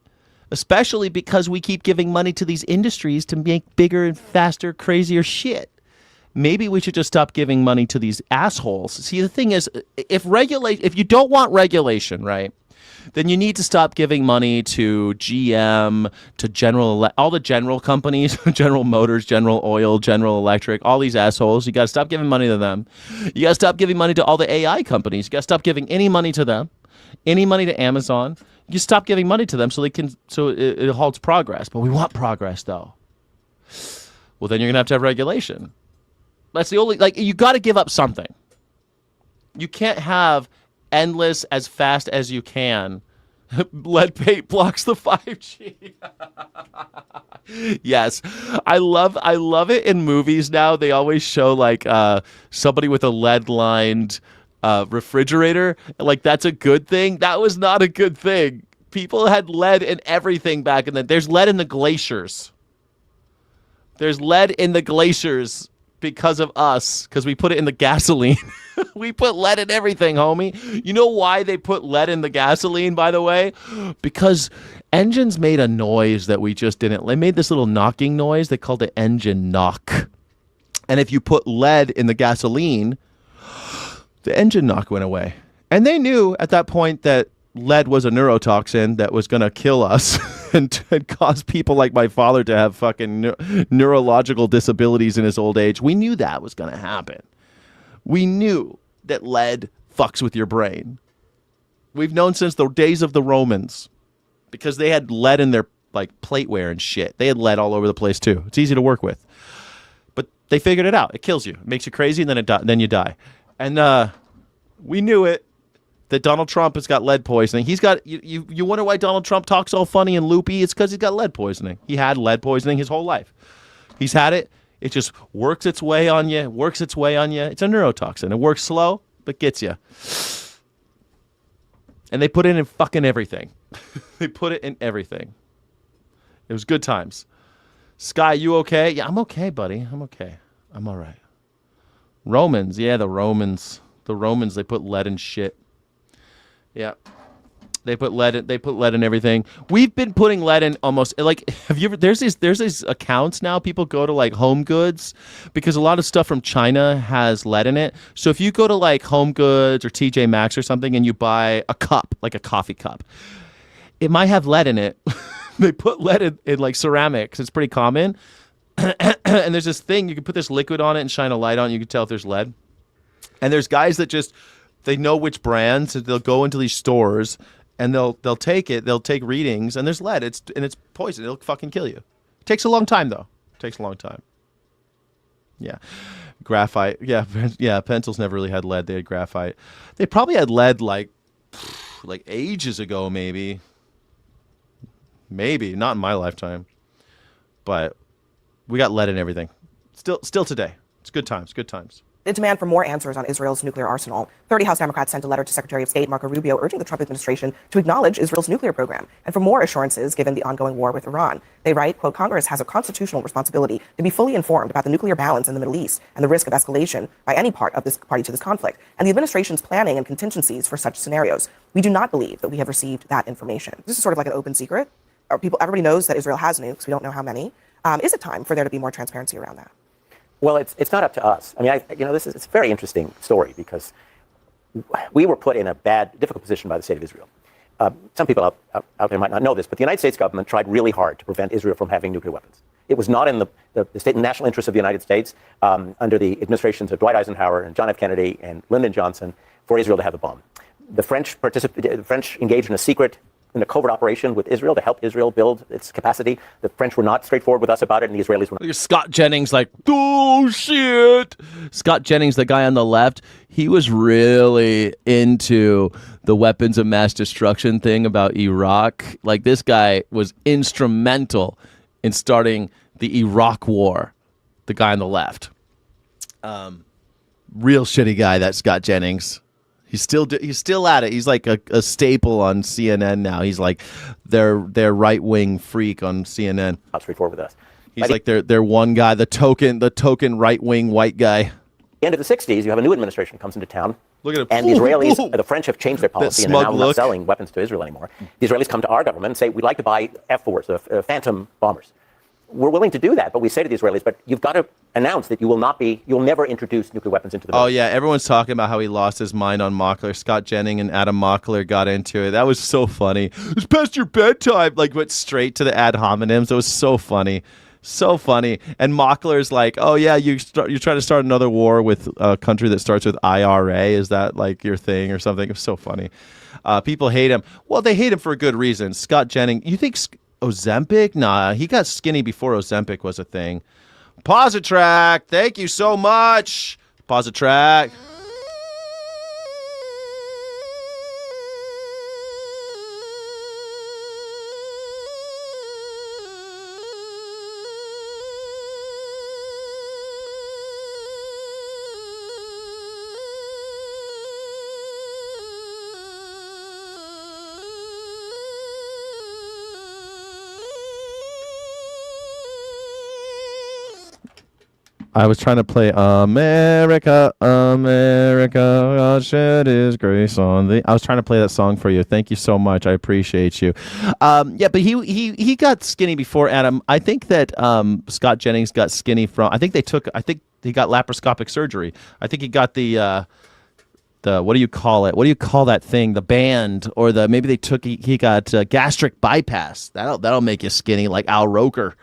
especially because we keep giving money to these industries to make bigger and faster, crazier shit. Maybe we should just stop giving money to these assholes. See, the thing is, if you don't want regulation, right? Then you need to stop giving money to GM, to all the general companies, General Motors, General Oil, General Electric, all these assholes. You got to stop giving money to them. You got to stop giving money to all the AI companies. You got to stop giving any money to them, any money to Amazon. You stop giving money to them so it halts progress. But we want progress, though. well, then you're going to have regulation. That's the only, like, you got to give up something. You can't have endless as fast as you can. Lead paint blocks the 5G. Yes. I love it in movies now. They always show like somebody with a lead lined refrigerator. Like that's a good thing. That was not a good thing. People had lead in everything back in the there's lead in the glaciers. There's lead in the glaciers because of us, because we put it in the gasoline. We put lead in everything, homie. You know why they put lead in the gasoline, by the way? Because engines made a noise that we just didn't. They made this little knocking noise. They called it engine knock. And if you put lead in the gasoline, the engine knock went away. And they knew at that point that lead was a neurotoxin that was going to kill us and cause people like my father to have fucking neurological disabilities in his old age. We knew that was going to happen. We knew that lead fucks with your brain. We've known since the days of the Romans because they had lead in their like plateware and shit. They had lead all over the place too. It's easy to work with. But they figured it out. It kills you. It makes you crazy and then you die. And we knew it. That Donald Trump has got lead poisoning. He's got you wonder why Donald Trump talks all funny and loopy? It's because he's got lead poisoning. He had lead poisoning his whole life. He's had it. It just works its way on you. It's a neurotoxin. It works slow, but gets you. And they put it in fucking everything. They put it in everything. It was good times. Sky, you okay? Yeah, I'm okay, buddy. I'm okay. I'm all right. Romans, yeah, the Romans. The Romans, they put lead in shit. Yeah, they put lead in everything. We've been putting lead in almost like. Have you ever? There's these accounts now. People go to like Home Goods because a lot of stuff from China has lead in it. So if you go to like Home Goods or TJ Maxx or something and you buy a cup, like a coffee cup, it might have lead in it. They put lead in like ceramics. It's pretty common. And there's this thing you can put this liquid on it and shine a light on it. You can tell if there's lead. And there's guys that just. They know which brands. So they'll go into these stores and they'll take it. They'll take readings and there's lead. It's poison. It'll fucking kill you. It takes a long time though. It takes a long time. Yeah, graphite. Yeah. Pencils never really had lead. They had graphite. They probably had lead like ages ago, maybe. Maybe not in my lifetime, but we got lead in everything. Still today. It's good times. Good times. The demand for more answers on Israel's nuclear arsenal. 30 House Democrats sent a letter to Secretary of State Marco Rubio urging the Trump administration to acknowledge Israel's nuclear program and for more assurances given the ongoing war with Iran. They write, quote, Congress has a constitutional responsibility to be fully informed about the nuclear balance in the Middle East and the risk of escalation by any party to this conflict and the administration's planning and contingencies for such scenarios. We do not believe that we have received that information. This is sort of like an open secret. Everybody knows that Israel has nukes. We don't know how many. Is it time for there to be more transparency around that? Well, it's not up to us. I mean, it's a very interesting story because we were put in a difficult position by the state of Israel. Some people out there might not know this, but the United States government tried really hard to prevent Israel from having nuclear weapons. It was not in the state and national interest of the United States under the administrations of Dwight Eisenhower and John F. Kennedy and Lyndon Johnson for Israel to have a bomb. The French engaged in a covert operation with Israel to help Israel build its capacity. The French were not straightforward with us about it, and the Israelis were not. Scott Jennings, like, oh, shit. Scott Jennings, the guy on the left, he was really into the weapons of mass destruction thing about Iraq. Like, this guy was instrumental in starting the Iraq war, the guy on the left. Real shitty guy, that Scott Jennings. He's still at it. He's like a staple on CNN now. He's like their right-wing freak on CNN. Not straightforward with us. He's like their one guy, the token right-wing white guy. At the end of the 60s, you have a new administration comes into town. Look at him. And the Israelis, the French have changed their policy and are now not selling weapons to Israel anymore. The Israelis come to our government and say, we'd like to buy F-4s, Phantom bombers. We're willing to do that, but we say to the Israelis, but you've got to announce that you'll never introduce nuclear weapons into the Middle East. Oh, yeah. Everyone's talking about how he lost his mind on Mockler. Scott Jennings and Adam Mockler got into it. That was so funny. It's past your bedtime. Like, went straight to the ad hominems. It was so funny. So funny. And Mockler's like, oh, yeah, you're trying to start another war with a country that starts with IRA. Is that like your thing or something? It was so funny. People hate him. Well, they hate him for a good reason. Scott Jennings, you think Ozempic? Nah, he got skinny before Ozempic was a thing. Pause it track. Thank you so much. Pause it track. I was trying to play America, America, God shed his grace on thee. I was trying to play that song for you. Thank you so much. I appreciate you. Yeah, but he got skinny before Adam. I think that Scott Jennings got skinny from, I think he got laparoscopic surgery. I think he got the what do you call it? What do you call that thing? The band, or he got gastric bypass. That'll make you skinny like Al Roker.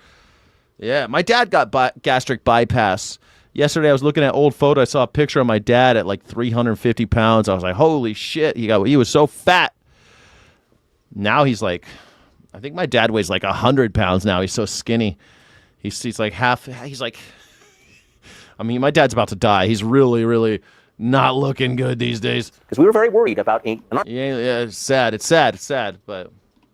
Yeah, my dad got gastric bypass. Yesterday I was looking at old photo. I saw a picture of my dad at like 350 pounds. I was like, holy shit, he was so fat. Now he's like, I think my dad weighs like 100 pounds now. He's so skinny. He's like half, he's like, I mean, my dad's about to die. He's really, really not looking good these days. Because we were very worried about yeah, it's sad, but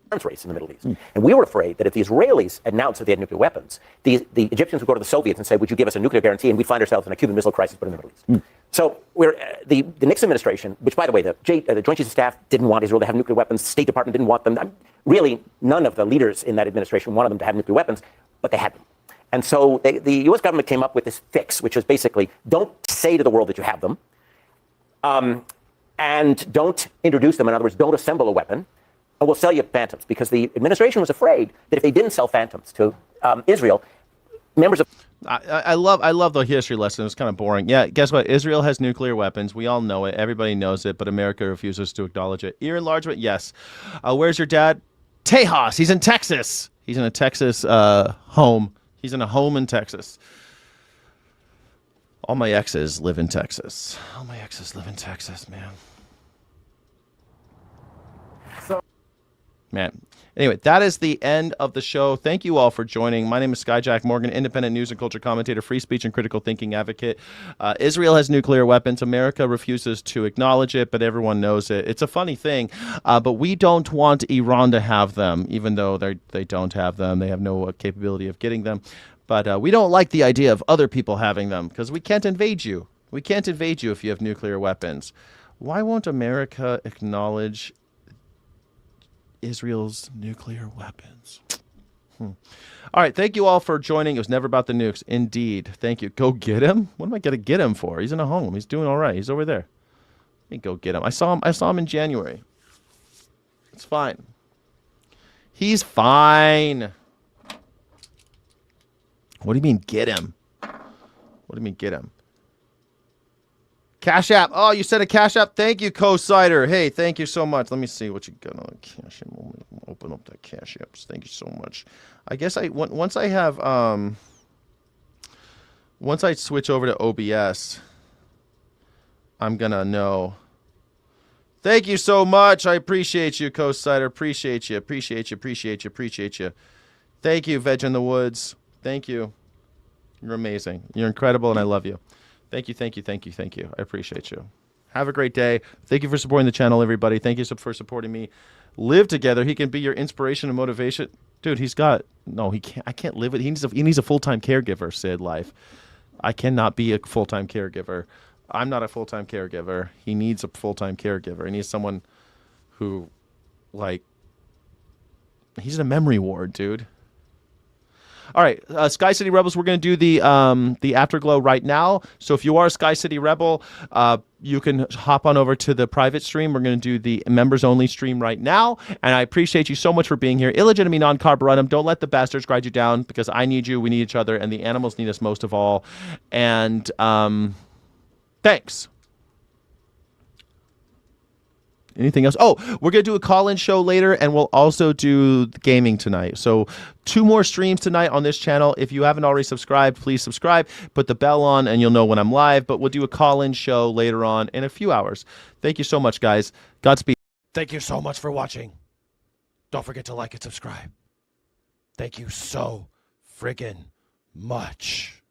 arms race in the Middle East. And we were afraid that if the Israelis announced that they had nuclear weapons, the Egyptians would go to the Soviets and say, would you give us a nuclear guarantee? And we'd find ourselves in a Cuban Missile Crisis, but in the Middle East. So the Nixon administration, which, by the way, the Joint Chiefs of Staff didn't want Israel to have nuclear weapons. The State Department didn't want them. Really, none of the leaders in that administration wanted them to have nuclear weapons, but they had them. And so the U.S. government came up with this fix, which was basically, don't say to the world that you have them, and don't introduce them. In other words, don't assemble a weapon. And we'll sell you phantoms, because the administration was afraid that if they didn't sell phantoms to Israel, members of... I love the history lesson. It was kind of boring. Yeah, guess what? Israel has nuclear weapons. We all know it. Everybody knows it, but America refuses to acknowledge it. Ear enlargement? Yes. Where's your dad? Tejas. He's in Texas. He's in a Texas home. He's in a home in Texas. All my exes live in Texas. All my exes live in Texas, man. Man. Anyway, that is the end of the show. Thank you all for joining. My name is Skyjack Morgan, independent news and culture commentator, free speech and critical thinking advocate. Israel has nuclear weapons. America refuses to acknowledge it, but everyone knows it. It's a funny thing, but we don't want Iran to have them, even though they don't have them. They have no capability of getting them. But we don't like the idea of other people having them, because we can't invade you. We can't invade you if you have nuclear weapons. Why won't America acknowledge Israel's nuclear weapons? All right, thank you all for joining. It was never about the nukes. Indeed. Thank you. Go get him? What am I going to get him for? He's in a home. He's doing all right. He's over there. Let me go get him. I saw him in January. It's fine. He's fine. What do you mean get him? What do you mean get him? Cash App. Oh, you said a Cash App? Thank you, Co-Sider. Hey, thank you so much. Let me see what you got on the Cash App. Open up that Cash App. Thank you so much. I guess once I have once I switch over to OBS, I'm gonna know. Thank you so much. I appreciate you, Co-Sider. Appreciate you. Appreciate you. Appreciate you. Appreciate you. Thank you, Veg in the Woods. Thank you. You're amazing. You're incredible, and I love you. Thank you, thank you, thank you, thank you. I appreciate you. Have a great day. Thank you for supporting the channel, everybody. Thank you for supporting me. Live together. He can be your inspiration and motivation. Dude, he can't. I can't live it. He needs a full-time caregiver, Sid Life. I cannot be a full-time caregiver. I'm not a full-time caregiver. He needs a full-time caregiver. He needs someone who, like, he's in a memory ward, dude. All right, Sky City Rebels, we're going to do the Afterglow right now. So if you are a Sky City Rebel, you can hop on over to the private stream. We're going to do the members-only stream right now. And I appreciate you so much for being here. Illegitimate non-carburetum. Don't let the bastards grind you down, because I need you, we need each other, and the animals need us most of all. And thanks. Anything else? Oh, we're going to do a call-in show later, and we'll also do gaming tonight. So 2 more streams tonight on this channel. If you haven't already subscribed, please subscribe. Put the bell on, and you'll know when I'm live. But we'll do a call-in show later on in a few hours. Thank you so much, guys. Godspeed. Thank you so much for watching. Don't forget to like and subscribe. Thank you so friggin' much.